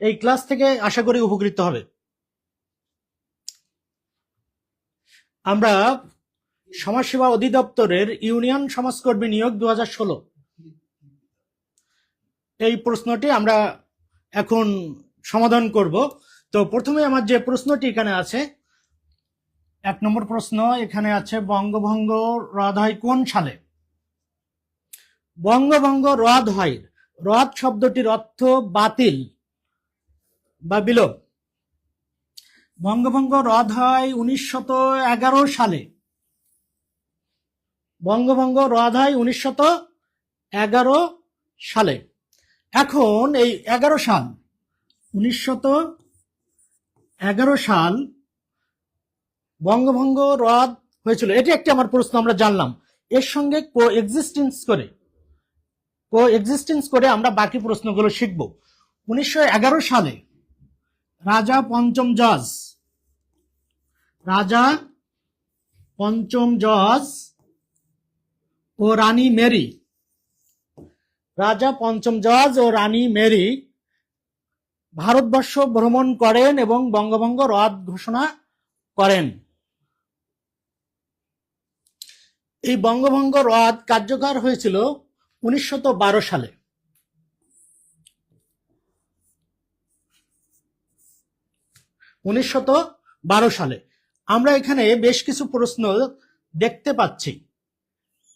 এই ক্লাস থেকে আশা করি উপকৃত হবে। আমরা সমাজসেবা অধিদপ্তরের ইউনিয়ন সমাজকর্মী নিয়োগ 2016 এই প্রশ্নটি আমরা এখন সমাধান করব। তো প্রথমে আমার যে প্রশ্নটি এখানে আছে, 1 নম্বর প্রশ্ন এখানে আছে, বঙ্গভঙ্গ রদ হয় কোন সালে? বঙ্গভঙ্গ রদ হয়, রদ শব্দটির অর্থ বাতিল বা বিলোপ। বঙ্গভঙ্গ রদ হয় 1911 সালে। বঙ্গভঙ্গ রদ হয় 1911 সালে। এখন এই 1911 সাল বঙ্গভঙ্গ রদ হয়েছিল, এটি একটি আমার প্রশ্ন, আমরা জানলাম। এর সঙ্গে কোএক্সিস্টেন্স করে আমরা বাকি প্রশ্নগুলো শিখব। 1911 সালে রাজা পঞ্চম জর্জ ও রানী মেরি ভারতবর্ষ ভ্রমণ করেন এবং বঙ্গভঙ্গ রদ ঘোষণা করেন। এই বঙ্গভঙ্গ রদ কার্যকর হয়েছিল 1912 সালে। 1912 সালে আমরা এখানে বেশ কিছু প্রশ্ন দেখতে পাচ্ছি।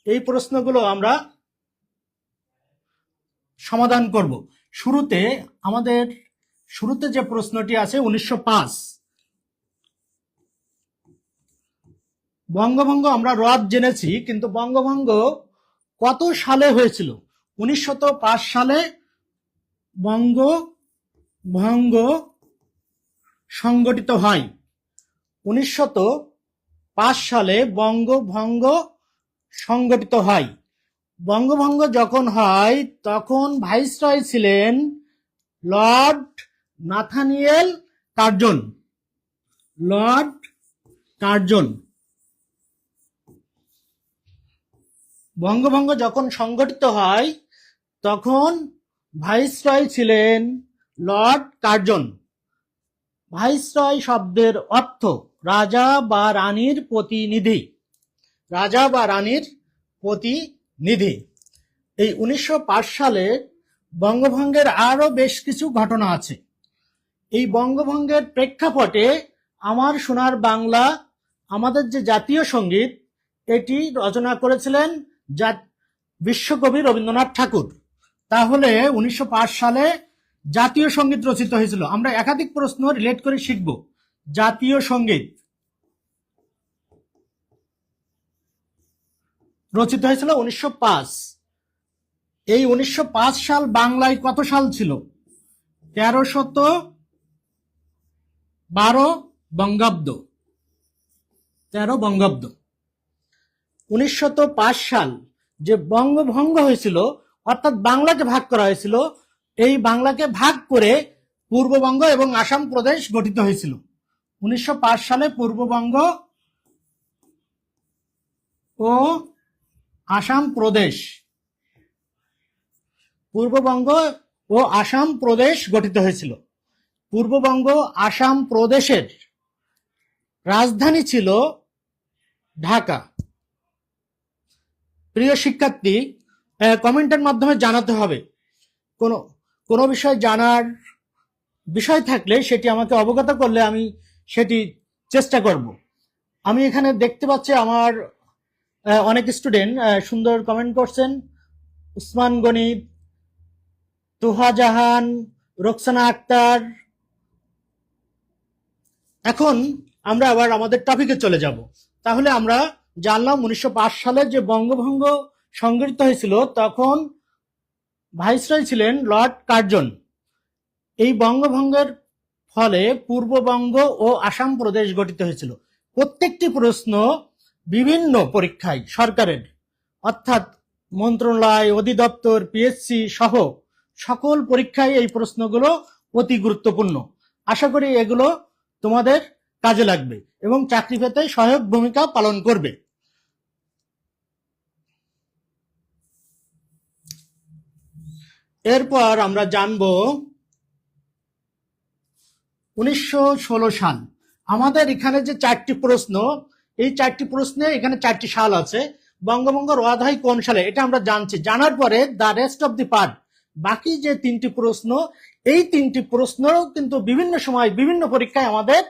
এই প্রশ্নগুলো আমরা সমাধান করব। শুরুতে যে প্রশ্নটি আছে 1905। বঙ্গভঙ্গ আমরা রদ জেনেছি, কিন্তু বঙ্গভঙ্গ কত সালে হয়েছিল? 1905 সালে বঙ্গভঙ্গ সংগঠিত হয়। 1905 সালে বঙ্গভঙ্গ সংগঠিত হয়। বঙ্গভঙ্গ যখন হয় তখন ভাইসরয় ছিলেন লর্ড নাথানিয়েল কার্জন। বঙ্গভঙ্গ যখন সংগঠিত হয় তখন ভাইসরয় ছিলেন লর্ড কার্জন। ভাইসরয় শব্দের অর্থ রাজা বা রানীর প্রতিনিধি। এই 1905 সালে বঙ্গভঙ্গের আরো বেশ কিছু ঘটনা আছে। এই বঙ্গভঙ্গের প্রেক্ষাপটে আমার সোনার বাংলা, আমাদের যে জাতীয় সঙ্গীত, এটি রচনা করেছিলেন বিশ্বকবি রবীন্দ্রনাথ ঠাকুর। তাহলে 1905 সালে জাতীয় সঙ্গীত রচিত হয়েছিল। আমরা একাধিক প্রশ্ন রিলেট করে শিখব। জাতীয় সঙ্গীত রচিত হয়েছিল 1905। এই 1905 সাল বাংলায় কত সাল ছিল? 1312 বঙ্গাব্দ। 1905 সাল যে বঙ্গভঙ্গ হয়েছিল, অর্থাৎ বাংলাকে ভাগ করা হয়েছিল, এই বাংলাকে ভাগ করে পূর্ববঙ্গ এবং আসাম প্রদেশ গঠিত হয়েছিল। 1905 সালে পূর্ববঙ্গ ও আসাম প্রদেশ গঠিত হয়েছিল। পূর্ববঙ্গ আসাম প্রদেশের রাজধানী ছিল ঢাকা। প্রিয় শিক্ষার্থী, কমেন্টের মাধ্যমে জানাতে হবে। কোনো জানার বিষয় থাকলে সেটি আমাকে অবগত করলে আমি সেটি চেষ্টা করব। আমি এখানে দেখতে পাচ্ছি আমার অনেক স্টুডেন্ট সুন্দর কমেন্ট করছেন। উসমান গনি, তুহা জাহান, রোকসানা আক্তার। এখন আমরা আবার আমাদের টপিকে চলে যাব। তাহলে আমরা জানলাম 1905 সালে যে বঙ্গভঙ্গ সংগঠিত হয়েছিল তখন ভাইসরয় ছিলেন লর্ড কার্জন। এই বঙ্গভঙ্গের ফলে পূর্ববঙ্গ ও আসাম প্রদেশ গঠিত হয়েছিল। প্রত্যেকটি প্রশ্ন বিভিন্ন পরীক্ষায় সরকারের, অর্থাৎ মন্ত্রণালয়, অধিদপ্তর, পিএসসি সহ সকল পরীক্ষায় এই প্রশ্নগুলো অতি গুরুত্বপূর্ণ। আশা করি এগুলো তোমাদের কাজে লাগবে এবং চাকরি পেতে সহায়ক ভূমিকা পালন করবে। এরপর আমরা জানব 1916 সাল। আমাদের এখানে যে 4টি প্রশ্ন, এই 4টি প্রশ্নে এখানে 4টি সাল আছে। বঙ্গভঙ্গ রদ হয় কোন সালে, এটা আমরা জানছি। জানার পরে the rest of the part, বাকি যে 3টি প্রশ্ন, এই 3টি প্রশ্ন কিন্তু বিভিন্ন সময় বিভিন্ন পরীক্ষায় আমাদের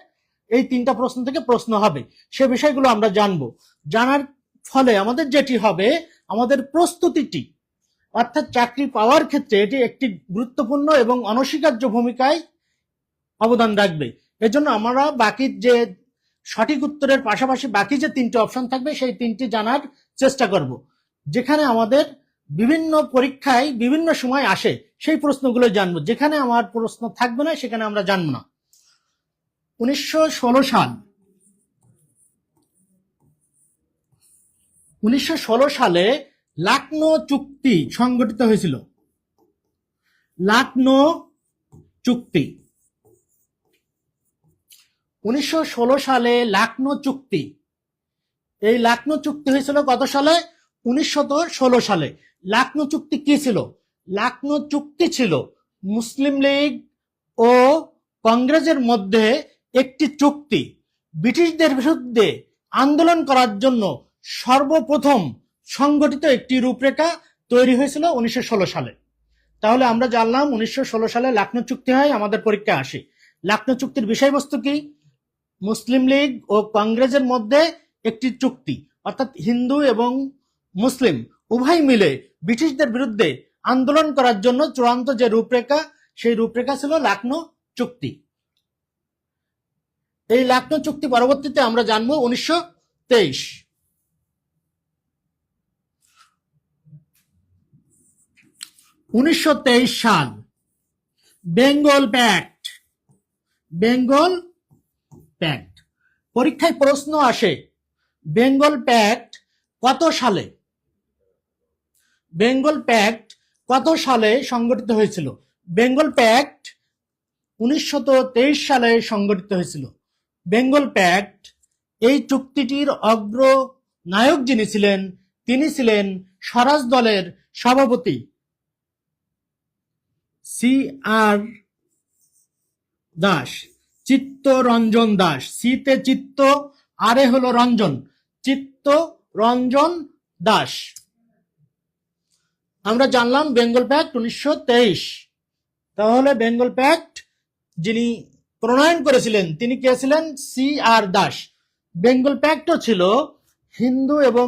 এই 3টা প্রশ্ন থেকে প্রশ্ন হবে। সে বিষয়গুলো আমরা জানবো। জানার ফলে আমাদের যেটি হবে, আমাদের প্রস্তুতিটি, অর্থাৎ চাকরি পাওয়ার ক্ষেত্রে এটি একটি গুরুত্বপূর্ণ এবং অনস্বীকার্য ভূমিকায় অবদান রাখবে। এজন্য আমরা বাকি যে সঠিক উত্তরের পাশাপাশি বাকি যে 3টি অপশন থাকবে সেই 3টি জানার চেষ্টা করব, যেখানে আমাদের বিভিন্ন পরীক্ষায় বিভিন্ন সময় আসে সেই প্রশ্নগুলো জানবো। যেখানে আমার প্রশ্ন থাকবে না সেখানে আমরা জানবো না। 1916 সাল। 1916 সালে লখনৌ চুক্তি সংগঠিত হয়েছিল। লখনৌ চুক্তি 1916 সালে লখনৌ চুক্তি। এই লখনৌ চুক্তি হয়েছিল কত সালে? 1916 সালে। লখনৌ চুক্তি কি ছিল? লখনৌ চুক্তি ছিল মুসলিম লীগ ও কংগ্রেসের মধ্যে একটি চুক্তি। ব্রিটিশদের বিরুদ্ধে আন্দোলন করার জন্য সর্বপ্রথম সংগঠিত একটি রূপরেখা তৈরি হয়েছিল 1916 সালে। তাহলে আমরা জানলাম 1916 সালে লখনৌ চুক্তি হয়, আমাদের পরীক্ষা আসে। লখনৌ চুক্তির বিষয়বস্তু কি? মুসলিম লীগ ও কংগ্রেসের মধ্যে একটি চুক্তি, অর্থাৎ হিন্দু এবং মুসলিম উভয় মিলে ব্রিটিশদের বিরুদ্ধে আন্দোলন করার জন্য চূড়ান্ত যে রূপরেখা, সেই রূপরেখা ছিল লখনৌ চুক্তি। এই লখনৌ চুক্তি পরবর্তীতে আমরা জানবো 1923। 1923 সাল বেঙ্গল প্যাক্ট। বেঙ্গল প্যাক্ট পরীক্ষায় প্রশ্ন আসে, বেঙ্গল প্যাক্ট কত সালে? বেঙ্গল প্যাক্ট কত সালে সংগঠিত হয়েছিল? বেঙ্গল প্যাক্ট 1923 সালে সংগঠিত হয়েছিল। বেঙ্গল প্যাক্ট, এই চুক্তিটির অগ্রনায়ক যিনি ছিলেন, তিনি ছিলেন স্বরাজ দলের সভাপতি CR দাস, চিত্তরঞ্জন দাস। সিতে চিত্ত, আরে হলো রঞ্জন, চিত্তরঞ্জন দাস। আমরা জানলাম বেঙ্গল প্যাক্ট 1923। তাহলে বেঙ্গল প্যাক্ট যিনি প্রণয়ন করেছিলেন তিনি কে ছিলেন? CR দাস। বেঙ্গল প্যাক্টও ছিল হিন্দু এবং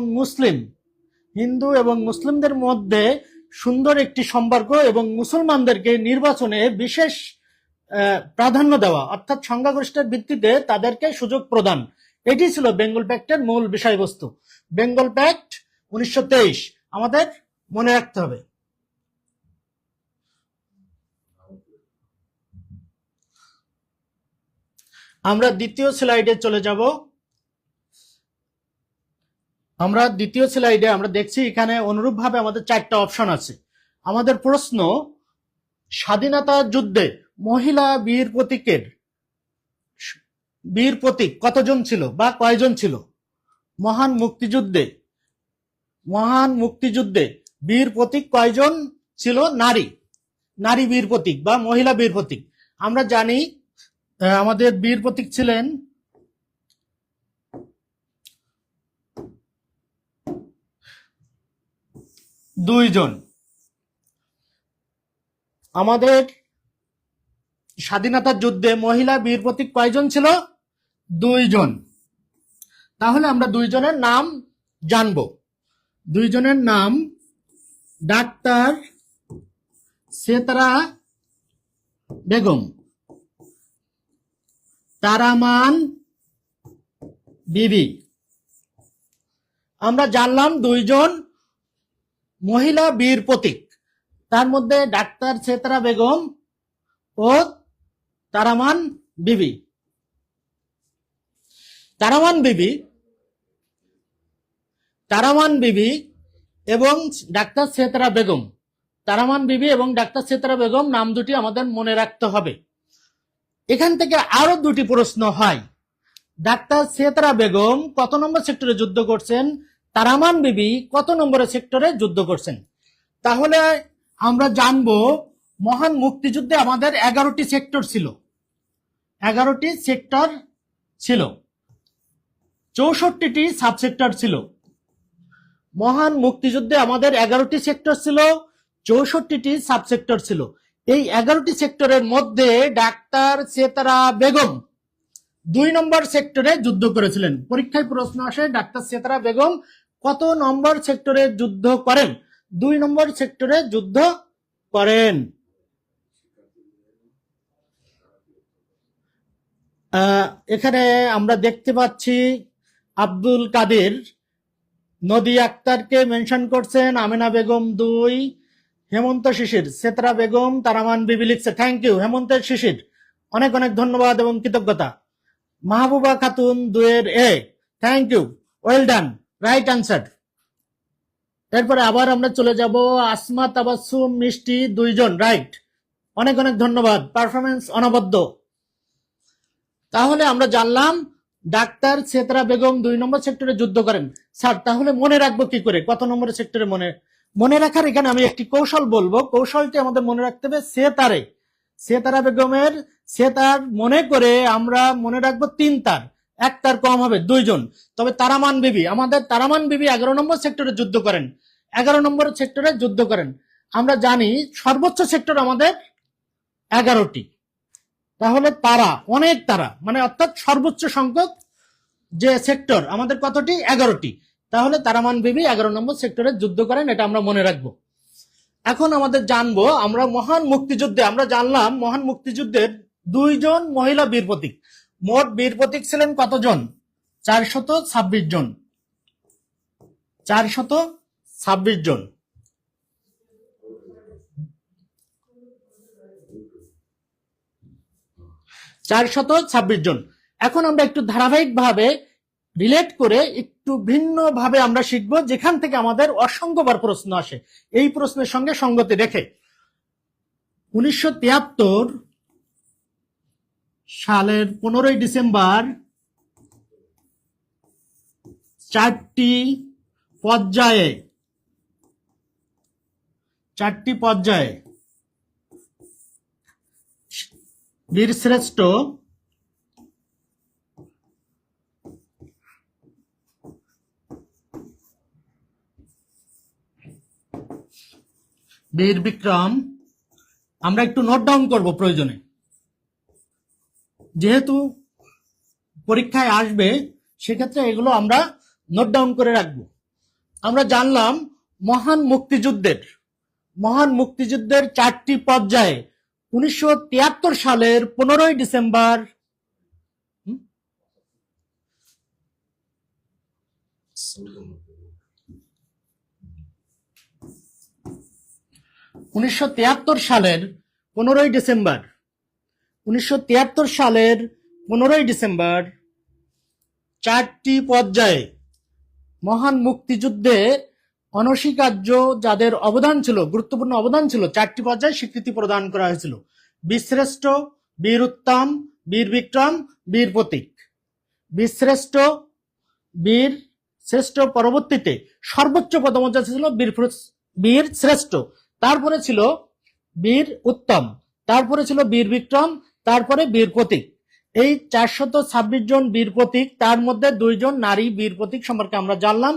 মুসলিমদের মধ্যে সুন্দর একটি সম্পর্ক এবং মুসলমানদেরকে নির্বাচনে বিশেষ প্রাধান্য দেওয়া, অর্থাৎ সংখ্যাগরিষ্ঠের ভিত্তিতে তাদেরকে সুযোগ প্রদান, এটি ছিল বেঙ্গল প্যাক্টের মূল বিষয়বস্তু। বেঙ্গল প্যাক্ট 1923 আমাদের মনে রাখতে হবে। আমরা দ্বিতীয় স্লাইডে চলে যাব। আমরা দ্বিতীয় স্লাইডে আমরা দেখছি এখানে অনুরূপভাবে আমাদের 4টা অপশন আছে। আমাদের প্রশ্ন, স্বাধীনতা যুদ্ধে মহিলা বীর প্রতীক কতজন ছিল বা কয়জন ছিল? মহান মুক্তিযুদ্ধে বীর প্রতীক কয়জন ছিল? নারী বীর প্রতীক বা মহিলা বীর প্রতীক। আমরা জানি আমাদের বীর প্রতীক ছিলেন 2 জন। আমাদের স্বাধীনতার যুদ্ধে মহিলা বীর প্রতীক কয়জন ছিল? 2 জন। তাহলে আমরা 2 জনের নাম জানব। 2 জনের নাম, ডাক্তার সেতারা বেগম, তারামান বিবি। আমরা জানলাম 2 জন মহিলা বীর প্রতীক, তার মধ্যে ডাক্তার সেতারা বেগম ও তারামান বিবি। তারামান বিবি এবং ডাক্তার সেতারা বেগম, তারামান বিবি এবং ডাক্তার সেতারা বেগম নাম দুটি আমাদের মনে রাখতে হবে। এখান থেকে আরো 2টি প্রশ্ন হয়। ডাক্তার সেতারা বেগম কত নম্বর সেক্টরে যুদ্ধ করছেন? তারামান বিবি কত নম্বরের সেক্টরে যুদ্ধ করছেন? তাহলে আমরা জানবো মহান মুক্তিযুদ্ধে আমাদের 11টি সেক্টর ছিল। 11টি সেক্টর ছিল, 64টি সাবসেক্টর ছিল। মহান মুক্তিযুদ্ধে আমাদের 11টি সেক্টর ছিল, 64টি সাবসেক্টর ছিল। এই 11টি সেক্টরের মধ্যে ডাক্তার সেতারা বেগম 2 নম্বর সেক্টরে যুদ্ধ করেছিলেন। পরীক্ষায় প্রশ্ন আসে, ডাক্তার সেতারা বেগম কত নম্বর সেক্টরে যুদ্ধ করেন? 2 নম্বর সেক্টরে যুদ্ধ করেন। এখানে আমরা দেখতে পাচ্ছি আব্দুল কাদের নদী আক্তারকে মেনশন করছেন, আমেনা বেগম 2, হেমন্ত শিশির, সেতারা বেগম, তারামান বিবি লিখছে। থ্যাংক ইউ হেমন্ত শিশির, অনেক অনেক ধন্যবাদ এবং কৃতজ্ঞতা। মাহবুবা খাতুন 2 এর এ, thank you, well done, right answer. এরপরে আবার আমরা চলে যাব, আসমা তাবাসসুম মিষ্টি 2 জন, রাইট, অনেক অনেক ধন্যবাদ, পারফরমেন্স অনবদ্য। তাহলে আমরা জানলাম ডাক্তার সেতারা বেগম 2 নম্বর সেক্টরে যুদ্ধ করেন। স্যার তাহলে মনে রাখবো কি করে কত নম্বর সেক্টরে? মনে রাখার এখানে আমি একটি কৌশল বলবো, কৌশলটি আমাদের মনে রাখতে হবে সেতারা বেগমের সেতার মনে করে আমরা মনে রাখবো 3 তার, 1 তার কম হবে 2 জন। তবে তারামান বিবি, আমাদের তারামান বিবি 11 নম্বর সেক্টরে যুদ্ধ করেন, 11 নম্বর সেক্টরে যুদ্ধ করেন। আমরা জানি সর্বোচ্চ সেক্টর আমাদের 11টি, তাহলে তারা অনেক তারা মানে অর্থাৎ সর্বোচ্চ সংখ্যক যে সেক্টর আমাদের কতটি? 11টি। তাহলে তারামান বিবি 11 নম্বর সেক্টরে যুদ্ধ করেন, এটা আমরা মনে রাখবো। এখন আমাদের জানবো আমরা মহান মুক্তিযুদ্ধে, আমরা জানলাম মহান মুক্তিযুদ্ধের 2 জন মহিলা বীর প্রতীক। মোট বীর প্রতীক ছিলেন কতজন? 426 জন, 426 জন। এখন আমরা একটু ধারাবাহিকভাবে রিলেট করে একটু ভিন্ন ভাবে আমরা শিখবো, যেখান থেকে আমাদের অসংখ্যবার প্রশ্ন আসে, এই প্রশ্নের সঙ্গে সঙ্গতি রেখে। 1973 সালের 15 ডিসেম্বর 4টি পর্যায়ে বীরশ্রেষ্ঠ বীর বিক্রম, আমরা একটু নোট ডাউন করব প্রয়োজনে, যেহেতু পরীক্ষায় আসবে সেক্ষেত্রে এগুলো আমরা নোট ডাউন করে রাখবো। আমরা জানলাম মহান মুক্তিযুদ্ধের 4টি পর্যায়ে 1973 সালের 15 ডিসেম্বর 1973 সালের 15 ডিসেম্বর 4টি পর্যায়ে মহান মুক্তিযুদ্ধে অনস্বীকার্য যাদের অবদান ছিল, গুরুত্বপূর্ণ অবদান ছিল, 4টি পর্যায়ে স্বীকৃতি প্রদান করা হয়েছিল। বীরশ্রেষ্ঠ, বীর উত্তম, বীর বিক্রম, বীর প্রতীক। বীরশ্রেষ্ঠ পরবর্তীতে সর্বোচ্চ পদমর্যাদা ছিল বীর শ্রেষ্ঠ, তারপরে ছিল বীর উত্তম, তারপরে ছিল বীর বিক্রম, তারপরে বীর প্রতীক। এই 426 জন বীর প্রতীক, তার মধ্যে 2 জন নারী বীর প্রতীক সম্পর্কে আমরা জানলাম।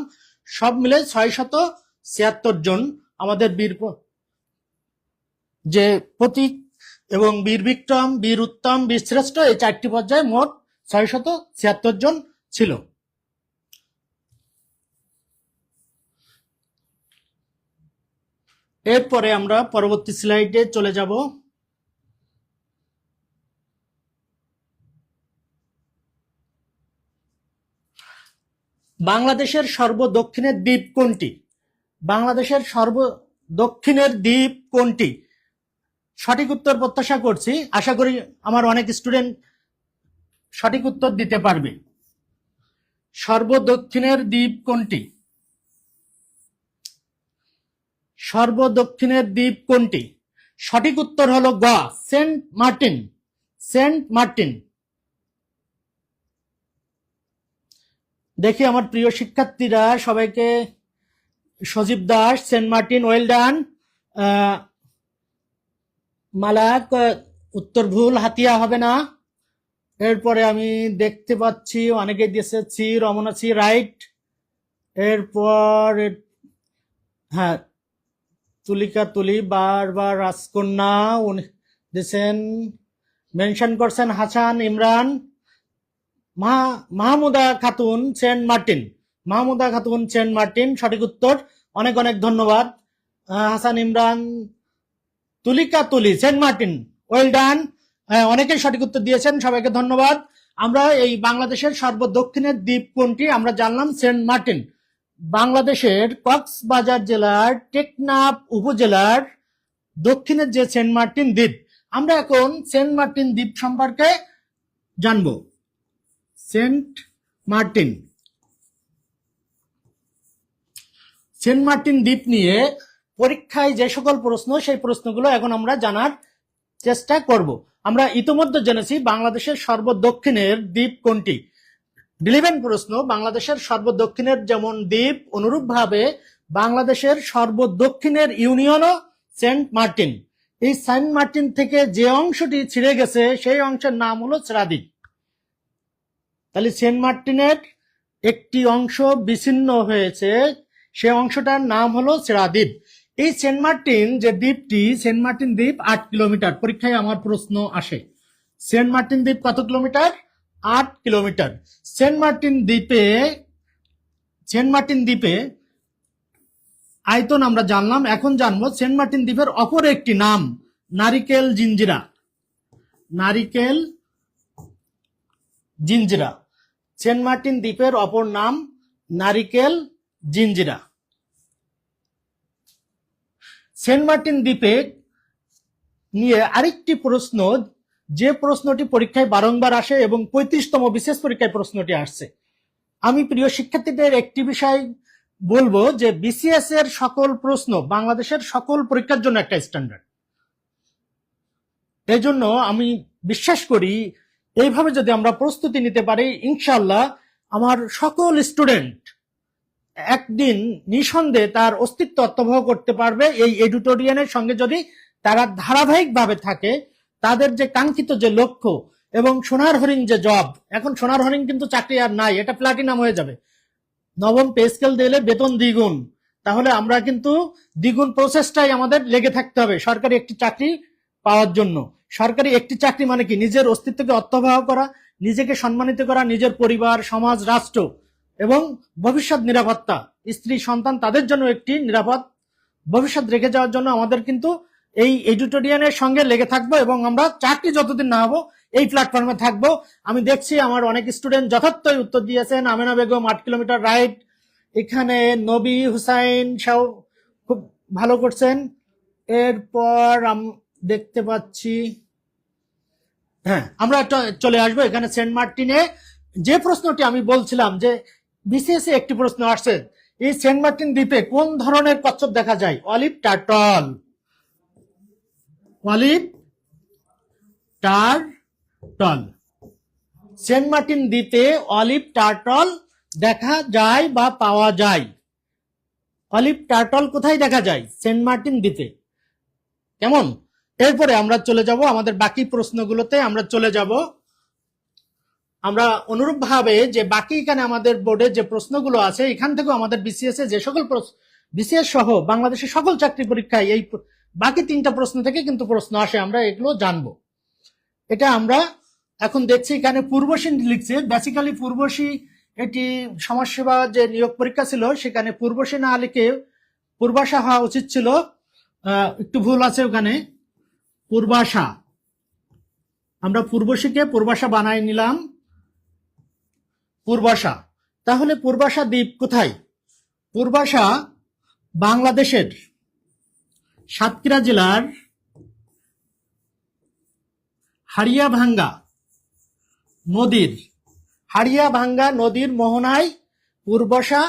সব মিলে 676 জন আমাদের বীর যে প্রতীক এবং বীর বিক্রম, বীর উত্তম, বীর শ্রেষ্ঠ, এই 4টি পর্যায়ে মোট 676 জন ছিল। এরপরে আমরা পরবর্তী স্লাইডে চলে যাব। বাংলাদেশের সর্বদক্ষিণের দ্বীপ কোনটি? বাংলাদেশের সর্বদক্ষিণের দ্বীপ কোনটি? সঠিক উত্তর প্রত্যাশা করছি, আশা করি আমার অনেক স্টুডেন্ট সঠিক উত্তর দিতে পারবে। সর্বদক্ষিণের দ্বীপ কোনটি? সঠিক উত্তর হলো গ, সেন্ট মার্টিন। দেখি আমার প্রিয় শিক্ষার্থীরা সবাইকে, Sajib Das, Saint Martin, well done. মালাক উত্তর ভুল, হাতিয়া হবে না। এরপরে আমি দেখতে পাচ্ছি অনেকে দিয়েছে সি, রমনা সি, রাইট। এরপর হ্যাঁ, তুলিকা তুলি, বারবার রাজকন্যা উনি দিয়েছেন, মেনশন করছেন Hasan Imran, Mahmuda Khatun Saint Martin, Mahmuda Khatun Saint Martin সঠিক উত্তর। অনেক অনেক ধন্যবাদ হাসান ইমরান, তুলিকা তুলি সেন্ট মার্টিন, ওয়েল ডান। অনেকেই সঠিক উত্তর দিয়েছেন, সবাইকে ধন্যবাদ। আমরা এই বাংলাদেশের সর্বদক্ষিণের দ্বীপ কোনটি আমরা জানলাম, সেন্ট মার্টিন। বাংলাদেশের কক্সবাজার জেলার টেকনাফ উপজেলার দক্ষিণের যে সেন্ট মার্টিন দ্বীপ, আমরা এখন সেন্ট মার্টিন দ্বীপ সম্পর্কে জানবো। সেন্ট মার্টিন, সেন্ট মার্টিন দ্বীপ নিয়ে পরীক্ষায় যে সকল প্রশ্ন, সেই প্রশ্নগুলো এখন আমরা জানার চেষ্টা করব। আমরা ইতিমধ্যে জেনেছি বাংলাদেশের সর্বদক্ষিণের দ্বীপ কোনটি। রিলেভেন্ট প্রশ্ন, বাংলাদেশের সর্বদক্ষিণের যেমন দ্বীপ, অনুরূপভাবে বাংলাদেশের সর্বদক্ষিণের ইউনিয়নও সেন্ট মার্টিন। এই সেন্ট মার্টিন থেকে যে অংশটি ছিঁড়ে গেছে সেই অংশের নাম হলো ছেড়া দ্বীপ। তাহলে সেন্ট মার্টিনের একটি অংশ বিচ্ছিন্ন হয়েছে, সেই অংশটার নাম হলো ছেড়া দ্বীপ। এই সেন্ট মার্টিন যে দ্বীপটি, সেন্ট মার্টিন দ্বীপ 8 কিলোমিটার। পরীক্ষায় আমার প্রশ্ন আসে, সেন্ট মার্টিন দ্বীপ কত কিলোমিটার? 8 কিলোমিটার। সেন্ট মার্টিন দ্বীপে আয়তন আমরা জানলাম, এখন জানবো সেন্ট মার্টিন দ্বীপের অপর একটি নাম, নারিকেল জিঞ্জিরা। নারিকেল জিঞ্জিরা, সেন্ট মার্টিন দ্বীপের অপর নাম নারিকেল জিঞ্জিরা। সেন্ট মার্টিন দ্বীপে নিয়ে আরেকটি প্রশ্ন, যে প্রশ্নটি পরীক্ষায় বারংবার আসে এবং 35তম বিশেষ পরীক্ষায় প্রশ্নটি আসছে। আমি প্রিয় শিক্ষার্থীদের একটি বিষয় বলবো যে বিসিএস এর সকল প্রশ্ন বাংলাদেশের সকল পরীক্ষার জন্য একটা স্ট্যান্ডার্ড। এই জন্য আমি বিশ্বাস করি এইভাবে যদি আমরা প্রস্তুতি নিতে পারি, ইনশাল্লাহ আমার সকল স্টুডেন্ট একদিন নিঃসন্দেহে তার অস্তিত্ব অর্থবহ করতে পারবে এই এডুটোরিয়ানের সঙ্গে যদি তারা ধারাবাহিকভাবে থাকে। তাদের যে কাঙ্ক্ষিত যে লক্ষ্য এবং সোনার হরিণ যে জব, এখন সোনার হরিণ কিন্তু চাকরি আর নাই, এটা প্লাটিনাম হয়ে যাবে। নবম পে স্কেল দিলে বেতন দ্বিগুণ, তাহলে আমরা কিন্তু দ্বিগুণ প্রসেসটাই আমাদের লেগে থাকতে হবে সরকারি একটি চাকরি পাওয়ার জন্য। সরকারি একটি চাকরি মানে কি? নিজের অস্তিত্বকে অর্থবহ করা, নিজেকে সম্মানিত করা, নিজের পরিবার, সমাজ, রাষ্ট্র এবং ভবিষ্যৎ নিরাপত্তা, স্ত্রী, সন্তান, তাদের জন্য একটি নিরাপদ ভবিষ্যৎ রেখে যাওয়ার জন্য আমাদের কিন্তু এই এডুটোরিয়ানের সঙ্গে লেগে থাকবো এবং আমরা চাকরি যতদিন না হবো এই প্ল্যাটফর্মে থাকবো। আমি দেখছি আমার অনেক স্টুডেন্ট যথার্থই উত্তর দিয়েছেন। Amena Begum 8 kilometre, right. এখানে নবী হুসাইন সাও খুব ভালো করছেন। এরপর দেখতে পাচ্ছি, হ্যাঁ আমরা চলে আসবো এখানে সেন্ট মার্টিনে যে প্রশ্নটি আমি বলছিলাম যে বিসিএস একটি প্রশ্ন আসছে, এই সেন্ট মার্টিন দ্বীপে কোন ধরনের কচ্ছপ দেখা যায়? Olive turtle. Olive turtle, Saint Martin দ্বীপে অলিভ টার্টল দেখা যায় বা পাওয়া যায়। অলিভ টার্টল কোথায় দেখা যায়? সেন্ট মার্টিন দ্বীপে। কেমন? এরপরে আমরা চলে যাব আমাদের বাকি প্রশ্নগুলোতে। আমরা চলে যাব, আমরা অনুরূপ ভাবে যে বাকি এখানে আমাদের বোর্ডে যে প্রশ্নগুলো আছে এখান থেকেও আমাদের বিসিএস এ যে সকল বিসিএস সহ বাংলাদেশের সকল চাকরি পরীক্ষায় এই বাকি 3টা প্রশ্ন থেকে কিন্তু প্রশ্ন আসে, আমরা এগুলো জানবো। এটা আমরা এখন দেখছি এখানে পূর্বশী লিখছে, বেসিক্যালি পূর্বশী এটি সমাজসেবা যে নিয়োগ পরীক্ষা ছিল সেখানে পূর্বশী না লিখে পূর্বাশা হওয়া উচিত ছিল, একটু ভুল আছে ওখানে, পূর্বাশা। আমরা পূর্বশীকে পূর্বাশা বানাই নিলাম, পূর্বাশা। তাহলে পূর্বাশা দ্বীপ কোথায়? পূর্বাশা বাংলাদেশের সাতক্ষীরা জেলার হাড়িয়াভাঙ্গা নদীর মোহনায় পূর্বাশা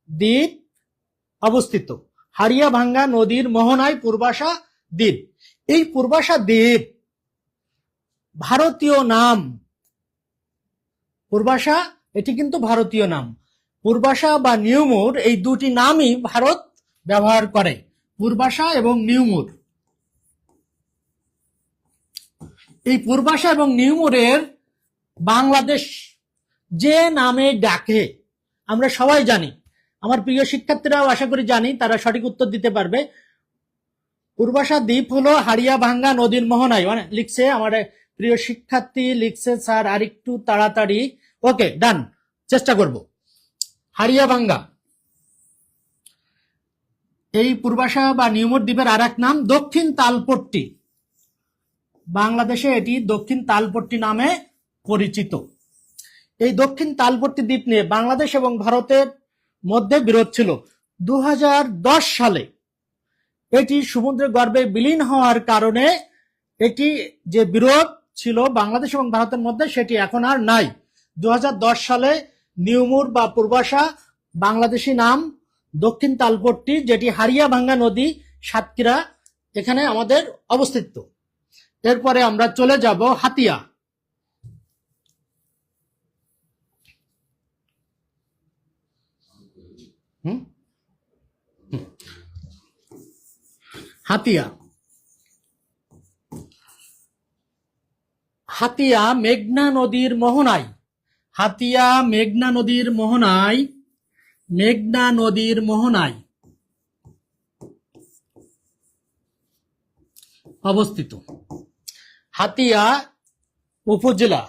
দ্বীপ অবস্থিত। হাড়িয়াভাঙ্গা নদীর মোহনায় পূর্বাশা দ্বীপ। এই পূর্বাশা দ্বীপ ভারতীয় নাম। পূর্বাশা এটি কিন্তু ভারতীয় নাম। পূর্বাশা বা নিউমুর এই দুটি নামই ভারত ব্যবহার করে, পূর্বাশা এবং নিউমুর। এই পূর্বাশা এবং নিউমুরের বাংলাদেশ যে নামে ডাকে আমরা সবাই জানি, আমার প্রিয় শিক্ষার্থীরাও আশা করি জানি, তারা সঠিক উত্তর দিতে পারবে। পূর্বাশা দ্বীপ হলো হারিয়াভাঙ্গা নদীর মোহনায়, মানে লিখছে আমার প্রিয় শিক্ষার্থী, লিখছে স্যার আর একটু তাড়াতাড়ি। ওকে, ডান, চেষ্টা করব। হারিয়াভাঙ্গা এই পূর্বাশা বা নিউমোর দ্বীপের আর এক নাম দক্ষিণ তালপট্টি। বাংলাদেশে এটি দক্ষিণ তালপট্টি নামে পরিচিত। এই দক্ষিণ তালপট্টি দ্বীপ নিয়ে বাংলাদেশ এবং ভারতের মধ্যে বিরোধ ছিল। 2010 সালে এটি সমুদ্রের গর্ভে বিলীন হওয়ার কারণে এটি যে বিরোধ ছিল বাংলাদেশ এবং ভারতের মধ্যে, সেটি এখন আর নাই। 2010 সালে নিউমুর বা পূর্বাশা বাংলাদেশি নাম দক্ষিণ তালপট্টি, যেটি হারিয়াভাঙ্গা নদী সাতক্ষীরা এখানে আমাদের অবস্থিত। এরপরে আমরা চলে যাব হাতিয়া। হাতিয়া হাতিয়া মেঘনা নদীর মোহনায়, হাতিয়া মেঘনা নদীর মোহনায়, মেঘনা নদীর মোহনায় অবস্থিত। হাতিয়া উপজেলা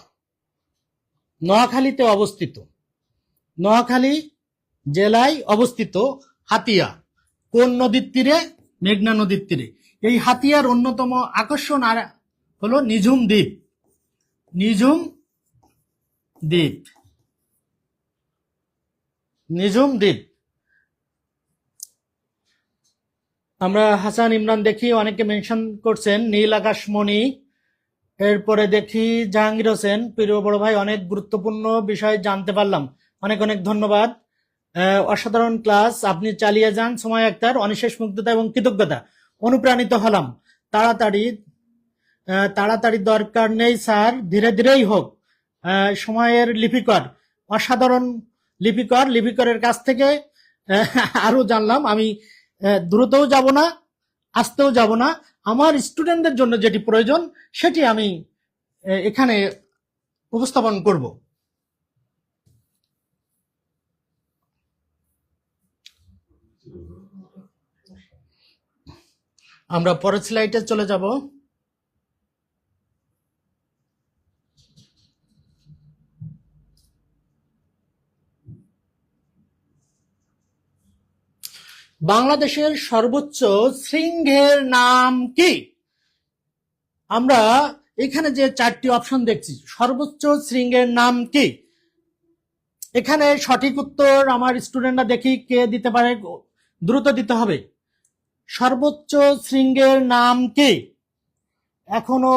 নোয়াখালীতে অবস্থিত, নোয়াখালী জেলায় অবস্থিত হাতিয়া। কোন নদীর তীরে? মেঘনা নদীর তীরে। এই হাতিয়ার অন্যতম আকর্ষণ আর হলো নিঝুম দ্বীপ। নিঝুম দ্বীপ, নিঝুম দ্বীপ। আমরা হাসান ইমরান দেখি অনেকে মেনশন করছেন, নীল আকাশমণি। এরপরে দেখি জাহাঙ্গীর হোসেন, প্রিয় বড় ভাই, অনেক গুরুত্বপূর্ণ বিষয় জানতে পারলাম, অনেক অনেক ধন্যবাদ। অসাধারণ ক্লাস, আপনি চালিয়ে যান। সময় আক্তার, অনিশেষ মুগ্ধতা এবং কৃতজ্ঞতা, অনুপ্রাণিত হলাম। তাড়াতাড়ি তাড়াতাড়ি দরকার নেই স্যার, ধীরে ধীরেই হোক। সময়ের লিপিকর, অসাধারণ লিপিকর, লিপিকরের কাছ থেকে আরো জানলাম। আমি দ্রুতও যাব না, আসতেও যাব না, আমার স্টুডেন্টদের জন্য যেটি প্রয়োজন সেটি আমি এখানে উপস্থাপন করব। আমরা পরের স্লাইডে চলে যাব। বাংলাদেশের সর্বোচ্চ শৃঙ্গের নাম কি? আমরা এখানে যে চারটি অপশন দেখছি, সর্বোচ্চ শৃঙ্গের নাম কি? এখানে সঠিক উত্তর আমার স্টুডেন্টরা দেখি কে দিতে পারে, দ্রুত দিতে হবে। সর্বোচ্চ শৃঙ্গের নাম কি? এখনো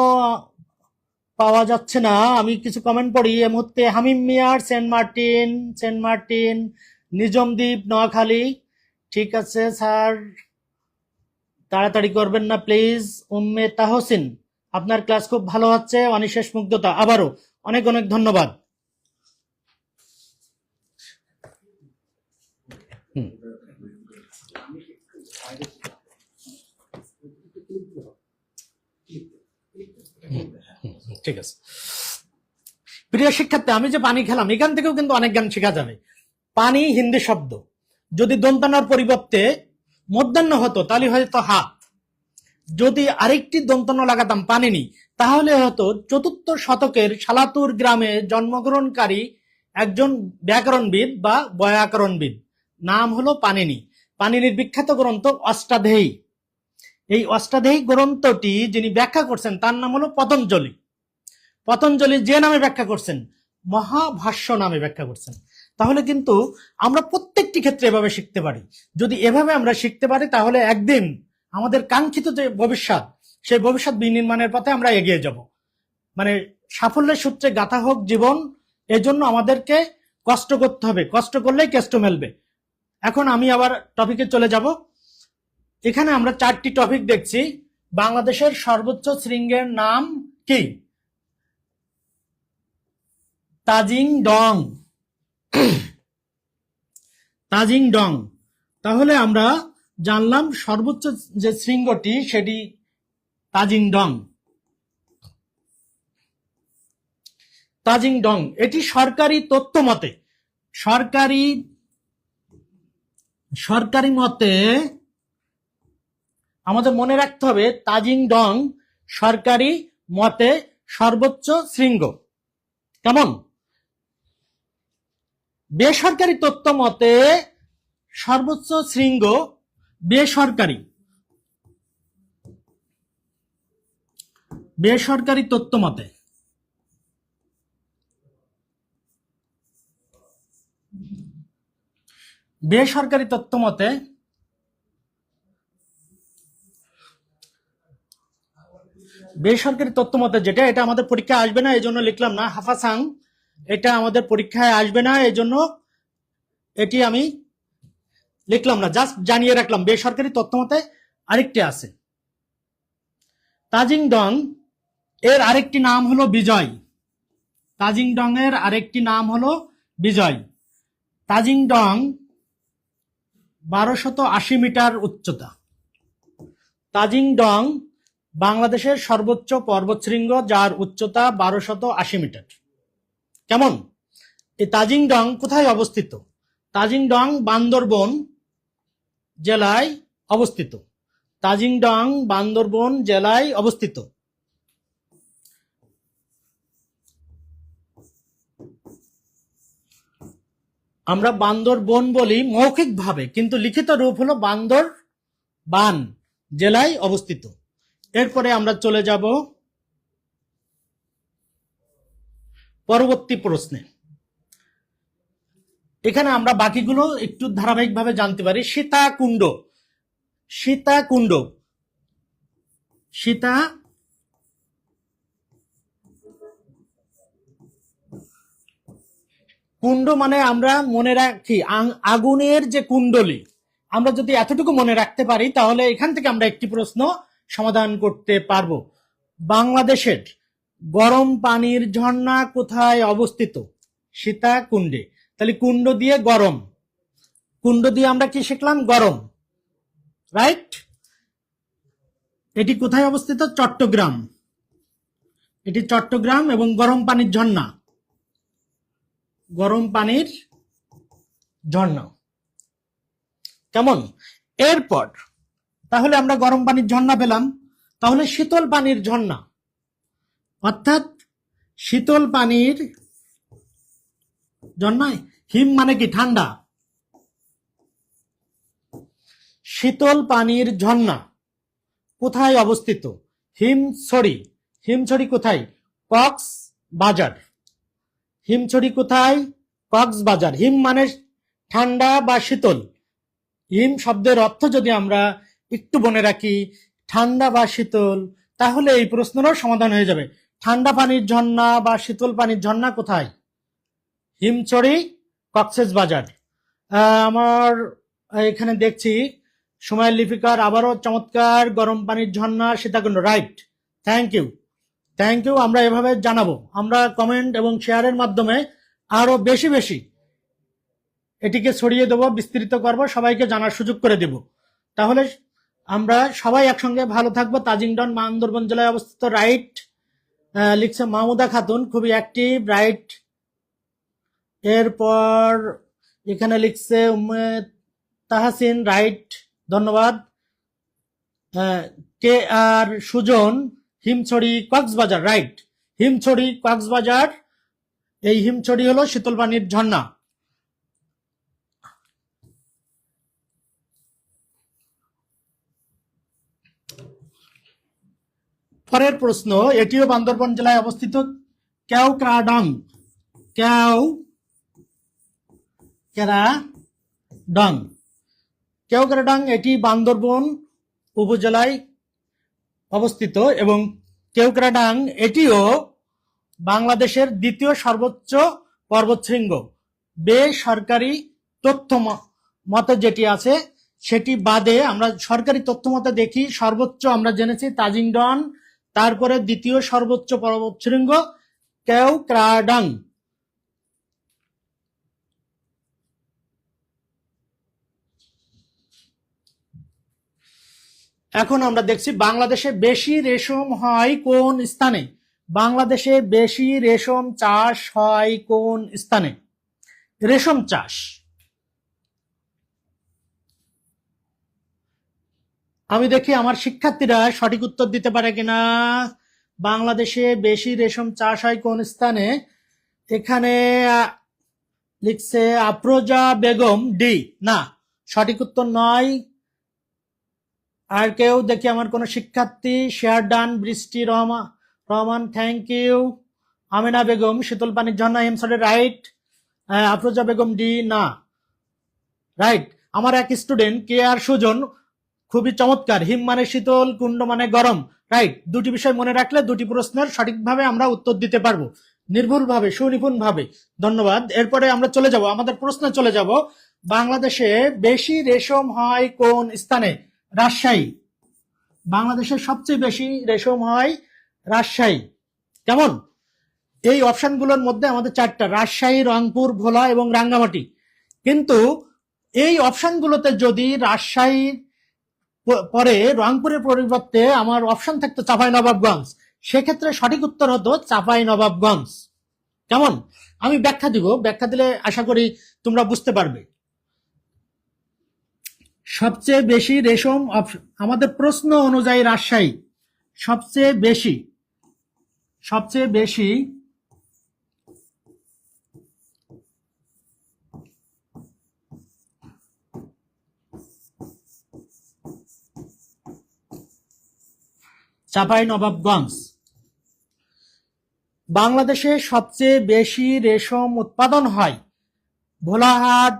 পাওয়া যাচ্ছে না, আমি কিছু কমেন্ট পড়ি এই মুহূর্তে। হামিম মিয়ার, Saint Martin, Saint Martin, Nijhum Dwip, Noakhali. ঠিক আছে স্যার, তাড়াতাড়ি করবেন না প্লিজ। উম্মে তাহসিন, আপনার ক্লাস খুব ভালো হচ্ছে, অনিশেষ মুগ্ধতা, আবারও অনেক অনেক ধন্যবাদ। ঠিক আছে প্রিয় শিক্ষার্থী, আমি যে পানি খেলাম এখান থেকেও কিন্তু অনেক জ্ঞান শেখা যাবে। পানি হিন্দি শব্দ, যদি দন্তানার পরিবর্তে মধ্যাহ্ন হতো তাহলে হয়তো হাত, যদি আরেকটি দন্তন্য লাগাতাম পানিনি, তাহলে হয়তো ৪র্থ শতকের সালাতুর গ্রামে জন্মগ্রহণকারী একজন ব্যাকরণবিদ বা ব্যাকরণবিদ, নাম হলো পানিনি। পানিনির বিখ্যাত গ্রন্থ অষ্টাধ্যায়ী। এই অষ্টাধ্যায়ী গ্রন্থটি যিনি ব্যাখ্যা করছেন তার নাম হলো পতঞ্জলি। পতঞ্জলি যে নামে ব্যাখ্যা করছেন, মহাভাষ্য নামে ব্যাখ্যা করছেন। তাহলে কিন্তু আমরা প্রত্যেকটি ক্ষেত্রে এভাবে শিখতে পারি। যদি এভাবে আমরা শিখতে পারি তাহলে একদিন আমাদের কাঙ্ক্ষিত যে ভবিষ্যৎ, সেই ভবিষ্যৎ বিনির্মাণের পথে আমরা এগিয়ে যাব। মানে সাফল্যের সূত্রে গাথা হোক জীবন, এজন্য আমাদেরকে কষ্ট করতে হবে, কষ্ট করলেই কেষ্ট মেলবে। এখন আমি আবার টপিকে চলে যাব। এখানে আমরা 4টি টপিক দেখছি। বাংলাদেশের সর্বোচ্চ শৃঙ্গের নাম কি? তাজিং ডং, তাজিং ডং। তাহলে আমরা জানলাম সর্বোচ্চ যে শৃঙ্গটি সেটি তাজিং ডং। তাজিং ডং, এটি সরকারি তথ্য মতে, সরকারি সরকারি মতে আমাদের মনে রাখতে হবে তাজিং ডং সরকারি মতে সর্বোচ্চ শৃঙ্গ। কেমন? বেসরকারি তথ্য মতে সর্বোচ্চ শৃঙ্গ বেসরকারি বেসরকারি তথ্য মতে। বেসরকারি তথ্য মতে বেসরকারি তথ্য মতে যেটা, এটা আমাদের পরীক্ষায় আসবে না, এই জন্য লিখলাম না। হাফাসাং, এটা আমাদের পরীক্ষায় আসবে না, এই জন্য এটি আমি লিখলাম না, জাস্ট জানিয়ে রাখলাম। বেসরকারি তথ্য মতে আরেকটি আছে তাজিং ডং, এর আরেকটি নাম হলো বিজয়। তাজিং ডং এর আরেকটি নাম হলো বিজয়। তাজিং ডং 1280 মিটার উচ্চতা। তাজিং ডং বাংলাদেশের সর্বোচ্চ পর্বতশৃঙ্গ, যার উচ্চতা 1280 মিটার। কেমন? এই তাজিং ডং কোথায় অবস্থিত? তাজিং ডং বান্দরবন জেলায় অবস্থিত। তাজিং ডং বান্দরবন জেলায় অবস্থিত। আমরা বান্দরবন বলি মৌখিকভাবে, কিন্তু লিখিত রূপ হলো বান্দরবান জেলায় অবস্থিত। এরপরে আমরা চলে যাব পরবর্তী প্রশ্নে। এখানে আমরা বাকিগুলো একটু ধারাবাহিকভাবে জানতে পারি। সীতাকুণ্ড, সীতাকুণ্ড, সীতা কুণ্ড মানে আমরা মনে রাখি আগুনের যে কুণ্ডলী, আমরা যদি এতটুকু মনে রাখতে পারি তাহলে এখান থেকে আমরা একটি প্রশ্ন সমাধান করতে পারবো। বাংলাদেশের গরম পানির ঝর্ণা কোথায় অবস্থিত? সীতাকুণ্ডে। তাহলে কুণ্ড দিয়ে গরম, কুণ্ড দিয়ে আমরা কি শিখলাম? গরম, রাইট? এটি কোথায় অবস্থিত? চট্টগ্রাম। এটি চট্টগ্রাম এবং গরম পানির ঝর্ণা, গরম পানির ঝর্ণা। কেমন? এরপর তাহলে আমরা গরম পানির ঝর্ণা পেলাম, তাহলে শীতল পানির ঝর্ণা, অর্থাৎ শীতল পানির ঝর্ণায় হিম মানে কি? ঠান্ডা। শীতল পানির ঝর্ণা কোথায় অবস্থিত? হিমছড়ি। হিমছড়ি কোথায়? কক্সবাজার। হিমছড়ি কোথায়? কক্সবাজার। হিম মানে ঠান্ডা বা শীতল। হিম শব্দের অর্থ যদি আমরা একটু মনে রাখি, ঠান্ডা বা শীতল, তাহলে এই প্রশ্নেরও সমাধান হয়ে যাবে। ঠান্ডা পানির ঝর্ণা বা শীতল পানির ঝর্ণা কোথায়? হিমছড়ি, কক্সবাজার। আমার এখানে দেখছি সময়ের লিপিকার আবারও চমৎকার, গরম পানির ঝর্ণা Sitakunda, right. Thank you, thank you. আমরা এভাবে জানাবো, আমরা কমেন্ট এবং শেয়ারের মাধ্যমে আরো বেশি বেশি এটিকে ছড়িয়ে দেবো, বিস্তৃত করব, সবাইকে জানার সুযোগ করে দেব। তাহলে আমরা সবাই একসঙ্গে ভালো থাকবো। তাজিং ডং বান্দরবান জেলায় অবস্থিত, রাইট। লিখছে মাহমুদা খাতুন, খুবই অ্যাক্টিভ, রাইট। এরপর এখানে লিখছে উম্মেদ তাহাসিন, রাইট, ধন্যবাদ। কে আর সুজন, হিমছড়ি কক্সবাজার, রাইট। হিমছড়ি কক্সবাজার, এই হিমছড়ি হলো শীতল পানির ঝর্ণা। পরের প্রশ্ন, এটিও বান্দরবান জেলায় অবস্থিত, কেওক্রাডং। কেওক্রাডং, এটি বান্দরবান উপজেলায় অবস্থিত এবং কেওক্রাডং এটিও বাংলাদেশের দ্বিতীয় সর্বোচ্চ পর্বতশৃঙ্গ। বেসরকারি তথ্য মতে যেটি আছে সেটি বাদে আমরা সরকারি তথ্য মতে দেখি, সর্বোচ্চ আমরা জেনেছি তাজিং ডং, তারপরে দ্বিতীয় সর্বোচ্চ পর্বতশৃঙ্গ কেওক্রাডং। এখন আমরা দেখছি বাংলাদেশে বেশি রেশম হয় কোন স্থানে? বাংলাদেশে বেশি রেশম চাষ হয় কোন স্থানে? রেশম চাষ, আমি দেখি আমার শিক্ষার্থীরা সঠিক উত্তর দিতে পারে কিনা। বাংলাদেশে বেশি রেশম চাষ হয় কোন স্থানে? এখানে লিখছে আফরোজা বেগম ডি, না সঠিক উত্তর নয়। আর কেউ দেখি আমার কোন শিক্ষার্থী? শেয়ার ডান, বৃষ্টি রহমান থ্যাংক ইউ। আমিনা বেগম, শীতল পানির ঝর্ণা, এমসরে রাইট। আফরোজা বেগম ডি না, রাইট। আমার এক স্টুডেন্ট কে আর সুজন, খুবই চমৎকার। হিম মানে শীতল, কুণ্ড মানে গরম, রাইট। দুটি বিষয় মনে রাখলে দুটি প্রশ্নের সঠিকভাবে আমরা উত্তর দিতে পারবো, নির্ভুলভাবে, সুনিপুণভাবে। ধন্যবাদ। এরপরে আমরা চলে যাব, আমাদের প্রশ্নে চলে যাব। বাংলাদেশে বেশি রেশম হয় কোন স্থানে? রাজশাহী। বাংলাদেশের সবচেয়ে বেশি রেশম হয় রাজশাহী। কেমন? এই অপশনগুলোর মধ্যে আমাদের চারটা, রাজশাহী, রংপুর, ভোলা এবং রাঙ্গামাটি। কিন্তু এই অপশনগুলোতে যদি রাজশাহী পরে রংপুরের পরিবর্তে আমার অপশন থাকতো চাঁপাইনবাবগঞ্জ, সেক্ষেত্রে সঠিক উত্তর হতো চাঁপাইনবাবগঞ্জ। কেমন? আমি ব্যাখ্যা দিব, ব্যাখ্যা দিলে আশা করি তোমরা বুঝতে পারবে। সবচেয়ে বেশি রেশম আমাদের প্রশ্ন অনুযায়ী রাজশাহী সবচেয়ে বেশি চাঁপাইনবাবগঞ্জ। বাংলাদেশে সবচেয়ে বেশি রেশম উৎপাদন হয় ভোলাহাট,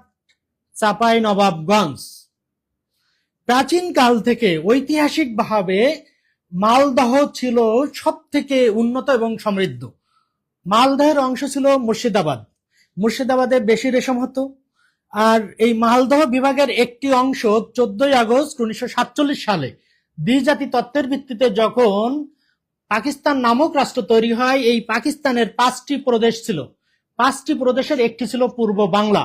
চাঁপাইনবাবগঞ্জ। প্রাচীনকাল থেকে ঐতিহাসিকভাবে মালদহ ছিল সব থেকে উন্নত এবং সমৃদ্ধ। মালদহের অংশ ছিল মুর্শিদাবাদে বেশি রেশম হতো। আর এই মালদহ বিভাগের একটি অংশ 14 আগস্ট 1947 সালে দ্বিজাতি তত্ত্বের ভিত্তিতে যখন পাকিস্তান নামক রাষ্ট্র তৈরি হয়, এই পাকিস্তানের 5টি প্রদেশ ছিল। 5টি প্রদেশের একটি ছিল পূর্ব বাংলা।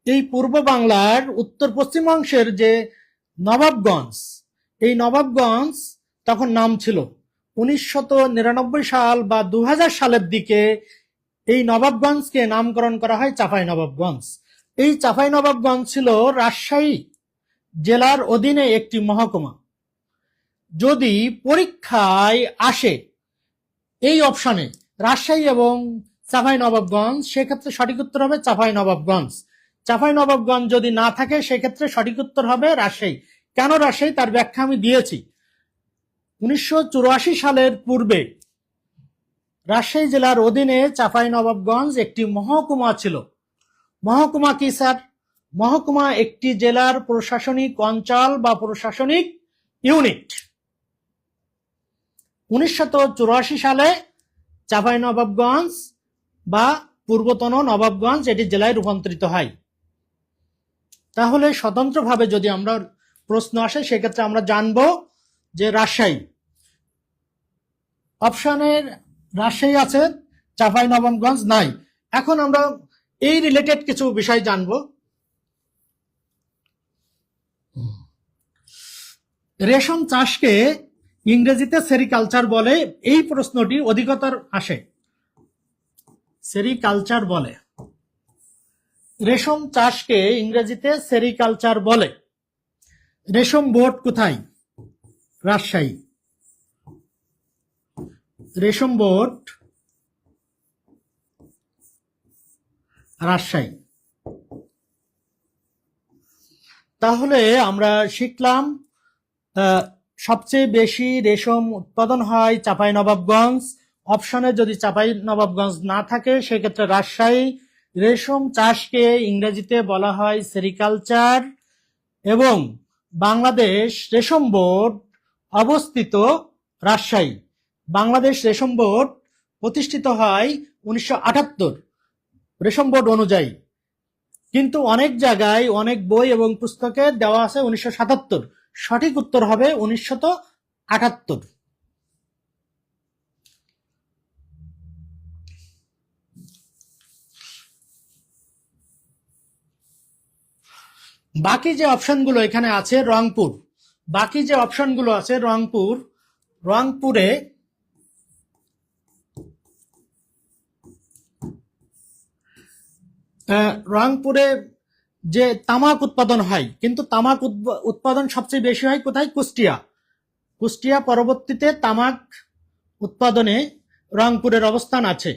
এই পূর্ব বাংলার উত্তর পশ্চিম অংশের যে নবাবগঞ্জ, এই নবাবগঞ্জ তখন নাম ছিল। 1999 সাল বা 2000 সালের দিকে এই নবাবগঞ্জকে নামকরণ করা হয় চাঁপাইনবাবগঞ্জ। এই চাঁপাইনবাবগঞ্জ ছিল রাজশাহী জেলার অধীনে একটি মহকুমা। যদি পরীক্ষায় আসে এই অপশনে রাজশাহী এবং চাঁপাইনবাবগঞ্জ, সেক্ষেত্রে সঠিক উত্তর হবে চাঁপাইনবাবগঞ্জ। চাঁপাইনবাবগঞ্জ যদি না থাকে সেক্ষেত্রে সঠিক উত্তর হবে রাজশাহী। কেন রাজশাহী তার ব্যাখ্যা আমি দিয়েছি। 1984 সালের পূর্বে রাজশাহী জেলার অধীনে চাঁপাইনবাবগঞ্জ একটি মহকুমা ছিল। মহকুমা কি স্যার? মহকুমা একটি জেলার প্রশাসনিক অঞ্চল বা প্রশাসনিক ইউনিট। 1984 সালে চাঁপাইনবাবগঞ্জ বা পূর্বতন নবাবগঞ্জ এটি জেলায় রূপান্তরিত হয়। তাহলে স্বতন্ত্রভাবে যদি আমরা প্রশ্ন আসে সেক্ষেত্রে আমরা জানবো যে রাজশাহী অপশনের রাজশাহী আছে, চাঁপাইনবাবগঞ্জ নাই। এখন আমরা এই রিলেটেড কিছু বিষয় জানবো। রেশম চাষকে ইংরেজিতে সেরিকালচার বলে, এই প্রশ্নটি অধিকতর আসে। সেরিকালচার বলে, রেশম চাষকে ইংরেজিতে সেরিকালচার বলে। রেশম বোর্ড কোথায়? রাজশাহী। রেশম বোর্ড রাজশাহী। তাহলে আমরা শিখলাম সবচেয়ে বেশি রেশম উৎপাদন হয় চাঁপাইনবাবগঞ্জ। অপশনে যদি চাঁপাইনবাবগঞ্জ না থাকে সেক্ষেত্রে রাজশাহী। রেশম চাষকে ইংরেজিতে বলা হয় সেরিকালচার এবং বাংলাদেশ রেশম বোর্ড অবস্থিত রাজশাহী। বাংলাদেশ রেশম বোর্ড প্রতিষ্ঠিত হয় 1978 রেশম বোর্ড অনুযায়ী, কিন্তু অনেক জায়গায় অনেক বই এবং পুস্তকে দেওয়া আছে 1977। সঠিক উত্তর হবে 1978। বাকি যে অপশনগুলো এখানে আছে রংপুর, বাকি যে অপশনগুলো আছে রংপুরে রংপুরে যে তামাক উৎপাদন হয়, কিন্তু তামাক উৎপাদন সবচেয়ে বেশি হয় কোথায়? কুষ্টিয়া পরবর্তীতে তামাক উৎপাদনে রংপুরের অবস্থান আছে।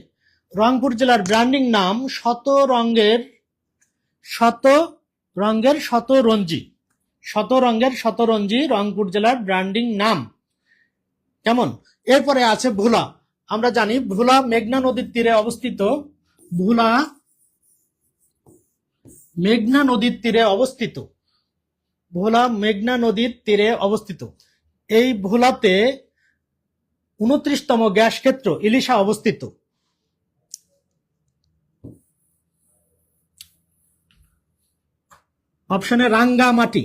রংপুর জেলার ব্র্যান্ডিং নাম শতরঞ্জি রংপুর জেলার ব্র্যান্ডিং নাম। কেমন? এরপরে আছে ভোলা। আমরা জানি ভোলা মেঘনা নদীর তীরে অবস্থিত। ভোলা মেঘনা নদীর তীরে অবস্থিত। এই ভোলাতে 29তম গ্যাস ক্ষেত্র ইলিশা অবস্থিত। অপশনে রাঙ্গামাটি।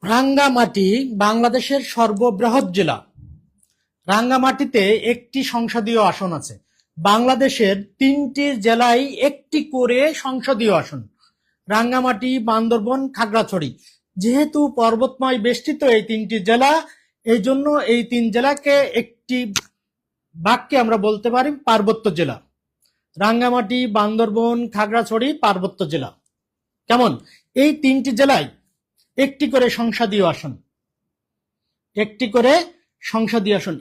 রাঙ্গামাটি বাংলাদেশের সর্ববৃহৎ জেলা। রাঙ্গামাটিতে একটি সংসদীয় আসন আছে। বাংলাদেশের 3টি জেলায় একটি করে সংসদীয় আসন। রাঙ্গামাটি, বান্দরবন, খাগড়াছড়ি। যেহেতু পর্বতময় বেষ্টিত এই 3টি জেলা, এই জন্য এই 3 জেলাকে একটি বাক্যে আমরা বলতে পারি পার্বত্য জেলা। রাঙ্গামাটি, বান্দরবন, খাগড়াছড়ি পার্বত্য জেলা। কেমন? এই 3টি জেলায় একটি করে সংসদীয় আসন।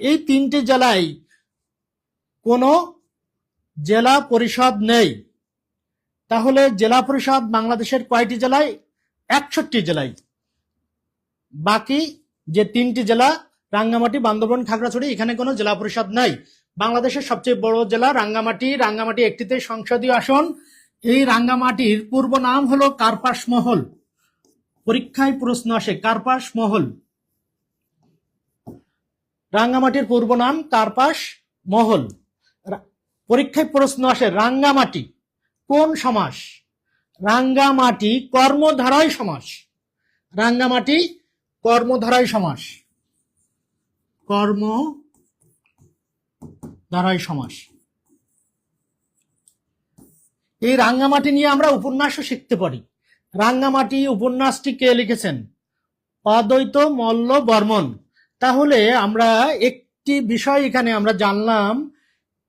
এই 3টি জেলায় কোনো জেলা পরিষদ নেই। তাহলে জেলা পরিষদ বাংলাদেশের কয়টি জেলায়? 61টি জেলায়। বাকি যে 3টি জেলা রাঙ্গামাটি, বান্দরবন, খাগড়াছড়ি, এখানে কোনো জেলা পরিষদ নাই। বাংলাদেশের সবচেয়ে বড় জেলা রাঙ্গামাটি। রাঙ্গামাটি একটিতে সংসদীয় আসন। এই রাঙ্গামাটির পূর্ব নাম হলো কার্পাস মহল। পরীক্ষায় প্রশ্ন আসে কার্পাস মহল। রাঙ্গামাটির পূর্ব নাম কার্পাস মহল। পরীক্ষায় প্রশ্ন আসে রাঙ্গামাটি কোন সমাস? রাঙ্গামাটি কর্মধারয় সমাস। রাঙ্গামাটি কর্মধারয় সমাস। এই রাঙ্গামাটি নিয়ে আমরা উপন্যাসও শিখতে পারি। রাঙ্গামাটি উপন্যাসটি কে লিখেছেন? অদ্বৈত মল্ল বর্মন। তাহলে আমরা একটি বিষয় এখানে আমরা জানলাম,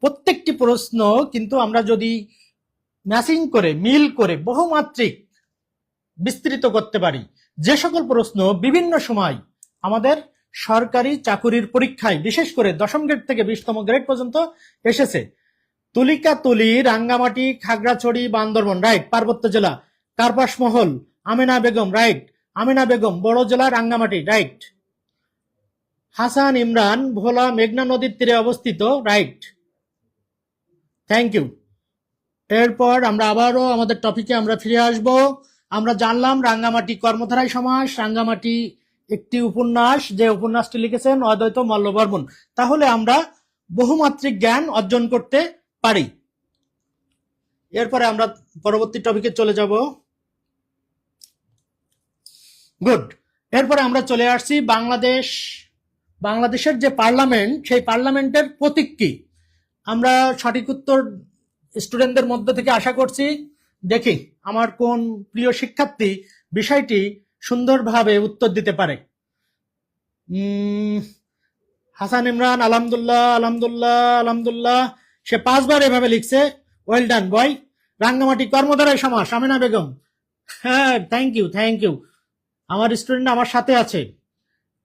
প্রত্যেকটি প্রশ্ন কিন্তু আমরা যদি ম্যাচিং করে, মিল করে বহুমাত্রিক বিস্তৃত করতে পারি, যে সকল প্রশ্ন বিভিন্ন সময় আমাদের সরকারি চাকুরির পরীক্ষায় বিশেষ করে 10ম গ্রেড থেকে 20তম গ্রেড পর্যন্ত এসেছে। তুলিকা তুলি, রাঙ্গামাটি, খাগড়াছড়ি, বান্দরবন, রাইট, পার্বত্য জেলা। কার্পাস মহল, আমেনা বেগম, রাইট, আমেনা বেগম বড় জেলা, রাঙ্গামাটি, রাইট। হাসান ইমরান, ভোলা মেঘনা নদীর তীরে অবস্থিত, রাইট। Thank you. এরপর আমরা আবারও আমাদের টপিকে আমরা ফিরে আসব। আমরা জানলাম রাঙ্গামাটি কর্মধারয় সমাস। রাঙ্গামাটি একটি উপন্যাস, যে উপন্যাসটি লিখেছেন অদ্বৈত মল্ল বর্মন। তাহলে আমরা বহুমাত্রিক জ্ঞান অর্জন করতে পারি। এরপরে আমরা পরবর্তী টপিকে চলে যাব। গুড। এরপরে আমরা চলে আসছি বাংলাদেশের যে পার্লামেন্ট, সেই পার্লামেন্টের প্রতীক কি? আমরা সঠিক উত্তর স্টুডেন্টদের মধ্য থেকে আশা করছি। দেখি আমার কোন প্রিয় শিক্ষার্থী বিষয়টি সুন্দরভাবে উত্তর দিতে পারে। হাসান ইমরান, আলহামদুলিল্লাহ, আলহামদুলিল্লাহ, আলহামদুলিল্লাহ। সে 5 বার এভাবে লিখছে। ওয়েল ডান বয়। রাঙ্গামাটি কর্মধারয় সমাস, আমেনা বেগম। হ্যাঁ, থ্যাংক ইউ। আমার স্টুডেন্ট আমার সাথে আছে।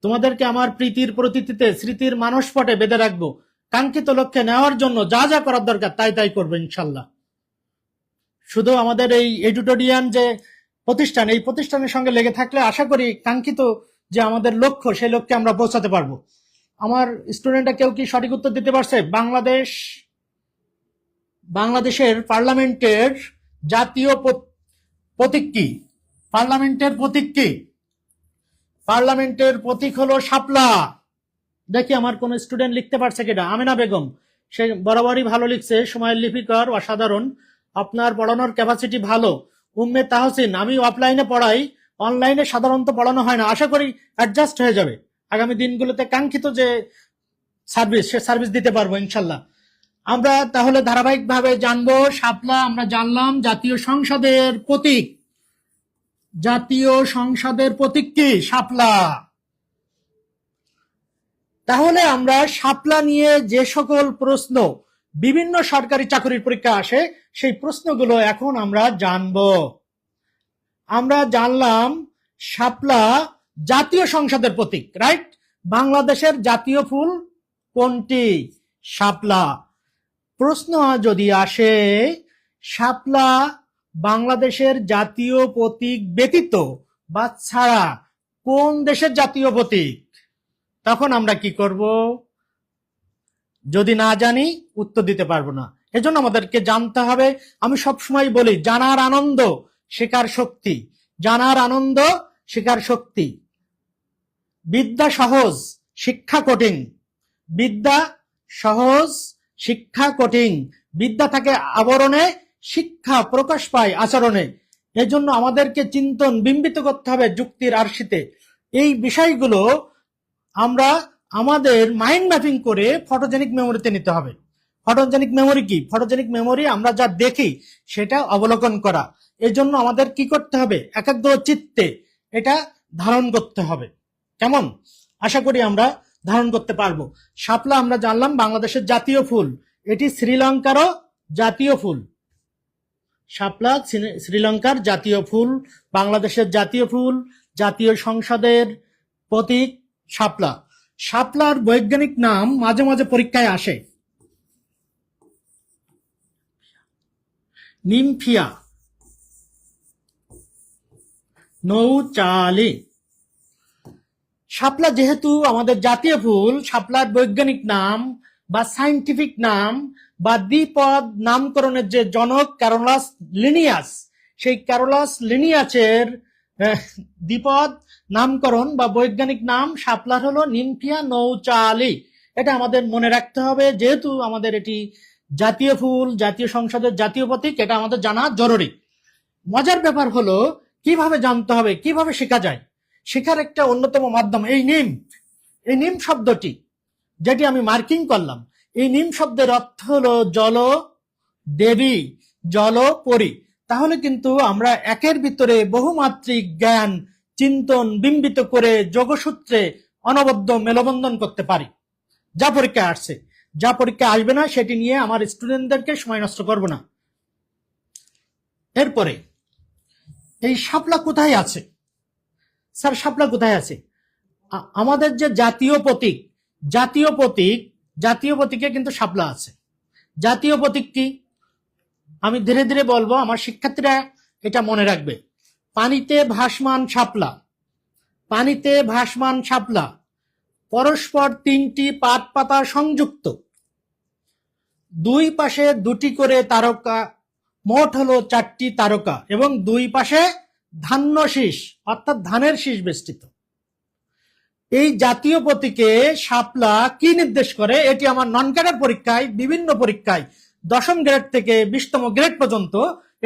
তোমাদেরকে আমার প্রীতির প্রতীতিতে স্মৃতির মানসপটে বেঁধে রাখবো। কাঙ্ক্ষিত লক্ষ্যে নেওয়ার জন্য যা যা করার দরকার তাই করবো ইনশাল্লাহ। শুধু আমাদের এই এডুটোরিয়ান যে প্রতিষ্ঠান, এই প্রতিষ্ঠানের সঙ্গে লেগে থাকলে আশা করি কাঙ্ক্ষিত যে আমাদের লক্ষ্য, সেই লক্ষ্যে আমরা পৌঁছাতে পারবো। আমার স্টুডেন্টরা কেউ কি সঠিক উত্তর দিতে পারছে? বাংলাদেশের পার্লামেন্টের জাতীয় প্রতীক কি? পার্লামেন্টের প্রতীক কি? পার্লামেন্টের প্রতীক হলো শাপলা। দেখি আমার কোন স্টুডেন্ট লিখতে পারছে কিনা। আমেনা বেগম, সে বরাবরই ভালো লিখছে। সময়ের লিপিকর অসাধারণ, আপনার পড়ানোর ক্যাপাসিটি ভালো। উম্মে তাহসিন, আমি অফলাইনে পড়াই, অনলাইনে সাধারণত পড়ানো হয় না। আশা করি অ্যাডজাস্ট হয়ে যাবে আগামী দিনগুলোতে। কাঙ্ক্ষিত যে সার্ভিস, সে সার্ভিস দিতে পারবো ইনশাল্লাহ। আমরা তাহলে ধারাবাহিকভাবে জানবো শাপলা। আমরা জানলাম জাতীয় সংসদের প্রতীক। জাতীয় সংসদের প্রতীক কি? শাপলা। তাহলে আমরা শাপলা নিয়ে যে সকল প্রশ্ন বিভিন্ন সরকারি চাকরির পরীক্ষা আসে, সেই প্রশ্নগুলো এখন আমরা জানব। আমরা জানলাম শাপলা জাতীয় সংসদের প্রতীক, রাইট? বাংলাদেশের জাতীয় ফুল কোনটি? শাপলা। প্রশ্ন যদি আসে শাপলা বাংলাদেশের জাতীয় প্রতীক ব্যতীত বা ছাড়া কোন দেশের জাতীয় প্রতীক, তখন আমরা কি করব? যদি না জানি উত্তর দিতে পারবো না। এজন্য আমাদেরকে জানতে হবে। আমি সবসময় বলি, জানার আনন্দ শেখার শক্তি, জানার আনন্দ শেখার শক্তি। বিদ্যা সহজ, শিক্ষা কঠিন। বিদ্যা সহজ, শিক্ষা কঠিন। বিদ্যা থাকে আবরণে, শিক্ষা প্রকাশ পায় আচরণে। এজন্য আমাদেরকে চিন্তন বিম্বিত করতে হবে যুক্তির আরশিতে। এই বিষয়গুলো আমরা আমাদের মাইন্ড ম্যাপিং করে ফটোজেনিক মেমোরিতে নিতে হবে। ফটোজেনিক মেমোরি কি? ফটোজেনিক মেমোরি আমরা যা দেখি সেটা অবলোকন করা। এই জন্য আমাদের কি করতে হবে? একাগ্র চিত্তে এটা ধারণ করতে হবে। কেমন? আশা করি আমরা ধারণ করতে পারবো। শাপলা আমরা জানলাম বাংলাদেশের জাতীয় ফুল। এটি শ্রীলঙ্কারও জাতীয় ফুল। শাপলা শ্রীলঙ্কার জাতীয় ফুল, বাংলাদেশের জাতীয় ফুল, জাতীয় সংসদের প্রতীক শাপলা। শাপলার বৈজ্ঞানিক নাম মাঝে মাঝে পরীক্ষায় আসে। নিমফিয়া নৌচালি। শাপলা যেহেতু আমাদের জাতীয় ফুল, শাপলার বৈজ্ঞানিক নাম বা সায়েন্টিফিক নাম বা দ্বিপদ নামকরণের যে জনক ক্যারোলাস লিনিয়াস, সেই ক্যারোলাস লিনিয়াসের দ্বিপদ নামকরণ বা বৈজ্ঞানিক নাম শাপলার হলো নিমফিয়া নৌচালি। এটা আমাদের মনে রাখতে হবে। যেহেতু আমাদের এটি জাতীয় ফুল, জাতীয় সংসদের জাতীয় প্রতীক, এটা আমাদের জানা জরুরি। মজার ব্যাপার হলো কিভাবে জানতে হবে, কিভাবে শেখা যায়। শেখার একটা অন্যতম মাধ্যম এই নিম। এই নিম শব্দটি যেটি আমি মার্কিং করলাম, এই নিম শব্দের অর্থ হলো জল দেবী, জল পরি। তাহলে কিন্তু আমরা একের ভিতরে বহুমাত্রিক জ্ঞান চিন্তন বিম্বিত করে যোগসূত্রে অনবদ্য মেলবন্ধন করতে পারি। যা পরীক্ষা আসছে, যা পরীক্ষা আসবে না সেটি নিয়ে আমার স্টুডেন্টদেরকে সময় নষ্ট করব না। এরপরে এই শাপলা কোথায় আছে? স্যার শাপলা কোথায় আছে? আমাদের যে জাতীয় প্রতীক, জাতীয় প্রতীকে কিন্তু শাপলা আছে। জাতীয় প্রতীক কি? আমি ধীরে ধীরে বলবো, আমার শিক্ষার্থীরা এটা মনে রাখবে। পানিতে ভাসমান শাপলা, পানিতে ভাসমান শাপলা, পরস্পর তিনটি পাত পাতা সংযুক্ত, দুই পাশে দুটি করে তারকা, মোট হলো 4টি তারকা, এবং দুই পাশে ধান্য শীষ অর্থাৎ ধানের শীষ বেষ্টিত। এই জাতীয় প্রতীকে শাপলা কি নির্দেশ করে? এটি আমার নন ক্যাডার পরীক্ষায়, বিভিন্ন পরীক্ষায় 10ম গ্রেড থেকে 20তম গ্রেড পর্যন্ত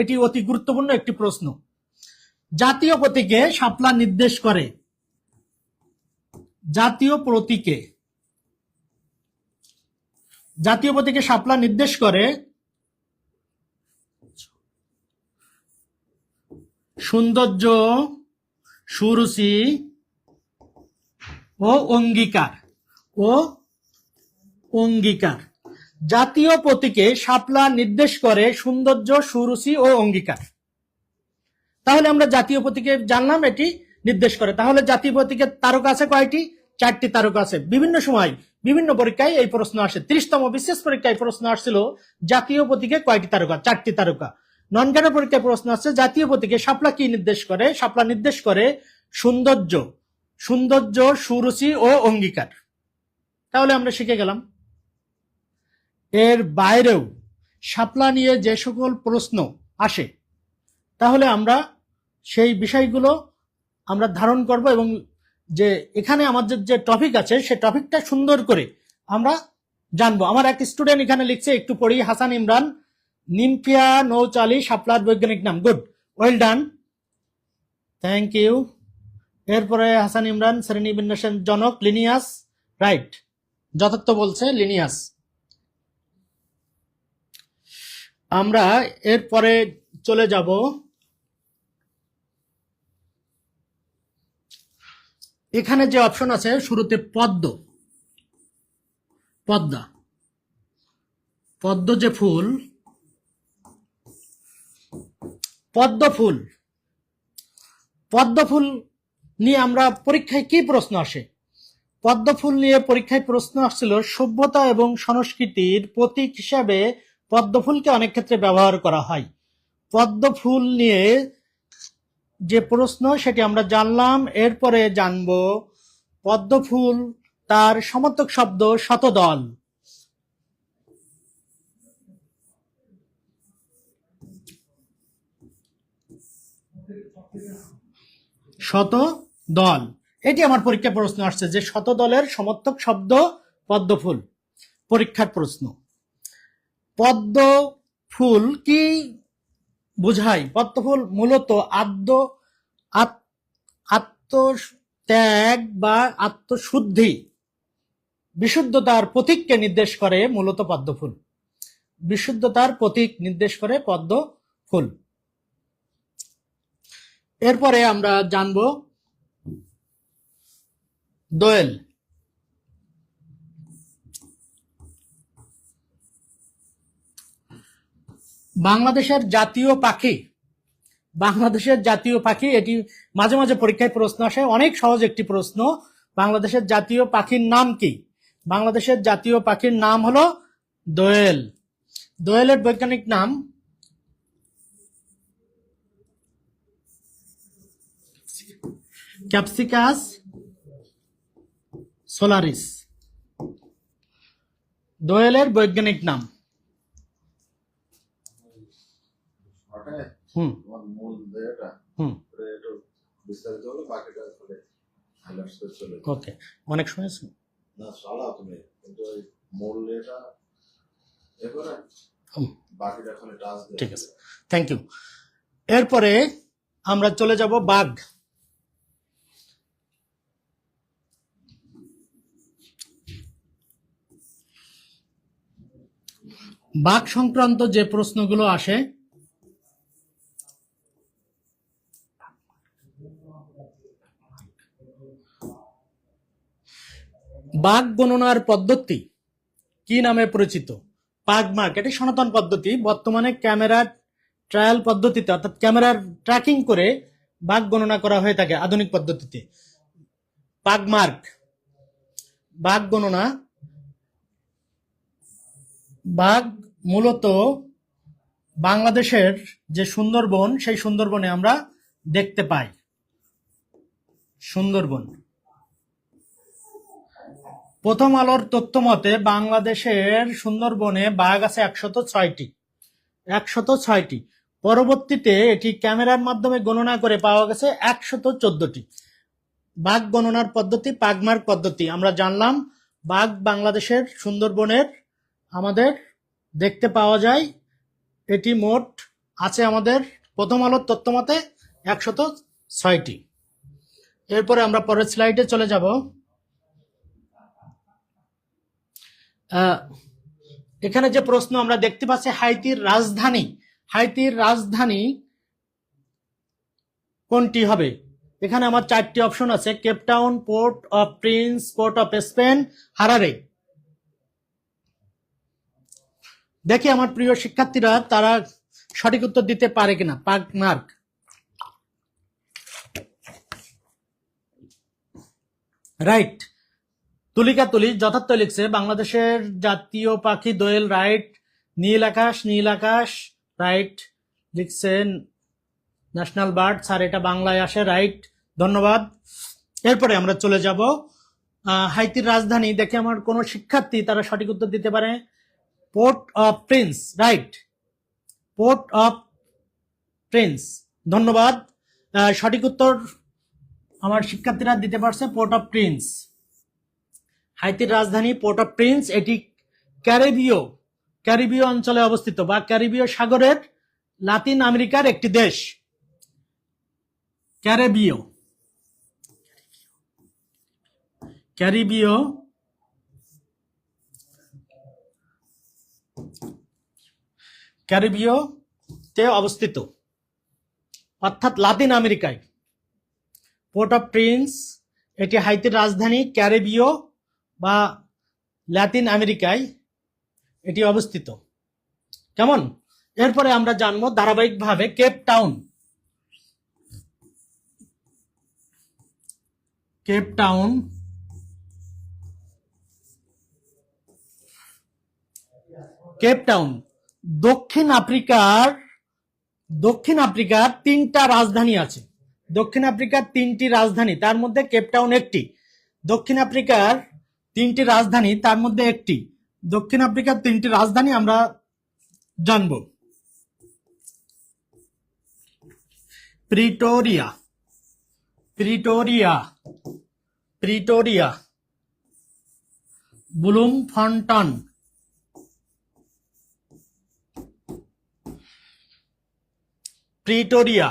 এটি অতি গুরুত্বপূর্ণ একটি প্রশ্ন। জাতীয় প্রতীকে শাপলা নির্দেশ করে, জাতীয় প্রতীকে শাপলা নির্দেশ করে সৌন্দর্য, সুরুচি ও অঙ্গীকার। জাতীয় প্রতীকে শাপলা নির্দেশ করে সৌন্দর্য, সুরুচি ও অঙ্গীকার। তাহলে আমরা জাতীয় প্রতীকে জানলাম এটি নির্দেশ করে। তাহলে জাতীয় প্রতীকের তারকা আছে কয়টি? 4টি তারকা আছে। বিভিন্ন সময় বিভিন্ন পরীক্ষায় এই প্রশ্ন আসে। 30তম বিশেষ পরীক্ষায় প্রশ্ন আসছিল জাতীয় প্রতীকে কয়টি তারকা? 4টি তারকা। নন ক্যাডার পরীক্ষায় প্রশ্ন আসছে জাতীয় প্রতীকে শাপলা কি নির্দেশ করে? শাপলা নির্দেশ করে সৌন্দর্য, সুরুচি ও অঙ্গীকার। তাহলে আমরা শিখে গেলাম। এর বাইরেও শাপলা নিয়ে যে সকল প্রশ্ন আসে, তাহলে আমরা সেই বিষয়গুলো আমরা ধারণ করব এবং যে এখানে আমাদের যে টপিক আছে সে টপিকটা সুন্দর করে আমরা জানবো। আমার এক স্টুডেন্ট এখানে লিখছে, একটু পড়ি। হাসান ইমরান, নিমফিয়া নৌচালি শাপলার বৈজ্ঞানিক নাম। Good, well done, thank you. এরপরে হাসান ইমরান, শ্রেণী বিন্যাসের জনক লিনিয়াস, রাইট, যথার্থ বলছে লিনিয়াস। আমরা এরপরে চলে যাব এখানে যে অপশন আছে শুরুতে পদ্মা, পদ্ম যে ফুল, পদ্ম ফুল নিয়ে আমরা পরীক্ষায় কি প্রশ্ন আসে? পদ্ম ফুল নিয়ে পরীক্ষায় প্রশ্ন আসছিল সভ্যতা এবং সংস্কৃতির প্রতীক হিসাবে পদ্ম ফুলকে অনেক ক্ষেত্রে ব্যবহার করা হয়। পদ্ম ফুল নিয়ে যে প্রশ্ন সেটি আমরা জানলাম। এরপরে জানব পদ্ম ফুল তার সমর্থক শব্দ শতদল। শতদল, এটি আমার পরীক্ষায় প্রশ্ন আসছে যে শতদলের সমর্থক শব্দ পদ্ম ফুল, পরীক্ষার প্রশ্ন। পদ্ম ফুল কি বোঝায়? পদ্ম ফুল মূলত আত্মত্যাগ বা আত্মশুদ্ধি, বিশুদ্ধতার প্রতীককে নির্দেশ করে মূলত পদ্ম ফুল, বিশুদ্ধতার প্রতীক নির্দেশ করে পদ্ম ফুল। এরপরে আমরা জানব দোয়েল। বাংলাদেশের জাতীয় পাখি, এটি মাঝে মাঝে পরীক্ষায় প্রশ্ন আসে, অনেক সহজ একটি প্রশ্ন। বাংলাদেশের জাতীয় পাখির নাম কি? বাংলাদেশের জাতীয় পাখির নাম হলো দোয়েল। দোয়েলের বৈজ্ঞানিক নাম ক্যাপসিকাস সোলারিস। দোয়েলের বৈজ্ঞানিক নাম। ওকে, অনেক শুনেছি ঠিক আছে, থ্যাংক ইউ। এরপরে আমরা চলে যাব বাঘ। বাঘ সংক্রান্ত যে প্রশ্নগুলো আসে, বাঘ গণনার পদ্ধতি কি নামে পরিচিত? পাগমার্ক, এটি সনাতন পদ্ধতি। বর্তমানে ক্যামেরা ট্রায়াল পদ্ধতিতে অর্থাৎ ক্যামেরার ট্র্যাকিং করে বাঘ গণনা করা হয়ে থাকে আধুনিক পদ্ধতিতে। পাগমার্ক, বাঘ গণনা। বাঘ মূলত বাংলাদেশের যে সুন্দরবন, সেই সুন্দরবনে আমরা দেখতে পাই। সুন্দরবন, প্রথম আলোর তথ্য মতে বাংলাদেশের সুন্দরবনে বাঘ আছে 106টি। পরবর্তীতে এটি ক্যামেরার মাধ্যমে গণনা করে পাওয়া গেছে 114টি। বাঘ গণনার পদ্ধতি পাগমার্ক পদ্ধতি। আমরা জানলাম বাঘ বাংলাদেশের সুন্দরবনের আমাদের দেখতে পাওয়া যায়। এটি মোট আছে আমাদের প্রথম আলোর তথ্য মতে 106টি। এরপরে আমরা পরের স্লাইডে চলে যাব। এখানে যে প্রশ্ন আমরা দেখতে পাচ্ছি, হাইতির রাজধানী কোনটি হবে? এখানে আমার 4টি অপশন আছে, Cape Town, port of Prince, port of Spain, Harare. দেখি আমার প্রিয় শিক্ষার্থীরা তারা সঠিক উত্তর দিতে পারে কিনা। Pugmark, right. তুলিকা তুলি যথার্থ লিখছে। বাংলাদেশের জাতীয় পাখি দোয়েল, রাইট। নীল আকাশ, রাইট লিখছেন। ন্যাশনাল বার্ড, স্যার এটা বাংলায় আসে, রাইট, ধন্যবাদ। এরপরে আমরা চলে যাব হাইতির রাজধানী। দেখে আমার কোন শিক্ষার্থী তারা সঠিক উত্তর দিতে পারে। Port of Prince, right, port of Prince, ধন্যবাদ। সঠিক উত্তর আমার শিক্ষার্থীরা দিতে পারছে, পোর্ট অফ প্রিন্স। হাইতির রাজধানী পোর্ট অফ প্রিন্স। এটি ক্যারিবীয় অঞ্চলে অবস্থিত বা ক্যারিবীয় সাগরের লাতিন আমেরিকার একটি দেশ। ক্যারিবীয়, ক্যারিবীয় ক্যারিবীয়তে অবস্থিত, অর্থাৎ লাতিন আমেরিকায়। পোর্ট অফ প্রিন্স এটি হাইতির রাজধানী, ক্যারিবীয় বা লাতিন আমেরিকায় এটি অবস্থিত। কেমন? এরপরে আমরা জানবো ধারাবাহিকভাবে Cape Town. Cape Town Cape Town দক্ষিণ আফ্রিকার তিনটা রাজধানী আছে। দক্ষিণ আফ্রিকার তিনটি রাজধানী, তার মধ্যে কেপ টাউন একটি। দক্ষিণ আফ্রিকার তিনটি রাজধানী, তার মধ্যে একটি। দক্ষিণ আফ্রিকার তিনটি রাজধানী আমরা জানব। প্রিটোরিয়া, ব্লুমফন্টন, প্রিটোরিয়া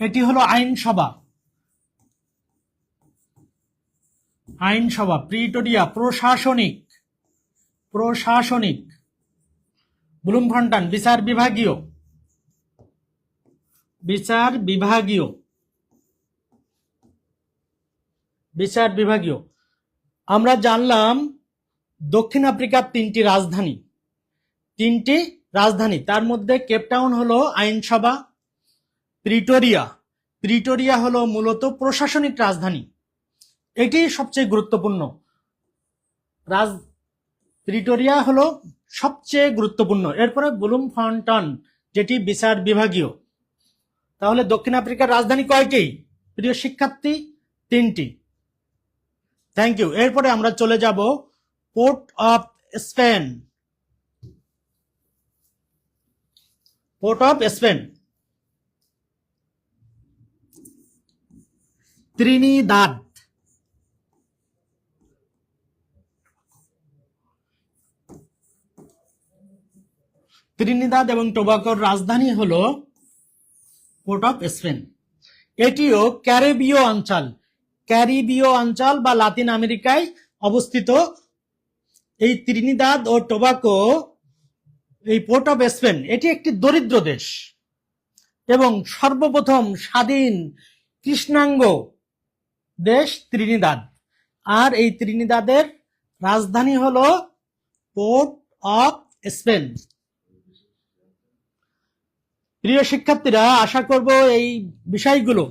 এটি হলো আইনসভা। প্রিটোরিয়া প্রশাসনিক। ব্লুমফন্টন বিচার বিভাগীয়। আমরা জানলাম দক্ষিণ আফ্রিকার তিনটি রাজধানী, তার মধ্যে কেপটাউন হলো আইনসভা, প্রিটোরিয়া হলো মূলত প্রশাসনিক রাজধানী, এটি সবচেয়ে গুরুত্বপূর্ণ। প্রিটোরিয়া হলো সবচেয়ে গুরুত্বপূর্ণ। এরপরে ব্লুমফন্টন যেটি বিচার বিভাগীয়। তাহলে দক্ষিণ আফ্রিকার রাজধানী কয়টি প্রিয় শিক্ষার্থী? তিনটি। Thank you. এরপরে আমরা চলে যাব পোর্ট অফ স্পেন। ত্রিনিদাদ, এবং টোবাগোর রাজধানী হলো পোর্ট অফ স্পেন। এটিও ক্যারিবীয় অঞ্চল বা লাতিন আমেরিকায় অবস্থিত। এই ত্রিনিদাদ ও টোবাগো, এই পোর্ট অফ স্পেন, এটি একটি দরিদ্র দেশ এবং সর্বপ্রথম স্বাধীন কৃষ্ণাঙ্গ দেশ ত্রিনিদাদ। আর এই ত্রিনিদাদের রাজধানী হলো পোর্ট অফ স্পেন। প্রিয় শিক্ষার্থীরা, আশা করব এই বিষয়গুলো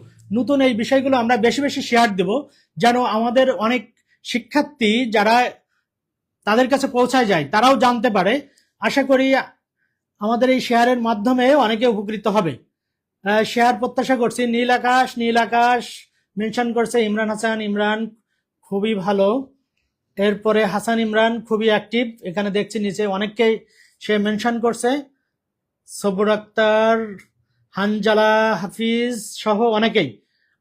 আমরা বেশি বেশি শেয়ার দেব, যেন আমাদের অনেক শিক্ষার্থী যারা তাদের কাছে পৌঁছায় যায় তারাও জানতে পারে। আশা করি আমাদের এই শেয়ারের মাধ্যমে অনেকে উপকৃত হবে। শেয়ার প্রত্যাশা করছি। নীল আকাশ মেনশন করছে। ইমরান হাসান, ইমরান খুবই ভালো। এরপরে হাসান ইমরান খুবই অ্যাক্টিভ, এখানে দেখছি নিচে অনেককেই সে মেনশন করছে। সবুর আক্তার, হানজালা, হাফিজ সহ অনেকেই।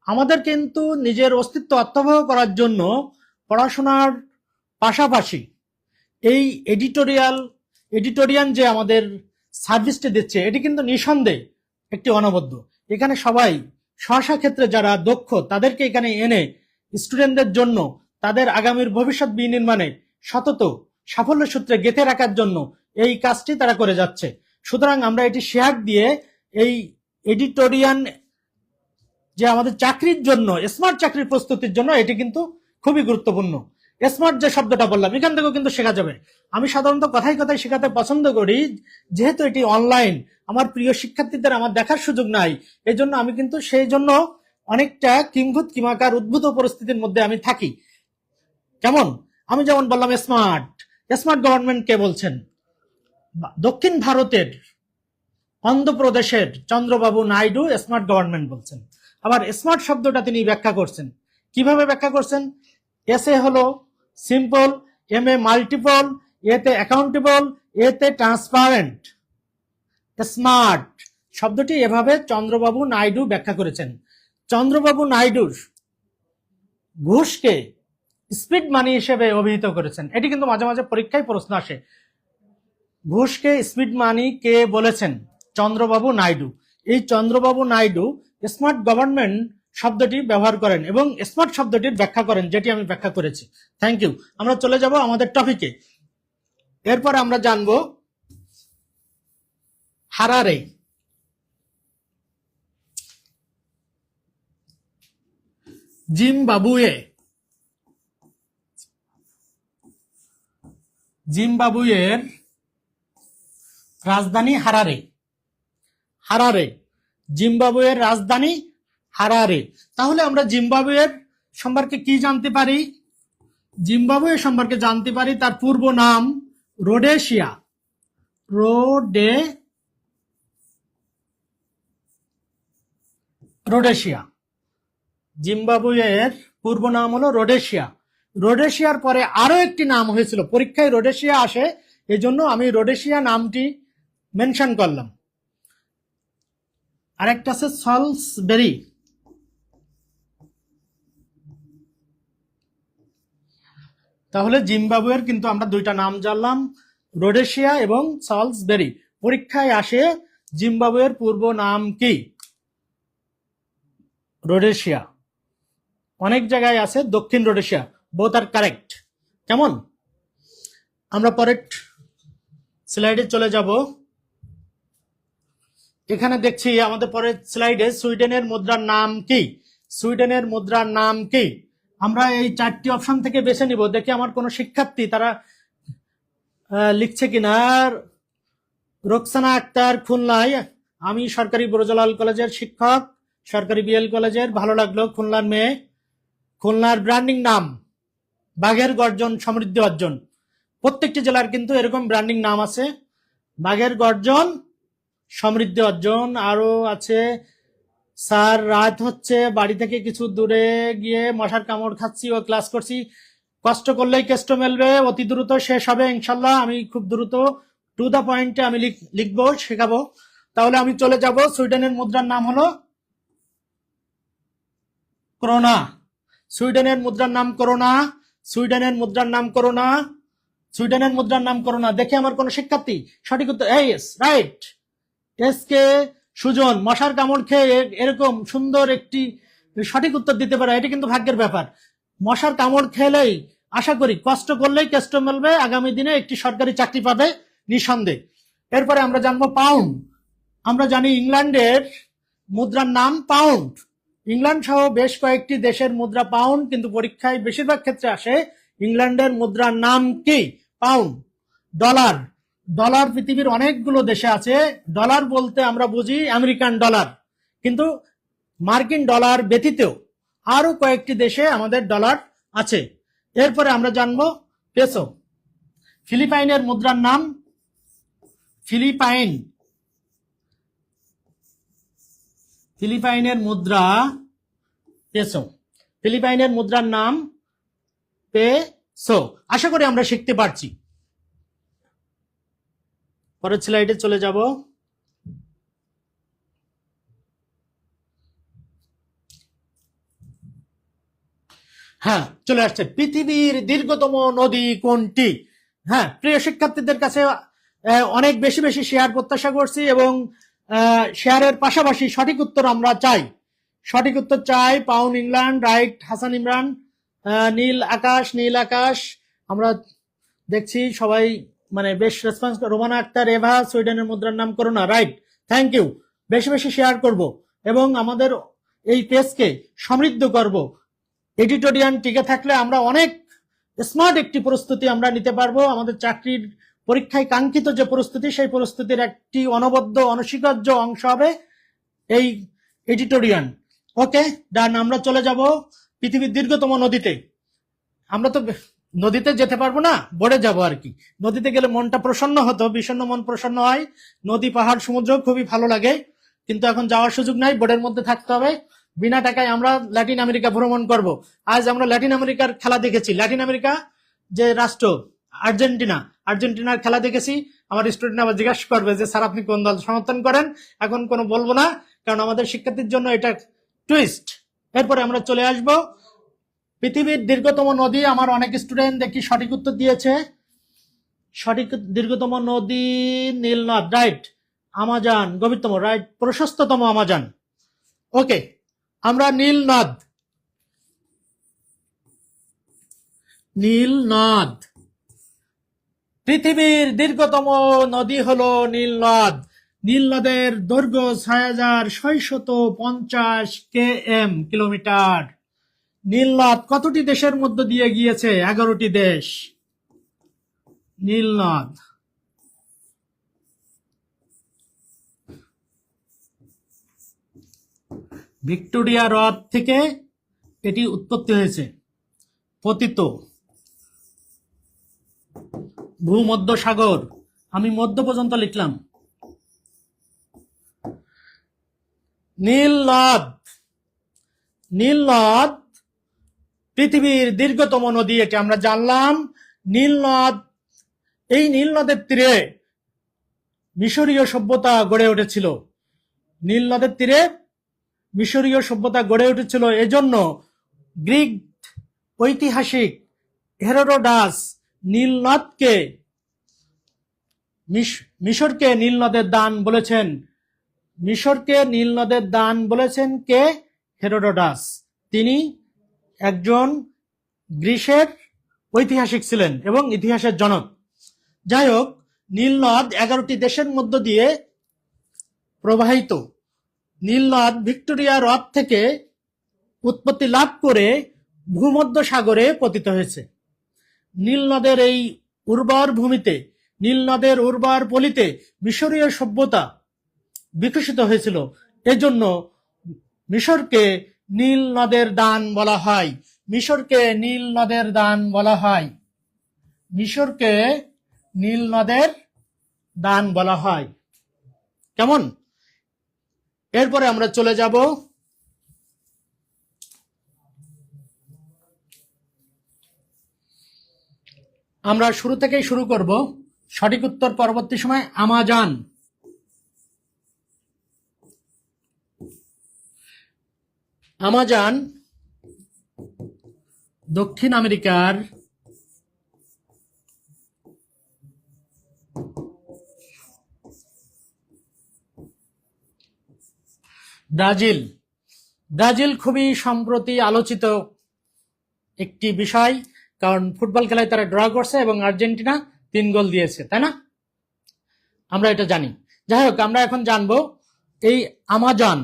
আমাদের কিন্তু নিজের অস্তিত্ব অর্থবহ করার জন্য পড়াশোনার পাশাপাশি এই এডিটোরিয়াল যে আমাদের সার্ভিসটি দিচ্ছে, এটি কিন্তু নিঃসন্দেহে একটি অনবদ্য। এখানে সবাই স্ব ক্ষেত্রে যারা দক্ষ তাদেরকে এখানে এনে স্টুডেন্টদের জন্য তাদের আগামীর ভবিষ্যৎ বিনির্মাণে সতত সাফল্য সূত্রে গেঁথে রাখার জন্য এই কাজটি তারা করে যাচ্ছে। সুতরাং আমরা এটি শেয়ার দিয়ে এই এডিটোরিয়াল যে আমাদের চাকরির জন্য, স্মার্ট চাকরির প্রস্তুতির জন্য এটি কিন্তু খুবই গুরুত্বপূর্ণ। স্মার্ট যে শব্দটা বললাম, এখান থেকেও কিন্তু শেখা যাবে। আমি সাধারণত কথায় শেখাতে পছন্দ করি, যেহেতু এটি অনলাইন, আমার প্রিয় শিক্ষার্থীদের আমার দেখার সুযোগ নাই, এই জন্য আমি কিন্তু সেই জন্য অনেকটা কিমাকার উদ্ভূত পরিস্থিতির মধ্যে আমি থাকি। কেমন? আমি যেমন বললাম স্মার্ট গভর্নমেন্ট কে বলছেন? দক্ষিণ ভারতের অন্ধ্রপ্রদেশের চন্দ্রবাবু নাইডু স্মার্ট গভর্নমেন্ট বলছেন। আবার স্মার্ট শব্দটা তিনি ব্যাখ্যা করছেন। কিভাবে ব্যাখ্যা করছেন? এস এ হলো সিম্পল, এম এ মাল্টিপল, এতে অ্যাকাউন্টেবল, এতে ট্রান্সপারেন্ট। স্মার্ট শব্দটি এভাবে চন্দ্রবাবু নাইডু ব্যাখ্যা করেছেন। চন্দ্রবাবু নাইডু ঘুষকে স্পিড মানি হিসেবে অভিহিত করেছেন। এটি কিন্তু মাঝে মাঝে পরীক্ষায় প্রশ্ন আসে। ঘুষকে স্পিড মানি কে বলেছেন? চন্দ্রবাবু নাইডু। এই চন্দ্রবাবু নাইডু স্মার্ট গভর্নমেন্ট শব্দটি ব্যবহার করেন এবং স্মার্ট শব্দটির ব্যাখ্যা করেন, যেটি আমি ব্যাখ্যা করেছি। Thank you. আমরা চলে যাব আমাদের টপিকে। এরপর আমরা জানব হারারে। জিম্বাবুয়ে। জিম্বাবুয়ের রাজধানী হারারে। হারারে, জিম্বাবুয়ের রাজধানী হারারে। তাহলে আমরা জিম্বাবুয়ের সম্পর্কে কি জানতে পারি? জিম্বাবুয়ে সম্পর্কে জানতে পারি তার পূর্ব নাম রোডেশিয়া। রোডেশিয়া। জিম্বাবুয়ের পূর্ব নাম হলো রোডেশিয়া। রোডেশিয়ার পরে আরো একটি নাম হয়েছিল, পরীক্ষায় রোডেশিয়া আসে, এজন্য আমি রোডেশিয়া নামটি মেনশন করলাম। আরেকটা আছে সলসবেরি। তাহলে জিম্বাবুয়ের কিন্তু আমরা দুইটা নাম জানলাম, রোডেশিয়া এবং সলসবেরি। পরীক্ষায় আসে জিম্বাবুয়ের পূর্ব নাম কি? রোডেশিয়া। অনেক জায়গায় আছে দক্ষিণ রোডেশিয়া। বোথ আর কারেক্ট। কেমন? আমরা পরের স্লাইডে চলে যাব। এখানে দেখছি আমাদের পরের স্লাইডে সুইডেনের মুদ্রার নাম কি? সুইডেনের মুদ্রার নাম কি? আমরা এই চারটি অপশন থেকে বেছে নিব, দেখি আমার কোনো শিক্ষার্থী তারা লিখছে কিনা। রোকসানা আক্তার, খুলনায়। আমি সরকারি বুরজালাল কলেজের শিক্ষক, সরকারি বিএল কলেজের। ভালো লাগলো, খুলনার মেয়ে। খুলনার ব্র্যান্ডিং নাম বাঘের গর্জন সমৃদ্ধি অর্জন। প্রত্যেকটি জেলার কিন্তু এরকম ব্র্যান্ডিং নাম আছে, বাঘের গর্জন সমৃদ্ধি অর্জন। আরো আছে স্যার, রাত হচ্ছে, বাড়ি থেকে কিছু দূরে গিয়ে মশার কামড় খাচ্ছি ও ক্লাস করছি। কষ্ট করলেই কেষ্ট মেলবে, অতি দ্রুত শেষ হবে ইনশাল্লাহ। আমি খুব দ্রুত টু দা পয়েন্টে আমি লিখবো, শেখাবো। তাহলে আমি চলে যাব। সুইডেনের মুদ্রার নাম হলো করোনা। সুইডেনের মুদ্রার নাম করোনা। সুইডেনের মুদ্রার নাম করোনা। সুইডেনের মুদ্রার নাম করোনা। দেখে আমার কোন শিক্ষার্থী সঠিক উত্তর? রাইট। এস কে সুজন, মশার কামড় খেয়ে এরকম সুন্দর একটি সঠিক উত্তর দিতে পারে, এটা কিন্তু ভাগ্যের ব্যাপার। মশার কামড় খেলেই আশা করি কষ্ট করলেই কেষ্ট মেলবে, আগামী দিনে একটি সরকারি চাকরি পাবে নিঃসন্দেহে। এরপরে আমরা জানবো পাউন্ড। আমরা জানি ইংল্যান্ডের মুদ্রার নাম পাউন্ড। ইংল্যান্ড সহ বেশ কয়েকটি দেশের মুদ্রা পাউন্ড, কিন্তু পরীক্ষায় বেশিরভাগ ক্ষেত্রে আসে ইংল্যান্ডের মুদ্রার নাম কি? পাউন্ড। ডলার। ডলার পৃথিবীর অনেকগুলো দেশে আছে। ডলার বলতে আমরা বুঝি আমেরিকান ডলার, কিন্তু মার্কিন ডলার ব্যতীত আরো কয়েকটি দেশে আমাদের ডলার আছে। এরপরে আমরা জানবো পেসো। ফিলিপাইনের মুদ্রার নাম ফিলিপাইন। ফিলিপাইনের মুদ্রা পেসো। ফিলিপাইনের মুদ্রার নাম পেসো। আশা করি আমরা শিখতে পারছি। পরের স্লাইডে চলে যাব। হ্যাঁ, চলে আসছে। পৃথিবীর দীর্ঘতম নদী কোনটি? হ্যাঁ, প্রিয় শিক্ষার্থীদের কাছে অনেক বেশি বেশি শেয়ার প্রত্যাশা করছি, এবং শেয়ারের পাশাপাশি সঠিক উত্তর আমরা চাই। সঠিক উত্তর চাই। Pound England, right Hasan Imran. নীল আকাশ, নীল আকাশ। আমরা দেখছি সবাই মানে বেশ রেসপন্স। রোমানা আক্তার, এভা, সুইডেনের মুদ্রার নাম করোনা, রাইট। Thank you. বেশি বেশি শেয়ার করব এবং আমাদের এই পেজকে সমৃদ্ধ করব। এডিটোরিয়াল টিকে থাকলে আমরা অনেক স্মার্ট একটি প্রস্তুতি আমরা নিতে পারবো। আমাদের চাকরির পরীক্ষায় কাঙ্ক্ষিত যে প্রস্তুতি, সেই প্রস্তুতির একটি অনবদ্য অনস্বীকার্য অংশ হবে এই এডিটোরিয়াল। ওকে ডান। আমরা চলে যাব পৃথিবীর দীর্ঘতম নদীতে। আমরা তো নদীতে যেতে পারবো না, বোর্ডে যাব আর কি। নদীতে গেলে মনটা প্রসন্ন হতো, বিষণ্ণ মন প্রসন্ন হয়। নদী, পাহাড়, সমুদ্র খুবই ভালো লাগে, কিন্তু এখন যাওয়ার সুযোগ নাই, বোর্ডের মধ্যে থাকতে হবে। বিনা টাকায় আমরা ল্যাটিন আমেরিকা ভ্রমণ করব। আজ আমরা ল্যাটিন আমেরিকার খেলা দেখেছি। ল্যাটিন আমেরিকা যে রাষ্ট্র আর্জেন্টিনা, আর্জেন্টিনার খেলা দেখেছি। আমার স্টুডেন্ট আবার জিজ্ঞাসা করবে যে স্যার আপনি কোন দল সমর্থন করেন। এখন কোনো বলবো না, কারণ আমাদের শিক্ষার্থীর জন্য এটা টুইস্ট। এরপরে আমরা চলে আসব পৃথিবীর দীর্ঘতম নদী। আমার অনেক স্টুডেন্ট দেখি সঠিক উত্তর দিয়েছে। সঠিক দীর্ঘতম নদী নীল নদ, রাইট। আমাজন গভীরতম, রাইট। প্রশস্ততম আমাজন। ওকে, আমরা নীল নদ, নীল নদ, পৃথিবীর দীর্ঘতম নদী হলো নীল নদ। নীল নদের দৈর্ঘ্য ৬,৬৫০ কিলোমিটার। নীল নদ কতটি দেশের মধ্য দিয়ে গিয়েছে? 11টি দেশ। নীল নদ ভিক্টোরিয়া হ্রদ থেকে এটি উৎপত্তি হয়েছে। পতিত ভূমধ্য সাগর, আমি মধ্য পর্যন্ত লিখলাম। নীল নদ, নীল নদ পৃথিবীর দীর্ঘতম নদী, এটি আমরা জানলাম। নীল নদ, এই নীল নদের তীরে মিশরীয় সভ্যতা গড়ে উঠেছিল। নীল নদের তীরে মিশরীয় সভ্যতা গড়ে উঠেছিল। এজন্য গ্রিক ঐতিহাসিক হেরোডোটাস নীল নদকে, মিশরকে নীল নদের দান বলেছেন। মিশরকে নীল নদের দান বলেছেন কে? হেরোডোটাস। তিনি একজন গ্রিসের ঐতিহাসিক ছিলেন এবং ইতিহাসের জনক। যাই হোক, নীল নদ 11টি দেশের মধ্য দিয়ে প্রবাহিত। নীল নদ ভিক্টোরিয়া হ্রদ থেকে উৎপত্তি লাভ করে ভূমধ্য সাগরে পতিত হয়েছে। নীল নদের এই উর্বর ভূমিতে, নীল নদের উর্বর পলিতে মিশরীয় সভ্যতা বিকশিত হয়েছিল। এজন্য মিশরকে নীল নদের দান বলা হয়। মিশরকে নীল নদের দান বলা হয়। মিশরকে নীল নদের দান বলা হয়। কেমন? এরপরে আমরা চলে যাব আমরা শুরু থেকেই শুরু করব। সঠিক উত্তর পরবর্তী সময় আমাজন। আমাজন দক্ষিণ আমেরিকার ব্রাজিল। ব্রাজিল খুবই সম্প্রতি আলোচিত একটি বিষয়, কারণ ফুটবল খেলায় তারা ড্র করছে এবং আর্জেন্টিনা 3 গোল দিয়েছে, তাই না? আমরা এটা জানি। যাই হোক, আমরা এখন জানবো এই আমাজন,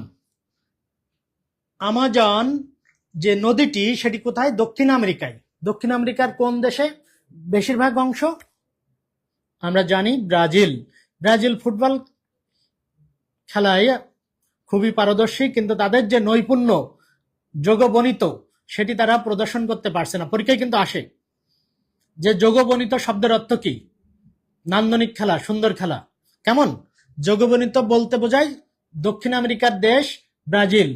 আমাজন যে নদীটি, সেটি কোথায়? দক্ষিণ আমেরিকায়। দক্ষিণ আমেরিকার কোন দেশে বেশিরভাগ অংশ? আমরা জানি ব্রাজিল। ব্রাজিল ফুটবল খেলায় খুবই পারদর্শী, কিন্তু তাদের যে নৈপুণ্য যোগবনিত, সেটি তারা প্রদর্শন করতে পারছে না। পরীক্ষায় কিন্তু আসে যে যোগবনিত শব্দের অর্থ কি? নান্দনিক খেলা, সুন্দর খেলা। কেমন? যোগবনিত বলতে বোঝায় দক্ষিণ আমেরিকার দেশ ব্রাজিল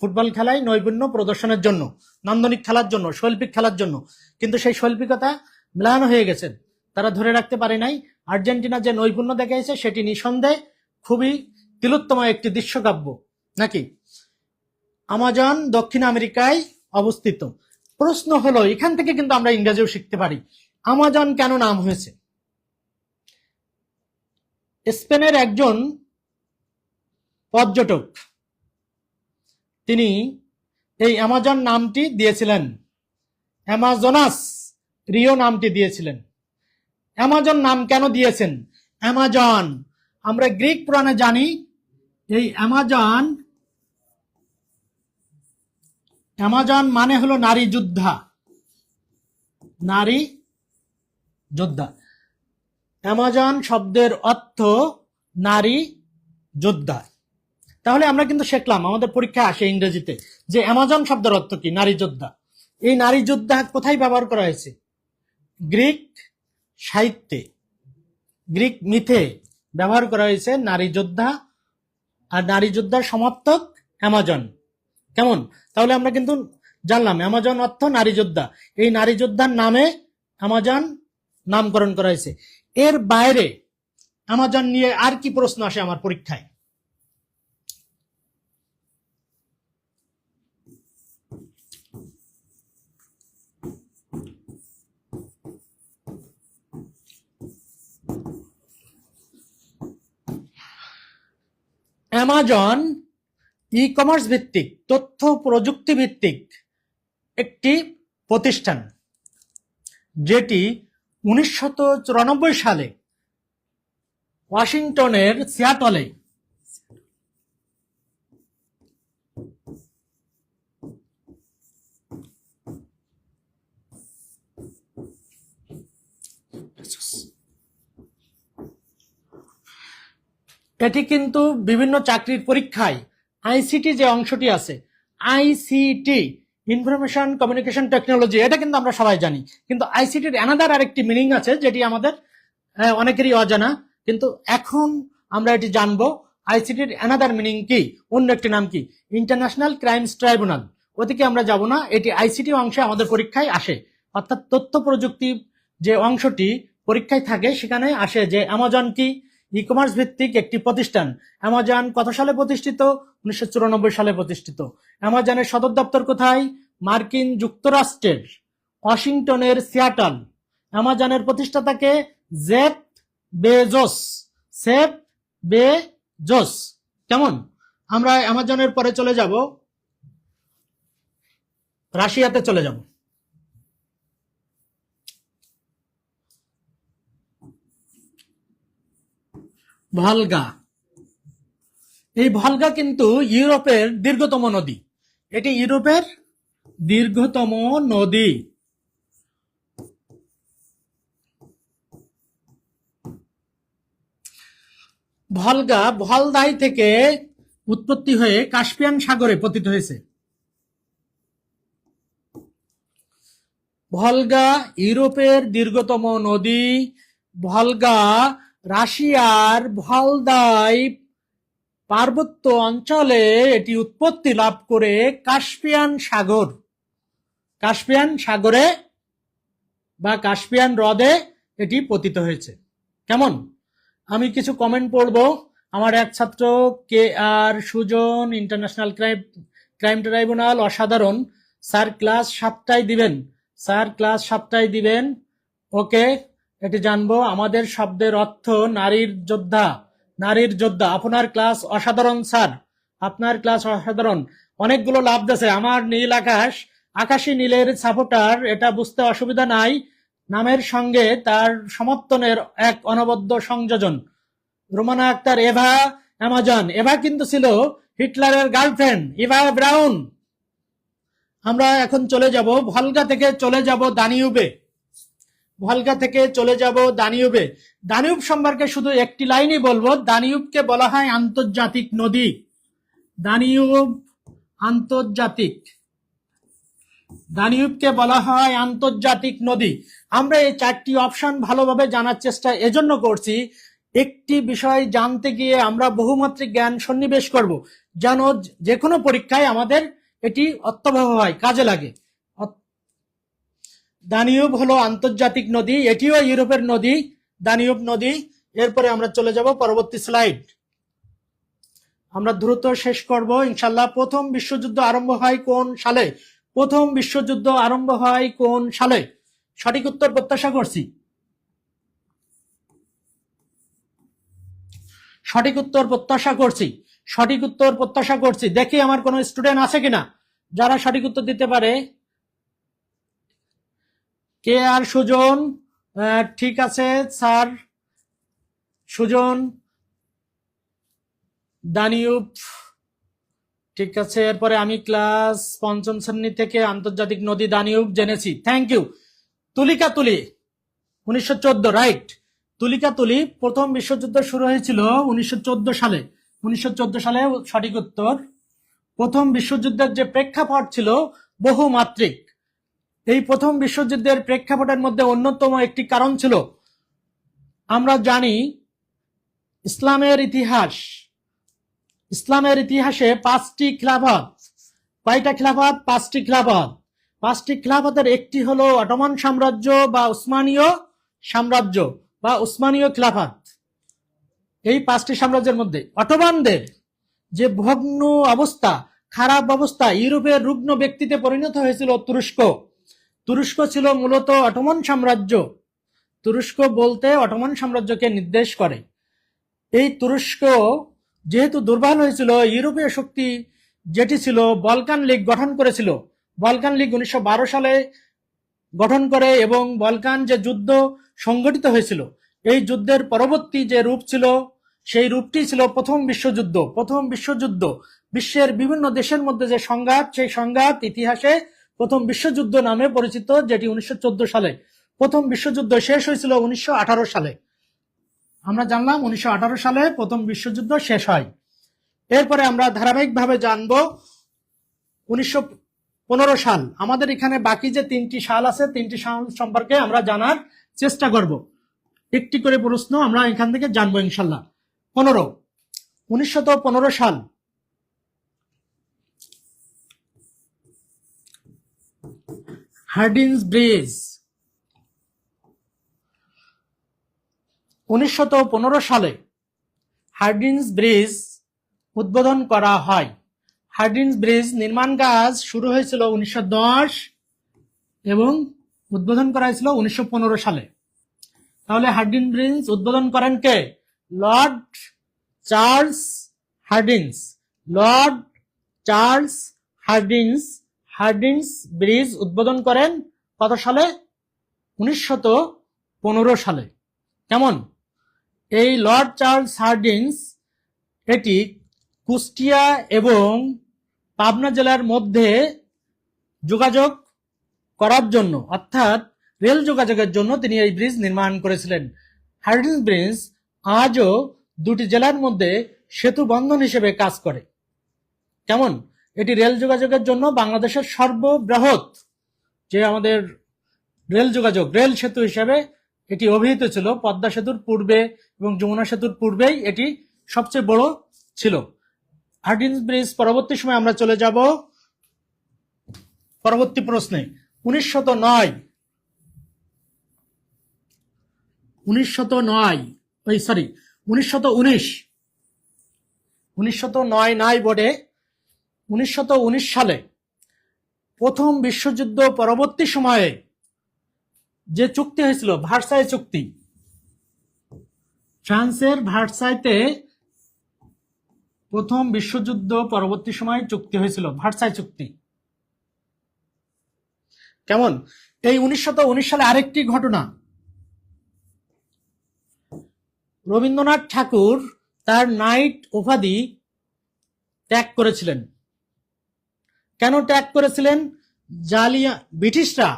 ফুটবল খেলায় নৈপুণ্য প্রদর্শনের জন্য, নান্দনিক খেলার জন্য, শৈল্পিক খেলার জন্য, কিন্তু সেই শৈল্পিকতা ম্লান হয়ে গেছে, তারা ধরে রাখতে পারে নাই। আর্জেন্টিনা যে নৈপুণ্য দেখাইছে সেটি নিঃসন্দেহে খুবই তিলোত্তম একটি দৃশ্যকাব্য, নাকি? আমাজন দক্ষিণ আমেরিকায় অবস্থিত। প্রশ্ন হলো, এখান থেকে কিন্তু আমরা ইংরেজিও শিখতে পারি। আমাজন কেন নাম হয়েছে? স্পেনের একজন পর্যটক, তিনি এই আমাজন নামটি দিয়েছিলেন, অ্যামাজনাস রিও নামটি দিয়েছিলেন। অ্যামাজন নাম কেন দিয়েছেন? অ্যামাজন, আমরা গ্রিক পুরাণে জানি এই অ্যামাজন, অ্যামাজন মানে হলো নারী যোদ্ধা, নারী যোদ্ধা। অ্যামাজন শব্দের অর্থ নারী যোদ্ধা। তাহলে আমরা কিন্তু শিখলাম, আমাদের পরীক্ষা আসে ইংরেজিতে, যে অ্যামাজন শব্দের অর্থ কি? নারী যোদ্ধা। এই নারী যোদ্ধা কোথায় ব্যবহার করা হয়েছে? গ্রিক সাহিত্যে, গ্রিক মিথে ব্যবহার করা হয়েছে নারী যোদ্ধা, আর নারী যোদ্ধার সমার্থক অ্যামাজন। কেমন? তাহলে আমরা কিন্তু জানলাম অ্যামাজন অর্থ নারী যোদ্ধা। এই নারী যোদ্ধার নামে অ্যামাজন নামকরণ করা হয়েছে। এর বাইরে অ্যামাজন নিয়ে আর কি প্রশ্ন আসে আমার পরীক্ষায়? অ্যামাজন ই কমার্স ভিত্তিক, তথ্য প্রযুক্তি ভিত্তিক একটি প্রতিষ্ঠান, যেটি 1994 সালে ওয়াশিংটনের সিয়াটলে এটি কিন্তু বিভিন্ন চাকরির পরীক্ষায় আইসিটি যে অংশটি আছে, আইসিটি ইনফরমেশন কমিউনিকেশন টেকনোলজি, এটা কিন্তু আমরা সবাই জানি, কিন্তু আইসিটির অ্যানাদার আরেকটি মিনিং আছে যেটি আমাদের অনেকেরই অজানা, কিন্তু এখন আমরা এটি জানবো। আইসিটির অ্যানাদার মিনিং কি, অন্য একটি নাম কি, ইন্টারন্যাশনাল ক্রাইমস ট্রাইব্যুনাল। ওদিকে আমরা যাব না, এটি আইসিটি অংশে আমাদের পরীক্ষায় আসে, অর্থাৎ তথ্য প্রযুক্তি যে অংশটি পরীক্ষায় থাকে সেখানে আসে যে অ্যামাজন কি, ই কমার্স ভিত্তিক একটি প্রতিষ্ঠান। অ্যামাজন কত সালে প্রতিষ্ঠিত? 1994 সালে প্রতিষ্ঠিত। অ্যামাজনের সদর দপ্তর কোথায়? মার্কিন যুক্তরাষ্ট্রের ওয়াশিংটনের সিয়াটল। অ্যামাজনের প্রতিষ্ঠাতাকে জেফ বেজোস। Jeff Bezos. কেমন? আমরা অ্যামাজনের পরে চলে যাব, রাশিয়াতে চলে যাব। ভলগা। এই ভলগা কিন্তু ইউরোপের দীর্ঘতম নদী। এটি ইউরোপের দীর্ঘতম নদী। ভলগা ভলদাই থেকে উৎপত্তি হয়ে কাস্পিয়ান সাগরে পতিত হয়েছে। ভলগা ইউরোপের দীর্ঘতম নদী। ভলগা রাশিয়ার ভলদাই পার্বত্য অঞ্চলে এটি উৎপত্তি লাভ করে কাস্পিয়ান সাগরে বা কাস্পিয়ান হ্রদে এটি পতিত হয়েছে। কেমন? আমি কিছু কমেন্ট পড়ব। আমার এক ছাত্র কে আর সুজন, ইন্টারন্যাশনাল ক্রাইম ট্রাইব্যুনাল অসাধারণ স্যার, ক্লাস 7টায় দিবেন। স্যার ক্লাস 7টায় দিবেন। ওকে, এটি জানবো। আমাদের শব্দের অর্থ নারীর যোদ্ধা। আপনার ক্লাস অসাধারণ স্যার, আপনার ক্লাস অসাধারণ। অনেকগুলো লাভ দিয়েছে। আমার নীল আকাশ, আকাশী নীলের সাপোর্টার, এটা বুঝতে অসুবিধা নাই। নামের সঙ্গে তার সমর্থনের এক অনবদ্য সংযোজন। রোমানা আক্তার, এভা অ্যামাজন। এভা কিন্তু ছিল হিটলারের গার্লফ্রেন্ড, ইভা ব্রাউন। আমরা এখন চলে যাব ভলগা থেকে চলে যাব দানিউবে। দানিউব সম্পর্কে শুধু একটি লাইনই বলবো। দানিউবকে বলা হয় আন্তর্জাতিক নদী। দানিউবকে বলা হয় আন্তর্জাতিক নদী। আমরা এই 4টি অপশন ভালোভাবে জানার চেষ্টা এজন্য করছি, একটি বিষয় জানতে গিয়ে আমরা বহুমাত্রিক জ্ঞান সন্নিবেশ করব, যেন যে কোনো পরীক্ষায় আমাদের এটি অর্থবহ হয়, কাজে লাগে। দানিউব হলো আন্তর্জাতিক নদী, এটিও ইউরোপের নদী, দানিউব নদী। এরপরে আমরা চলে যাব পরবর্তী স্লাইড। আমরা দ্রুত শেষ করব ইনশাল্লাহ। প্রথম বিশ্বযুদ্ধ আরম্ভ হয় কোন সালে? সঠিক উত্তর প্রত্যাশা করছি। দেখি আমার কোন স্টুডেন্ট আছে কিনা যারা সঠিক উত্তর দিতে পারে। কে আর সুজন, ঠিক আছে স্যার। সুজন, দানিউব, ঠিক আছে। এরপরে আমি ক্লাস 5ম শ্রেণী থেকে আন্তর্জাতিক নদী দানিউব জেনেছি। Thank you. তুলিকা তুলি 1914, রাইট। তুলিকা তুলি। প্রথম বিশ্বযুদ্ধ শুরু হয়েছিল 1914 সালে। 1914 সালে সঠিক উত্তর। প্রথম বিশ্বযুদ্ধের যে প্রেক্ষাপট ছিল বহুমাত্রিক। এই প্রথম বিশ্বযুদ্ধের প্রেক্ষাপটের মধ্যে অন্যতম একটি কারণ ছিল, আমরা জানি ইসলামের ইতিহাসে 5টি খিলাফত। কয়টা খিলাফত? 5টি খিলাফত। 5টি খিলাফতের একটি হলো অটোমান সাম্রাজ্য বা উসমানীয় সাম্রাজ্য বা উসমানীয় খিলাফত। এই 5টি সাম্রাজ্যের মধ্যে অটোমানদের যে ভগ্ন অবস্থা, খারাপ অবস্থা, ইউরোপের রুগ্ন ব্যক্তিতে পরিণত হয়েছিল তুরস্ক ছিল মূলত অটোমান সাম্রাজ্য। তুরস্ক বলতে অটোমান সাম্রাজ্যকে নির্দেশ করে। এই তুরস্ক যেহেতু দুর্বল হয়েছিল, ইউরোপীয় শক্তি যেটি ছিল বলকান লীগ গঠন করেছিল। বলকান লীগ 1912 সালে গঠন করে এবং বলকান যে যুদ্ধ সংগঠিত হয়েছিল, এই যুদ্ধের পরবর্তী যে রূপ ছিল সেই রূপটি ছিল প্রথম বিশ্বযুদ্ধ। প্রথম বিশ্বযুদ্ধ বিশ্বের বিভিন্ন দেশের মধ্যে যে সংঘাত, সেই সংঘাত ইতিহাসে প্রথম বিশ্বযুদ্ধ নামে পরিচিত, যেটি 1914 সালে। প্রথম বিশ্বযুদ্ধ শেষ হয়েছিল 1918 সালে। আমরা জানলাম 1918 সালে প্রথম বিশ্বযুদ্ধ শেষ হয়। এরপরে আমরা ধারাবাহিকভাবে জানবো 1915 সাল। আমাদের এখানে বাকি যে 3টি সাল আছে, 3টি সাল সম্পর্কে আমরা জানার চেষ্টা করব। একটি করে প্রশ্ন আমরা এখান থেকে জানবো ইনশাল্লাহ। 1915 সাল। Hardinge bridge. 1915 সালে হার্ডিঞ্জ ব্রিজ উদ্বোধন করা হয়। হার্ডিঞ্জ ব্রিজ নির্মাণ কাজ শুরু হয়েছিল 1910 এবং উদ্বোধন করা হয়েছিল 1915 সালে। তাহলে হার্ডিঞ্জ ব্রিজ উদ্বোধন করেন কে? Lord Charles Hardinge. Lord Charles Hardinge Hardinge bridge উদ্বোধন করেন কত সালে? 1915 সালে। কেমন? এই লর্ড চার্লস হার্ডিঞ্জ এটি কুষ্টিয়া এবং পাবনা জেলার মধ্যে যোগাযোগ করার জন্য, অর্থাৎ রেল যোগাযোগের জন্য তিনি এই ব্রিজ নির্মাণ করেছিলেন। হার্ডিঞ্জ ব্রিজ আজও দুটি জেলার মধ্যে সেতু বন্ধন হিসেবে কাজ করে। কেমন? এটি রেল যোগাযোগের জন্য বাংলাদেশের সর্ববৃহৎ যে আমাদের রেল যোগাযোগ, রেল সেতু হিসেবে এটি অভিহিত ছিল। পদ্মা সেতুর পূর্বে এবং যমুনা সেতুর পূর্বেই এটি সবচেয়ে বড় ছিল। হার্ডিঞ্জ ব্রিজ পরবর্তী সময় আমরা চলে যাব পরবর্তী প্রশ্নে। 1919 সালে প্রথম বিশ্বযুদ্ধ পরবর্তী সময়ে যে চুক্তি হয়েছিল, ভার্সাই চুক্তি, ফ্রান্সের ভার্সাইতে প্রথম বিশ্বযুদ্ধ পরবর্তী সময়ে চুক্তি হয়েছিল, ভার্সাই চুক্তি। কেমন? এই 1919 সালে আরেকটি ঘটনা, রবীন্দ্রনাথ ঠাকুর তার নাইট উপাধি ত্যাগ করেছিলেন। কেন ত্যাগ করেছিলেন? ব্রিটিশরা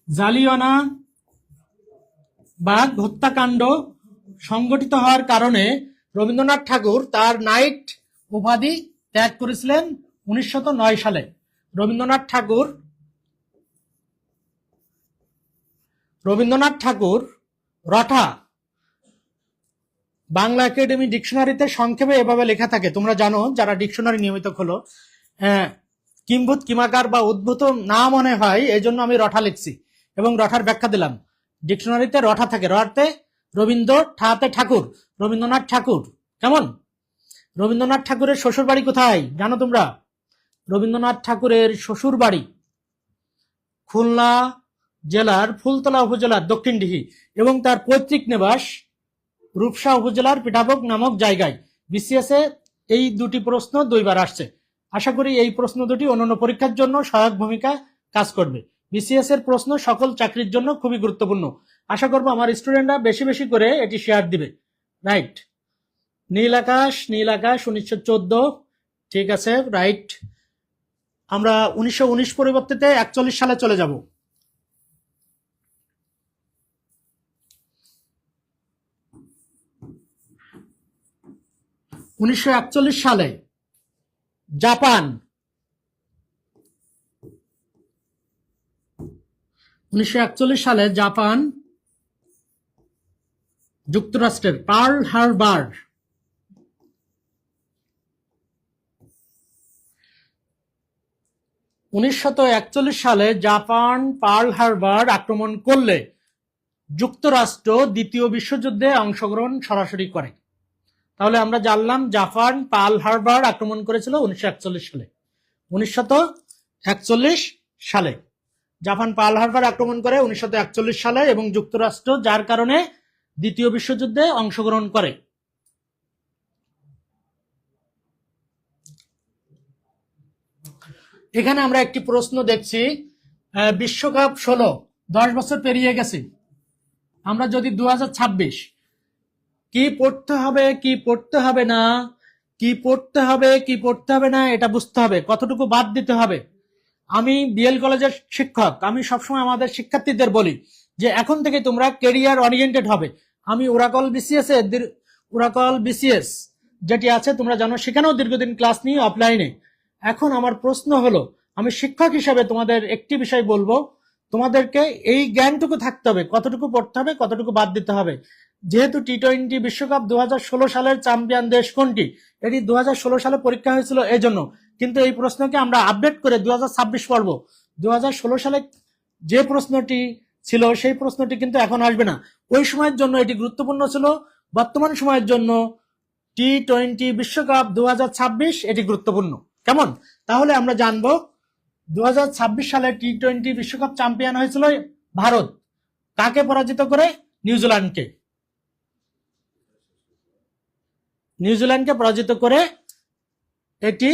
জালিয়ানা বাগ হত্যাকাণ্ড সংগঠিত হওয়ার কারণে রবীন্দ্রনাথ ঠাকুর তার নাইট উপাধি ত্যাগ করেছিলেন 1909 সালে। রবীন্দ্রনাথ ঠাকুর রঠা, বাংলা একাডেমি ডিকশনারিতে সংক্ষেপে এভাবে লেখা থাকে, তোমরা জানো যারা ডিকশনারি নিয়মিত খোলো। কিম্ভূত কিমাকার বা উদ্ভূত না মনে হয়, এই জন্য আমি রঠা লিখছি এবং রঠার ব্যাখ্যা দিলাম। ডিকশনারিতে রঠা থাকে, রথে রবীন্দ্র, ঠাতে ঠাকুর, রবীন্দ্রনাথ ঠাকুর। কেমন? রবীন্দ্রনাথ ঠাকুরের শ্বশুর বাড়ি কোথায় জানো তোমরা? রবীন্দ্রনাথ ঠাকুরের শ্বশুর বাড়ি খুলনা জেলার ফুলতলা উপজেলার দক্ষিণডিহি এবং তার পৈতৃক নিবাস রূপসা উপজেলার পিঠাভোগ নামক জায়গায়। বিসিএস এ এই দুটি প্রশ্ন 2 বার আসছে। আশা করি এই প্রশ্ন দুটি অন্যান্য পরীক্ষার জন্য সহায়ক ভূমিকা কাজ করবে। বিসিএস এর প্রশ্ন সকল চাকরির জন্য খুবই গুরুত্বপূর্ণ। আশা করবো আমার স্টুডেন্টরা বেশি বেশি করে এটি শেয়ার দিবে। রাইট। নীল আকাশ 1914, ঠিক আছে, রাইট। আমরা 1919 পরিবর্তিতে 41 সালে চলে যাব। 1941 সালে জাপান, 1941 সালে জাপান যুক্তরাষ্ট্রের পার্ল হারবার, 1941 সালে জাপান পার্ল হারবার আক্রমণ করলে যুক্তরাষ্ট্র দ্বিতীয় বিশ্বযুদ্ধে অংশগ্রহণ সরাসরি করে। তাহলে আমরা জানলাম জাপান পার্ল হারবার আক্রমণ করেছিল 1941 সালে। 1941 সালে জাপান পার্ল হারবার আক্রমণ করে 1941 সালে এবং যুক্তরাষ্ট্র, যার কারণে দ্বিতীয় বিশ্বযুদ্ধে অংশগ্রহণ করে? এখানে আমরা একটি প্রশ্ন দেখছি, বিশ্বকাপ 16, 10 বছর পেরিয়ে গেছে, আমরা যদি 2026 কি পড়তে হবে কি পড়তে হবে না, কি পড়তে হবে কি পড়তে হবে না এটা বুঝতে হবে, কতটুকু বাদ দিতে হবে। আমি বিএল কলেজের শিক্ষক, আমি সবসময় আমাদের শিক্ষার্থীদের বলি যে এখন থেকে তোমরা ক্যারিয়ার ওরিয়েন্টেড হবে। আমি ওরাকল বিসিএস যেটি আছে তোমরা জানো, সেখানেও দীর্ঘদিন ক্লাস নিয়ে অফলাইনে। এখন আমার প্রশ্ন হলো, আমি শিক্ষক হিসাবে তোমাদের একটি বিষয় বলবো, তোমাদেরকে এই জ্ঞানটুকু থাকতে হবে, কতটুকু পড়তে হবে কতটুকু বাদ দিতে হবে। যেহেতু টি-20 বিশ্বকাপ 2016 সালের চ্যাম্পিয়ন দেশ কোনটি, এটি 2016 সালে পরীক্ষা হয়েছিল এজন্য, কিন্তু এই প্রশ্নকে আমরা আপডেট করে 2026 পড়ব। 2016 সালে যে প্রশ্নটি ছিল সেই প্রশ্নটি কিন্তু এখন আসবে না, ওই সময়ের জন্য এটি গুরুত্বপূর্ণ ছিল। বর্তমান সময়ের জন্য টি-20 বিশ্বকাপ 2026 এটি গুরুত্বপূর্ণ। কেমন? তাহলে আমরা জানবো 2026 সালে টি-20 বিশ্বকাপ চ্যাম্পিয়ন হয়েছিল ভারত, কাকে পরাজিত করে? নিউজিল্যান্ডকে। নিউজিল্যান্ডকে পরাজিত করে এটি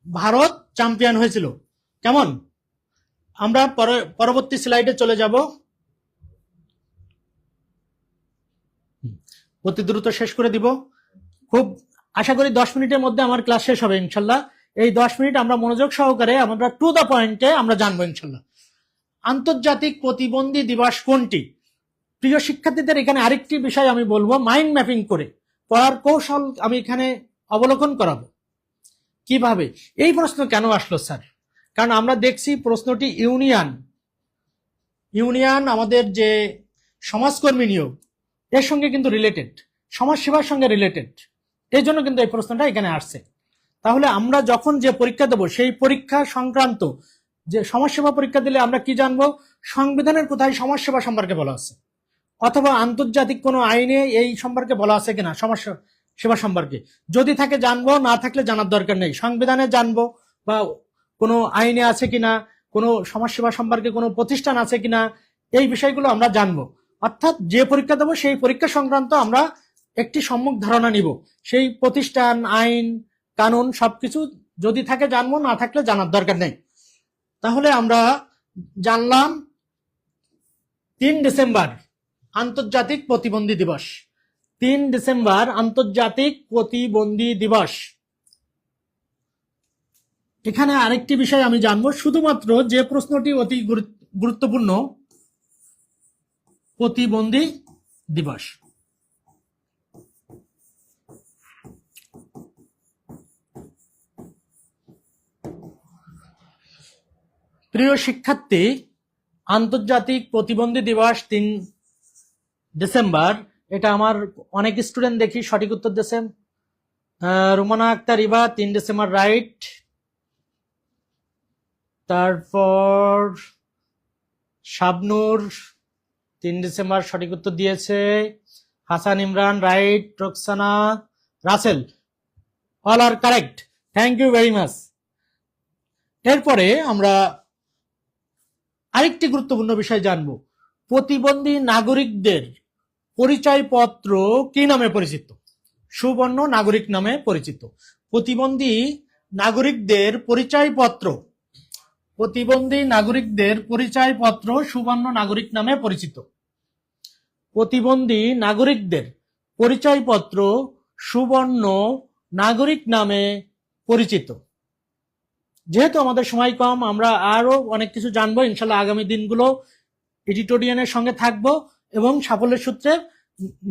ভারত চ্যাম্পিয়ন হয়েছিল। কেমন? আমরা পরবর্তী স্লাইডে চলে যাব। অতি দ্রুত শেষ করে দিব, খুব আশা করি 10 মিনিটের মধ্যে আমার ক্লাস শেষ হবে ইনশাল্লাহ। এই 10 মিনিট আমরা মনোযোগ সহকারে আমরা টু দ্য পয়েন্টে আমরা জানবো ইনশাল্লাহ। আন্তর্জাতিক প্রতিবন্ধী দিবস কোনটি? প্রিয় শিক্ষার্থীদের, এখানে আরেকটি বিষয় আমি বলবো, মাইন্ড ম্যাপিং করে পড়ার কৌশল আমি এখানে অবলোকন করাবো। কিভাবে? এই প্রশ্ন কেন আসলো স্যার? কারণ আমরা দেখছি প্রশ্নটি ইউনিয়ন আমাদের যে সমাজকর্মী নিয়োগ এর সঙ্গে কিন্তু রিলেটেড, সমাজসেবার সঙ্গে রিলেটেড, এই জন্য কিন্তু এই প্রশ্নটা এখানে আসছে। তাহলে আমরা যখন যে পরীক্ষা দেবো সেই পরীক্ষা সংক্রান্ত যে সমাজসেবা পরীক্ষা দিলে আমরা কি জানবো? সংবিধানের কোথায় সমাজসেবা সম্পর্কে বলা আছে, অথবা আন্তর্জাতিক কোনো আইনে এই সম্পর্কে বলা আছে কিনা সমাজসেবা সম্পর্কে, যদি থাকে জানবো, না থাকলে জানার দরকার নেই। সংবিধানে জানবো বা কোনো আইনে আছে কিনা, কোনো সমাজসেবা সম্পর্কে কোনো প্রতিষ্ঠান আছে কিনা, এই বিষয়গুলো আমরা জানবো। অর্থাৎ যে পরীক্ষা দেবো সেই পরীক্ষা সংক্রান্ত আমরা একটি সম্যক ধারণা নিব, সেই প্রতিষ্ঠান, আইন, কানুন সবকিছু যদি থাকে জানবো, না থাকলে জানার দরকার নেই। তাহলে আমরা জানলাম 3 ডিসেম্বর আন্তর্জাতিক প্রতিবন্ধী দিবস। 3 ডিসেম্বর আন্তর্জাতিক প্রতিবন্ধী দিবস। এখানে আরেকটি বিষয় আমি জানবো, শুধুমাত্র যে প্রশ্নটি অতি গুরুত্বপূর্ণ, প্রতিবন্ধী দিবস। প্রিয় শিক্ষার্থী, আন্তর্জাতিক প্রতিবন্ধী দিবস 3 ডিসেম্বর, এটা আমার অনেক স্টুডেন্ট দেখি সঠিক উত্তর দিয়েছেন। Rumana Akter Eva 3 December right. তারপর শাবনুর 3 ডিসেম্বর সঠিক উত্তর দিয়েছে। Hasan Imran right. Roksana, Rasel, all are correct, thank you very much. এরপরে আমরা আরেকটি গুরুত্বপূর্ণ বিষয় জানবো, প্রতিবন্ধী নাগরিকদের পরিচয়পত্র কি নামে পরিচিত? সুবর্ণ নাগরিক নামে পরিচিত। প্রতিবন্ধী নাগরিকদের পরিচয়পত্র, প্রতিবন্ধী নাগরিকদের পরিচয়পত্র সুবর্ণ নাগরিক নামে পরিচিত। প্রতিবন্ধী নাগরিকদের পরিচয়পত্র সুবর্ণ নাগরিক নামে পরিচিত। যেহেতু আমাদের সময় কম, আমরা আরো অনেক কিছু জানবো ইনশাল্লাহ। আগামী দিনগুলো এডিটোরিয়ালের সঙ্গে থাকবো এবং সাফল্যের সূত্রে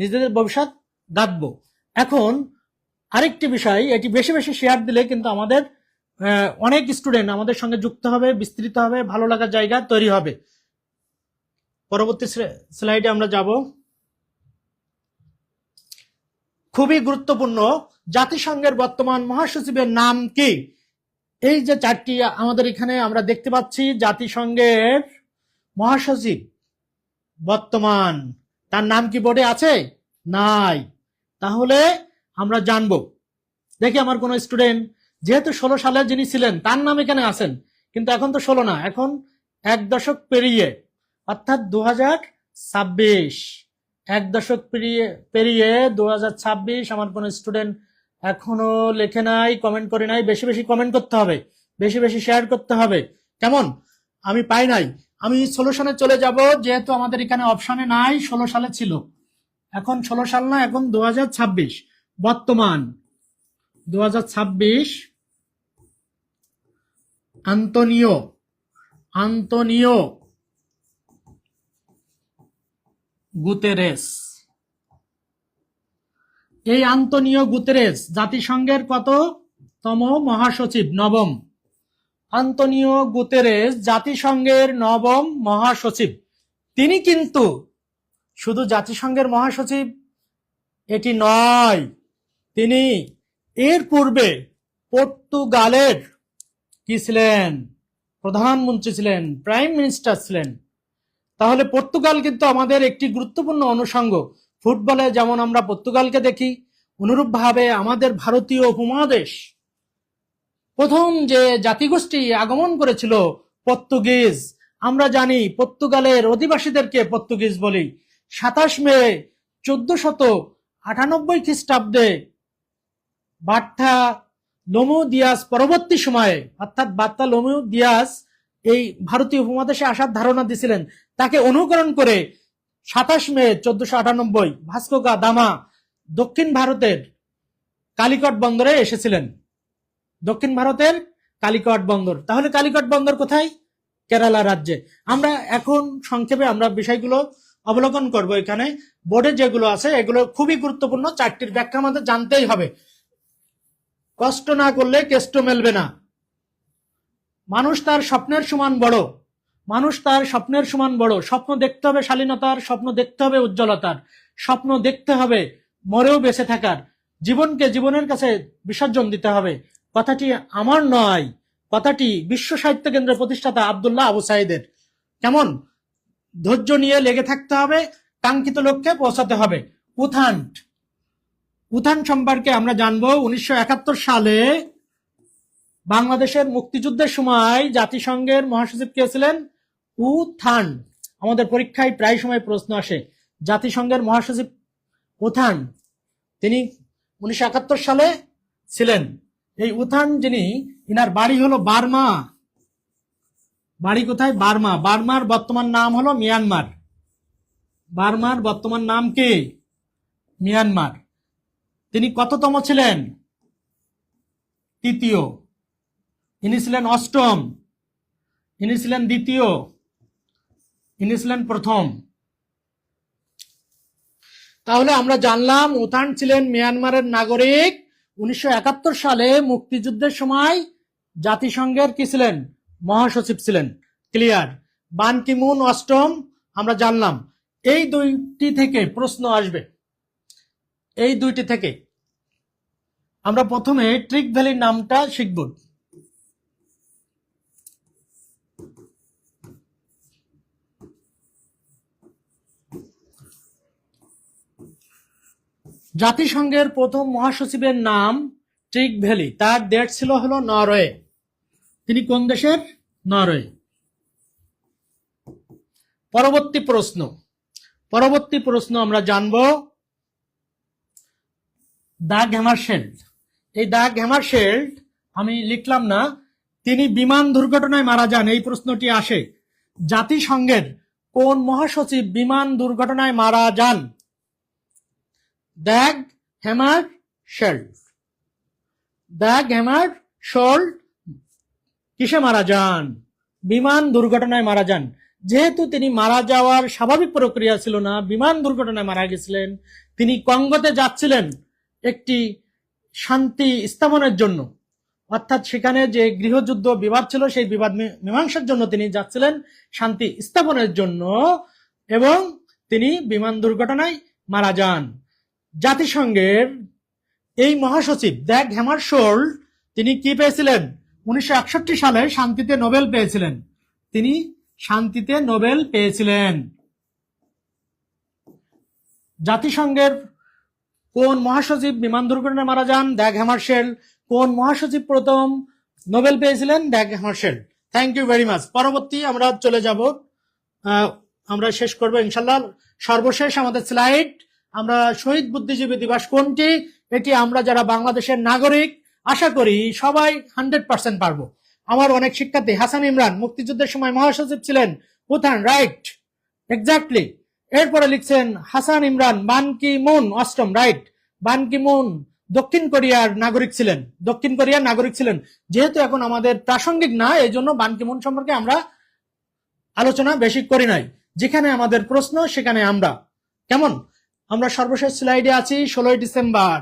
নিজেদের ভবিষ্যৎ গাঁথবো। এখন আরেকটি বিষয়, এটি বেশি বেশি শেয়ার দিলে কিন্তু আমাদের অনেক স্টুডেন্ট আমাদের সঙ্গে যুক্ত হবে, বিস্তৃত হবে, ভালো লাগার জায়গা তৈরি হবে। পরবর্তী স্লাইডে আমরা যাব। খুবই গুরুত্বপূর্ণ, জাতিসংঘের বর্তমান মহাসচিবের নাম কি? এই যে 4টি আমাদের এখানে আমরা দেখতে পাচ্ছি, জাতিসংঘের মহাসচিব বর্তমান, তার নাম কি বোর্ডে আছে? নাই। তাহলে আমরা জানবো। দেখি আমার কোন স্টুডেন্ট, যেহেতু 16 সালে যিনি ছিলেন তার নাম এখানে আছেন, কিন্তু এখন তো 16 না, এখন 1 দশক পেরিয়ে, অর্থাৎ 2026। এক দশক পেরিয়ে পেরিয়ে 2026, আমার কোনো স্টুডেন্ট এখনো লেখে নাই, কমেন্ট করে নাই। বেশি বেশি কমেন্ট করতে হবে, বেশি বেশি শেয়ার করতে হবে, কেমন? আমি পাই নাই। আমি সলিউশনে চলে যাব, যেহেতু আমাদের এখানে অপশনে নাই। 16 সালে ছিল, এখন 16 সাল না, এখন 2026 বর্তমান। 2026 আন্তোনিও আন্তোনিও গুতেরেস। এই আন্তোনিও গুতেরেস জাতিসংঘের কততম মহাসচিব? নবম। আন্তোনিও গুতেরেস জাতিসংঘের নবম মহাসচিব। তিনি কিন্তু শুধু জাতিসংঘের মহাসচিব এটি নয়, তিনি এর পূর্বে পর্তুগালের কি ছিলেন? প্রধানমন্ত্রী ছিলেন, প্রাইম মিনিস্টার ছিলেন। তাহলে পর্তুগাল কিন্তু আমাদের একটি গুরুত্বপূর্ণ অনুষঙ্গ। ফুটবলে যেমন আমরা পর্তুগালকে দেখি, অনুরূপভাবে আমাদের ভারতীয় উপমহাদেশ প্রথম যে জাতিগোষ্ঠী আগমন করেছিল পর্তুগিজ। আমরা জানি পর্তুগালের অধিবাসীদেরকে পর্তুগিজ বলি। 27 মে 1498 খ্রিস্টাব্দে বার্থা লোমু দিয়াস পরবর্তী সময়ে, অর্থাৎ বার্থা লোমু দিয়াস এই ভারতীয় উপমহাদেশে আসার ধারণা দিয়েছিলেন। তাকে অনুকরণ করে 27 মে 1498 ভাস্কো দা গামা দক্ষিণ ভারতের কালিকট বন্দরে এসেছিলেন। দক্ষিণ ভারতের কালিকট বন্দর। তাহলে কালিকট বন্দর কোথায়? কেরালা রাজ্যে। আমরা এখন সংক্ষেপে আমরা বিষয়গুলো অবলোকন করব। এখানে বোর্ডে যেগুলো আছে এগুলো খুবই গুরুত্বপূর্ণ। 4টির ব্যাখ্যা আমাদের জানতেই হবে, কষ্ট না করলে কেষ্ট মেলবে না। মানুষ তার স্বপ্নের সমান বড়, মানুষ তার স্বপ্নের সমান বড়। স্বপ্ন দেখতে হবে শালীনতার, স্বপ্ন দেখতে হবে উজ্জ্বলতার, স্বপ্ন দেখতে হবে মরেও বেঁচে থাকার। জীবনকে জীবনের কাছে বিসর্জন দিতে হবে। কথাটি আমার নয়, কথাটি বিশ্ব সাহিত্য কেন্দ্রের প্রতিষ্ঠাতা আব্দুল্লাহ আবু সাইদের। কেমন? ধৈর্য নিয়ে লেগে থাকতে হবে, কাঙ্ক্ষিত লক্ষ্যে পৌঁছাতে হবে। উত্থান উত্থান সম্পর্কে আমরা জানবো। 1971 সালে বাংলাদেশের মুক্তিযুদ্ধের সময় জাতিসংঘের মহাসচিব কে ছিলেন? উত্থান। আমাদের পরীক্ষায় প্রায় সময় প্রশ্ন আসে, জাতিসংঘের মহাসচিব উত্থান তিনি 1971 সালে ছিলেন। এই উত্থান যিনি, ইনার বাড়ি হলো বার্মা। বাড়ি কোথায়? বার্মা। বার্মার বর্তমান নাম হলো মিয়ানমার। বার্মার বর্তমান নাম কি? মিয়ানমার। তিনি কততম ছিলেন? তৃতীয়। ইনি ছিলেন অষ্টম, ইনি ছিলেন দ্বিতীয়, ইনি ছিলেন প্রথম। তাহলে আমরা জানলাম উত্থান ছিলেন মিয়ানমারের নাগরিক। 1971 সালে মুক্তিযুদ্ধের সময় জাতিসংঘের কি ছিলেন? মহাসচিব ছিলেন। ক্লিয়ার? বান কি মুন অষ্টম আমরা জানলাম। এই দুইটি থেকে প্রশ্ন আসবে, এই দুইটি থেকে। আমরা প্রথমে ট্রিক ভ্যালির নামটা শিখব। জাতিসংঘের প্রথম মহাসচিবের নাম ট্রিক ভ্যালি। তার দেশ ছিল হলো নরওয়ে। তিনি কোন দেশের? নরওয়ে। পরবর্তী প্রশ্ন আমরা জানব ডাগ হ্যামারশেল্ড। এই ডাগ হ্যামারশেল্ড আমি লিখলাম না, তিনি বিমান দুর্ঘটনায় মারা যান। এই প্রশ্নটি আসে, জাতিসংঘের কোন মহাসচিব বিমান দুর্ঘটনায় মারা যান? ডাগ হ্যামারশেল্ড। ডাগ হ্যামারশোল্ড কিসে মারা যান? বিমান দুর্ঘটনায় মারা যান। যেহেতু তিনি মারা যাওয়ার স্বাভাবিক প্রক্রিয়া ছিল না, বিমান দুর্ঘটনায় মারা গেছিলেন। তিনি কঙ্গোতে যাচ্ছিলেন একটি শান্তি স্থাপনের জন্য, অর্থাৎ সেখানে যে গৃহযুদ্ধ বিবাদ ছিল সেই বিবাদ মীমাংসার জন্য তিনি যাচ্ছিলেন শান্তি স্থাপনের জন্য, এবং তিনি বিমান দুর্ঘটনায় মারা যান। জাতিসংঘের এই মহাসচিব ডাগ হ্যামারশোল্ড তিনি কি পেয়েছিলেন? 1961 সালে শান্তিতে নোবেল পেয়েছিলেন। তিনি শান্তিতে নোবেল পেয়েছিলেন। জাতিসংঘের কোন মহাসচিব বিমান দুর্ঘটনায় মারা যান? Dag Hammarskjold. কোন মহাসচিব প্রথম নোবেল পেয়েছিলেন? Dag Hammarskjold. Thank you very much. পরবর্তী আমরা চলে যাব, আমরা শেষ করবো ইনশাল্লাহ। সর্বশেষ আমাদের স্লাইড, আমরা শহীদ বুদ্ধিজীবী দিবস কোনটি, এটি আমরা যারা বাংলাদেশের নাগরিক আশা করি সবাই 100% পারবো। আমার অনেক শিক্ষার্থী, হাসান ইমরান মুক্তিযুদ্ধের সময় মহাসচিব ছিলেন, উত্থান, রাইট, এক্স্যাক্টলি। এরপরে লিখছেন হাসান ইমরান, বান কি মুন অষ্টম, রাইট, বান কি মুন দক্ষিণ কোরিয়ার নাগরিক ছিলেন, দক্ষিণ কোরিয়ার নাগরিক ছিলেন। যেহেতু এখন আমাদের প্রাসঙ্গিক না, এই জন্য বান কি মুন সম্পর্কে আমরা আলোচনা বেশি করি নাই। যেখানে আমাদের প্রশ্ন সেখানে আমরা কেমন। আমরা সর্বশেষ স্লাইডে আছি 16ই ডিসেম্বর,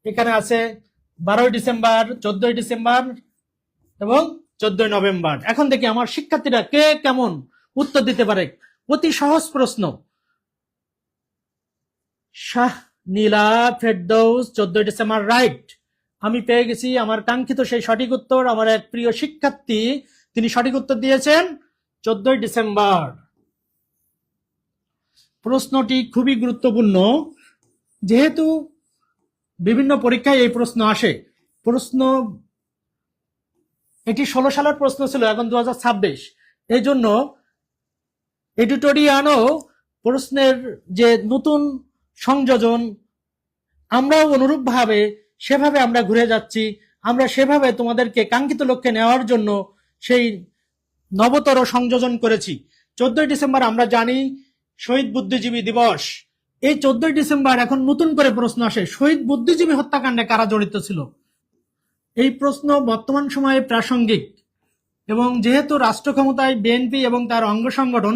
এখানে আছে 12ই ডিসেম্বর, 14ই ডিসেম্বর এবং 14ই নভেম্বর। এখন দেখি আমার শিক্ষার্থীরা কে কেমন উত্তর দিতে পারে। অতি সহজ প্রশ্ন। শাহ নীলা ফেরদৌস 14ই ডিসেম্বর, রাইট। আমি পেয়ে গেছি আমার কাঙ্ক্ষিত সেই সঠিক উত্তর। আমার এক প্রিয় শিক্ষার্থী, তিনি সঠিক উত্তর দিয়েছেন 14ই ডিসেম্বর। প্রশ্নটি খুবই গুরুত্বপূর্ণ, যেহেতু বিভিন্ন পরীক্ষায় এই প্রশ্ন আসে। প্রশ্ন এটি 16 সালের প্রশ্ন ছিল, এখন 2026। এই জন্য এডিটোরিয়ালও প্রশ্নের যে নতুন সংযোজন, আমরাও অনুরূপভাবে সেভাবে আমরা ঘুরে যাচ্ছি। আমরা সেভাবে তোমাদেরকে কাঙ্ক্ষিত লক্ষ্যে নেওয়ার জন্য সেই নবতর সংযোজন করেছি। 14ই ডিসেম্বর আমরা জানি শহীদ বুদ্ধিজীবী দিবস। এই 14ই ডিসেম্বর এখন নতুন করে প্রশ্ন আসে, শহীদ বুদ্ধিজীবী হত্যাকাণ্ডে কারা জড়িত ছিল। এই প্রশ্ন বর্তমান সময়ে প্রাসঙ্গিক, এবং যেহেতু রাষ্ট্র ক্ষমতায় বিএনপি এবং তার অঙ্গ সংগঠন,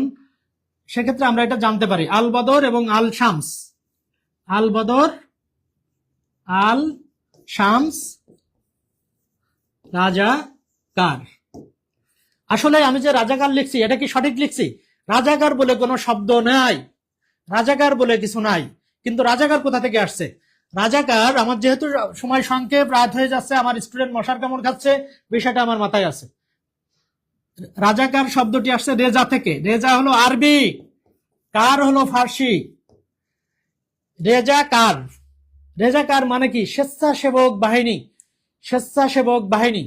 সেক্ষেত্রে আমরা এটা জানতে পারি। আল বদর এবং আল শামস, আল বদর, আল শামস রাজাকার। আসলে আমি যে রাজাকার লিখছি এটা কি সঠিক লিখছি? রাজাকার বলে কোনো শব্দ নাই, রাজাকার বলে কিছু নাই। কিন্তু রাজাকার কোথা থেকে আসছে? রাজাকার, আমার যেহেতু সময় সংক্ষেপ, রাত হয়ে যাচ্ছে, আমার স্টুডেন্ট মশার কামড় খাচ্ছে, বিষয়টা আমার মাথায় আছে। রাজাকার শব্দটি আসছে রেজা থেকে। রেজা হলো আরবি, কার হলো ফার্সি। রেজাকার, রেজাকার মানে কি? স্বেচ্ছাসেবক বাহিনী, স্বেচ্ছাসেবক বাহিনী।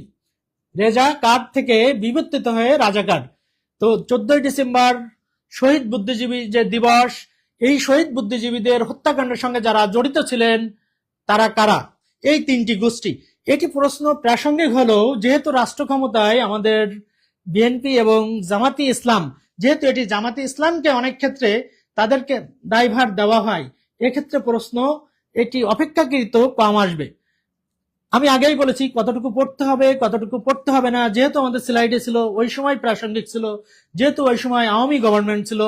রেজাকার থেকে বিবর্তিত হয়ে রাজাকার। তো 14ই ডিসেম্বর শহীদ বুদ্ধিজীবী যে দিবস, এই শহীদ বুদ্ধিজীবীদের হত্যাকাণ্ডের সঙ্গে যারা জড়িত ছিলেন তারা কারা? এই তিনটি গোষ্ঠী। এটি প্রশ্ন প্রাসঙ্গিক হলেও যেহেতু রাষ্ট্র ক্ষমতায় আমাদের বিএনপি এবং জামাতি ইসলাম, যেহেতু এটি জামাতি ইসলামকে অনেক ক্ষেত্রে তাদেরকে দায়ভার দেওয়া হয়, এক্ষেত্রে প্রশ্ন এটি অপেক্ষাকৃত কম আসবে। আমি আগেই বলেছি কতটুকু পড়তে হবে কতটুকু পড়তে হবে না, যেহেতু আমাদের স্লাইডে ছিল ওই সময় প্রাসঙ্গিক ছিল, যেহেতু ওই সময় আওয়ামী গভর্নমেন্ট ছিল,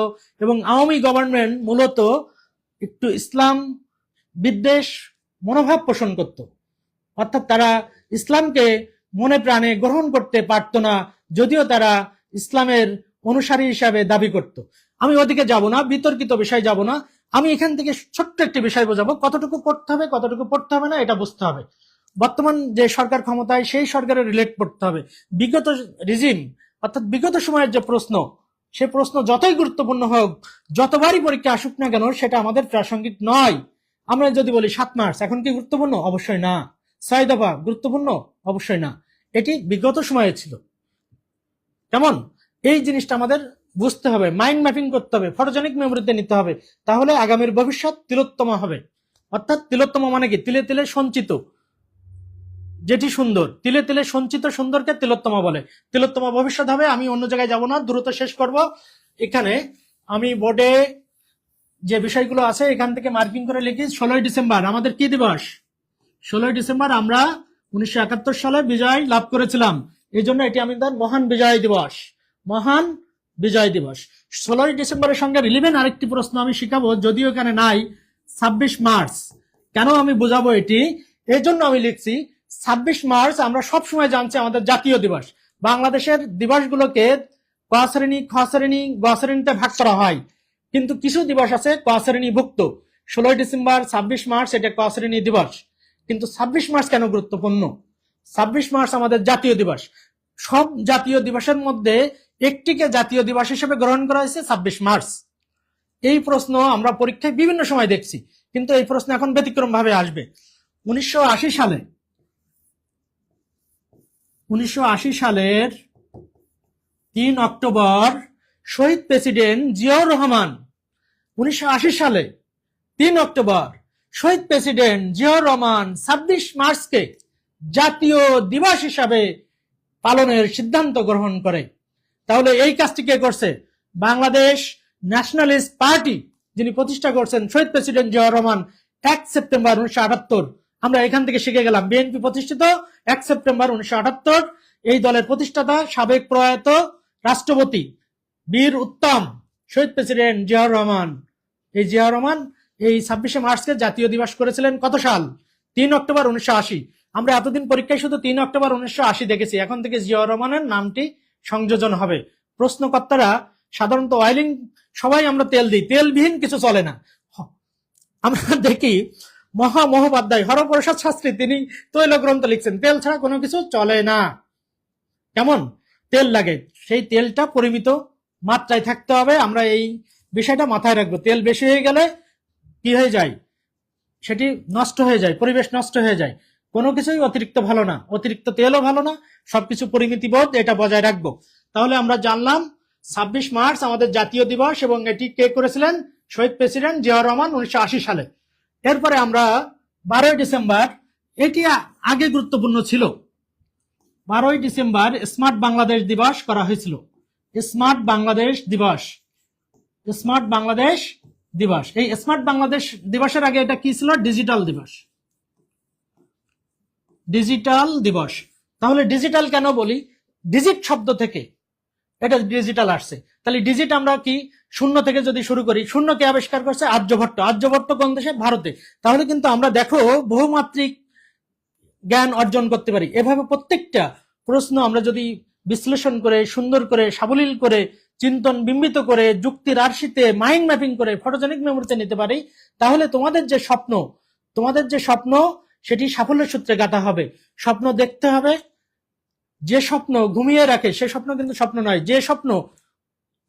এবং আওয়ামী গভর্নমেন্ট মূলত একটু ইসলাম বিদ্বেষ মনোভাব পোষণ করত, অর্থাৎ তারা ইসলামকে মনে প্রাণে গ্রহণ করতে পারত না, যদিও তারা ইসলামের অনুসারী হিসাবে দাবি করত। আমি ওদিকে যাব না, বিতর্কিত বিষয় যাব না। আমি এখান থেকে ছোট্ট একটি বিষয় বোঝাবো, কতটুকু পড়তে হবে কতটুকু পড়তে হবে না এটা বুঝতে হবে। বর্তমান যে সরকার ক্ষমতায় সেই সরকারের রিলেট করতে হবে। বিগত রিজিম অর্থাৎ বিগত সময়ের যে প্রশ্ন, সে প্রশ্ন যতই গুরুত্বপূর্ণ হোক, যতবারই পরীক্ষা আসুক না কেন, সেটা আমাদের প্রাসঙ্গিক নয়। আমরা যদি বলি 7 মার্চ এখন কি গুরুত্বপূর্ণ? অবশ্যই না। 6 দফা গুরুত্বপূর্ণ? অবশ্যই না। এটি বিগত সময়ে ছিল। কেমন? এই জিনিসটা আমাদের বুঝতে হবে, মাইন্ড ম্যাপিং করতে হবে, ফটোজেনিক মেমোরিতে নিতে হবে, তাহলে আগামীর ভবিষ্যৎ তিলোত্তম হবে। অর্থাৎ তিলোত্তম মানে কি? তিলে তিলে সঞ্চিত যেটি সুন্দর, তিলে তিলে সঞ্চিত সুন্দরকে তিলোত্তমা বলে। তিলোত্তমা ভবিষ্যৎ হবে। আমি অন্য জায়গায় যাব না, দ্রুত শেষ করব। এখানে আমি বোর্ডে যে বিষয়গুলো আছে এখান থেকে মার্কিং করে লিখি। 16ই ডিসেম্বর আমাদের কি দিবস? 16ই ডিসেম্বর আমরা 1971 সালে বিজয় লাভ করেছিলাম, এই জন্য এটি আমাদের মহান বিজয় দিবস, মহান বিজয় দিবস। 16ই ডিসেম্বরের সঙ্গে রিলেভেন্ট আরেকটি প্রশ্ন আমি শিখাবো, যদিও এখানে নাই। 26 মার্চ কেন আমি বোঝাবো এটি, এই জন্য আমি লিখছি 26 মার্চ আমরা সবসময় জানছি আমাদের জাতীয় দিবস। বাংলাদেশের দিবসগুলোকে ক শ্রেণী, খ শ্রেণী, গ শ্রেণীতে ভাগ করা হয়, কিন্তু কিছু দিবস আছে ক শ্রেণীভুক্ত। 16ই ডিসেম্বর, 26 মার্চ এটা ক শ্রেণী দিবস। কিন্তু 26 মার্চ কেন গুরুত্বপূর্ণ? 26 মার্চ আমাদের জাতীয় দিবস। সব জাতীয় দিবসের মধ্যে একটিকে জাতীয় দিবস হিসেবে গ্রহণ করা হয়েছে 26 মার্চ। এই প্রশ্ন আমরা পরীক্ষায় বিভিন্ন সময় দেখছি, কিন্তু এই প্রশ্ন এখন ব্যতিক্রম ভাবে আসবে। 1980 সালের 3 অক্টোবর শহীদ প্রেসিডেন্ট জিয়াউর রহমান 1980 সালে 3 অক্টোবর শহীদ প্রেসিডেন্ট জিয়াউর রহমান 26 মার্চকে জাতীয় দিবস হিসাবে পালনের সিদ্ধান্ত গ্রহণ করে। তাহলে এই কাজটি কে করছে? বাংলাদেশ ন্যাশনালিস্ট পার্টি, যিনি প্রতিষ্ঠা করছেন শহীদ প্রেসিডেন্ট জিয়াউর রহমান 1 সেপ্টেম্বর 1978। আমরা এখান থেকে শিখে গেলাম বিএনপি প্রতিষ্ঠিত 1 সেপ্টেম্বর 1978। এই দলের প্রতিষ্ঠাতা সাবেক প্রয়াত রাষ্ট্রপতি বীর উত্তম শহীদ প্রেসিডেন্ট জিয়াউর রহমান। এই জিয়াউর রহমান এই 26শে মার্চকে জাতীয় দিবস করেছিলেন কত সাল? 3 অক্টোবর 1980। আমরা এতদিন পরীক্ষায় শুধু 3 অক্টোবর 1980 দেখেছি, এখন থেকে জিয়াউর রহমানের নামটি সংযোজন হবে। প্রশ্নকর্তারা সাধারণত অয়েলিং, সবাই আমরা তেল দিই, তেলবিহীন কিছু চলে না। আমরা দেখি মহামহোপাধ্যায় হরপ্রসাদ শাস্ত্রী, তিনি তৈল গ্রন্থ লিখছেন, তেল ছাড়া কোনো কিছু চলে না। কেমন তেল লাগে, সেই তেলটা পরিমিত মাত্রায় থাকতে হবে। আমরা এই বিষয়টা মাথায় রাখবো। তেল বেশি হয়ে গেলে কি হয়ে যায়? সেটি নষ্ট হয়ে যায়, পরিবেশ নষ্ট হয়ে যায়। কোনো কিছুই অতিরিক্ত ভালো না, অতিরিক্ত তেলও ভালো না। সবকিছু পরিমিতিবোধ, এটা বজায় রাখবো। তাহলে আমরা জানলাম 26 মার্চ আমাদের জাতীয় দিবস, এবং এটি কে করেছিলেন? শহীদ প্রেসিডেন্ট জিয়াউর রহমান 1980 সালে। এরপরে আমরা 12 ডিসেম্বর, এটি আগে গুরুত্বপূর্ণ ছিল। 12 ডিসেম্বর স্মার্ট বাংলাদেশ দিবস করা হয়েছিল। স্মার্ট বাংলাদেশ দিবস, স্মার্ট বাংলাদেশ দিবস। এই স্মার্ট বাংলাদেশ দিবসের আগে এটা কি ছিল? ডিজিটাল দিবস, ডিজিটাল দিবস। তাহলে ডিজিটাল কেন বলি? ডিজিট শব্দ থেকে এটা ডিজিটাল আসছে। তাহলে ডিজিট আমরা কি শূন্য থেকে যদি শুরু করি, শূন্য কে আবিষ্কার করছে? আর্যভট্ট। আর্যভট্ট কোন দেশে? ভারতে। তাহলে কিন্তু আমরা দেখো বহুমাত্রিক জ্ঞান অর্জন করতে পারি। এভাবে প্রত্যেকটা প্রশ্ন আমরা যদি বিশ্লেষণ করে, সুন্দর করে, সাবলীল করে, চিন্তন বিম্বিত করে, যুক্তির আর্শিতে মাইন্ড ম্যাপিং করে ফটোজেনিক মেমোরিতে নিতে পারি, তাহলে তোমাদের যে স্বপ্ন সেটি সাফল্যের সূত্রে গাঁথা হবে। স্বপ্ন দেখতে হবে। যে স্বপ্ন ঘুমিয়ে রাখে সে স্বপ্ন কিন্তু স্বপ্ন নয়, যে স্বপ্ন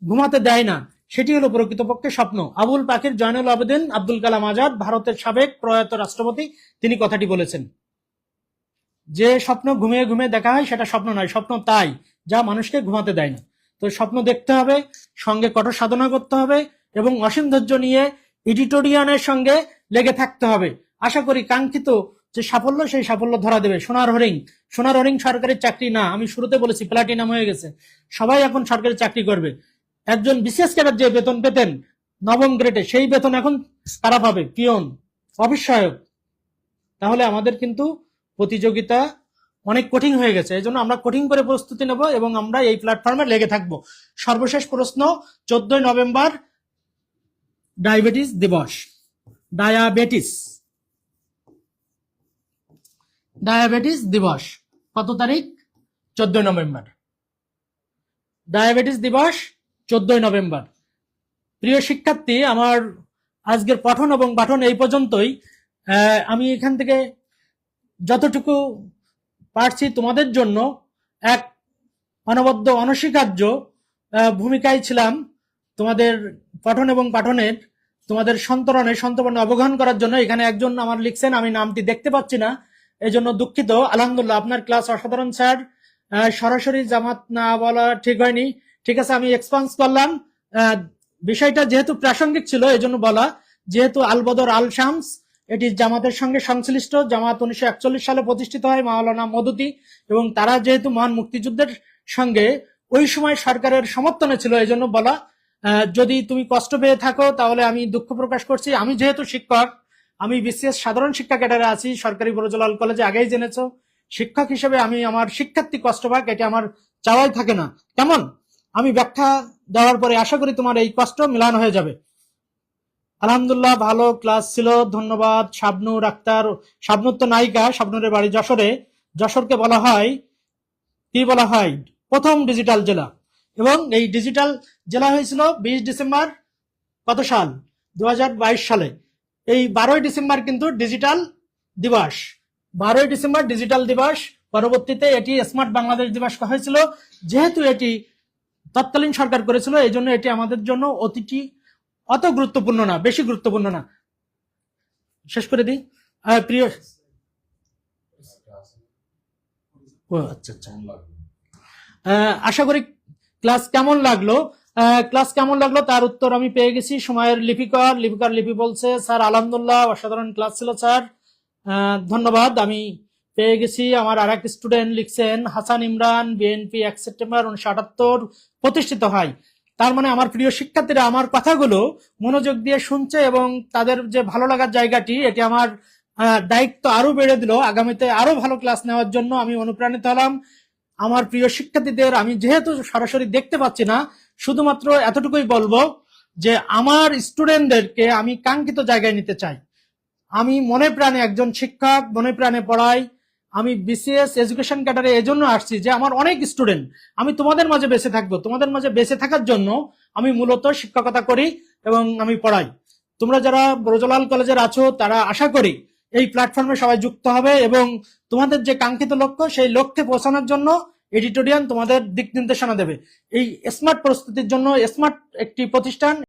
ঘুমাতে দেয় না সেটি হলো প্রকৃতপক্ষে স্বপ্ন। আবুল পাকির জয়নুল আবেদিন আব্দুল কালাম আজাদ, ভারতের সাবেক প্রয়াত রাষ্ট্রপতি, তিনি কথাটি বলেছেন। যে স্বপ্ন ঘুমিয়ে ঘুমিয়ে দেখা হয় সেটা স্বপ্ন নয়, স্বপ্ন তাই যা মানুষকে ঘুমাতে দেয় না। তো স্বপ্ন দেখতে হবে, সঙ্গে কঠোর সাধনা করতে হবে, এবং অসীম ধৈর্য নিয়ে এডিটোরিয়ানের সঙ্গে লেগে থাকতে হবে। আশা করি কাঙ্ক্ষিত যে সাফল্য, সেই সাফল্য ধরা দেবে। সোনার হরিং, সোনার হরিং সরকারি চাকরি না, আমি শুরুতে বলেছি প্লাটিনাম হয়ে গেছে, সবাই এখন সরকারি চাকরি করবে। একজন বিশেষ ক্যাডার যে বেতন পেতেন নবম গ্রেডে, সেই বেতন এখন তারা পাবে, পিয়ন, অফিস সহায়ক। তাহলে আমাদের কিন্তু প্রতিযোগিতা অনেক কঠিন হয়ে গেছে। এই জন্য আমরা কঠিন করে প্রস্তুতি নেব এবং আমরা এই প্ল্যাটফর্মে লেগে থাকব। সর্বশেষ প্রশ্ন, 14 নভেম্বর ডায়াবেটিস দিবস। ডায়াবেটিস দিবস কত তারিখ? 14 নভেম্বর। ডায়াবেটিস দিবস 14 নভেম্বর। প্রিয় শিক্ষার্থী, আমার আজকের পঠন এবং পাঠন এই পর্যন্তই। আমি এখান থেকে যতটুকু পারছি তোমাদের জন্য এক অনবদ্য অনস্বীকার্য ভূমিকায় ছিলাম। তোমাদের পঠন এবং পাঠনের, তোমাদের সন্তরণে অবগাহন করার জন্য। এখানে একজন আমার লিখছেন, আমি নামটি দেখতে পাচ্ছি না, এই জন্য দুঃখিত। আলহামদুলিল্লাহ, আপনার ক্লাস অসাধারণ স্যার। সরাসরি জামাত না বলা ঠিক হয়নি, ঠিক আছে, আমি এক্সপান্স করলাম। বিষয়টা যেহেতু প্রাসঙ্গিক ছিল এই জন্য বলা, যেহেতু আল বদর আল শামস এটি জামাতের সঙ্গে সংশ্লিষ্ট। জামাত 1941 সালে প্রতিষ্ঠিত হয় মাওলানা মদুদি, এবং তারা যেহেতু মহান মুক্তিযুদ্ধের সঙ্গে ওই সময় সরকারের সমর্থনে ছিল, এই জন্য বলা। যদি তুমি কষ্ট পেয়ে থাকো তাহলে আমি দুঃখ প্রকাশ করছি। আমি যেহেতু শিক্ষক, আমি বিসিএস সাধারণ শিক্ষা ক্যাডারে আছি সরকারি বড়জলাল কলেজে, আগেই জেনেছো। শিক্ষক হিসেবে আমি আমার শিক্ষার্থী কষ্ট পাক, এটা আমার চাওয়াই থাকে না। কেমন? আমি ব্যাখ্যা দেওয়ার পরে আশা করি তোমার এই কষ্ট মিলানো হয়ে যাবে। আলহামদুলিল্লাহ, ভালো ক্লাস ছিল, ধন্যবাদ। শাবনুর আক্তার, শাবনুর তো নায়িকা, শাবনুরের বাড়ি যশোরে। যশোরকে বলা হয়, কি বলা হয়, প্রথম ডিজিটাল জেলা। এবং এই ডিজিটাল জেলা হয়েছিল 20 ডিসেম্বর কত সাল? 2022 সালে। এই 12 ডিসেম্বর কিন্তু ডিজিটাল দিবস। 12 ডিসেম্বর ডিজিটাল দিবস। পরবর্তীতে এটি স্মার্ট বাংলাদেশ দিবস হয়েছিল। যেহেতু এটি তৎকালীন সরকার করেছিল, এই জন্য এটি আমাদের জন্য অত গুরুত্বপূর্ণ না, বেশি গুরুত্বপূর্ণ না। শেষ করে দিই। প্রিয়, আচ্ছা, আশা করি ক্লাস কেমন লাগলো। ক্লাস কেমন লাগলো তার উত্তর আমি পেয়ে গেছি। সময়ের লিপি বলছে, স্যার আলহামদুলিল্লাহ অসাধারণ ক্লাস ছিল স্যার, ধন্যবাদ, আমি পেয়ে গেছি। আমার আর এক স্টুডেন্ট লিখছেন, হাসান ইমরান, বিএনপি 1 সেপ্টেম্বর 1978 প্রতিষ্ঠিত হয়। তার মানে আমার প্রিয় শিক্ষার্থীরা আমার কথাগুলো মনোযোগ দিয়ে শুনছে এবং তাদের যে ভালো লাগার জায়গাটি, এটি আমার দায়িত্ব আরো বেড়ে দিল আগামীতে আরো ভালো ক্লাস নেওয়ার জন্য। আমি অনুপ্রাণিত হলাম। আমার প্রিয় শিক্ষার্থীদের আমি যেহেতু সরাসরি দেখতে পাচ্ছি না, শুধুমাত্র এতটুকুই বলবো যে আমার স্টুডেন্টদেরকে আমি কাঙ্ক্ষিত জায়গায় নিতে চাই। আমি মনে প্রাণে একজন শিক্ষক, মনে প্রাণে পড়াই। আমি বিসিএস এডুকেশন ক্যাডারে এজন্য আসছি যে আমার অনেক স্টুডেন্ট, আমি তোমাদের মাঝে বেঁচে থাকবো। তোমাদের মাঝে বেঁচে থাকার জন্য আমি মূলত শিক্ষকতা করি এবং আমি পড়াই। তোমরা যারা ব্রজলাল কলেজের আছো তারা আশা করি এই প্ল্যাটফর্মে সবাই যুক্ত হবে এবং তোমাদের যে কাঙ্ক্ষিত লক্ষ্য সেই লক্ষ্যে পৌঁছানোর জন্য এডিটোরিয়াল তোমাদের দিক নির্দেশনা দেবে। এই স্মার্ট প্রস্তুতির জন্য স্মার্ট একটি প্রতিষ্ঠান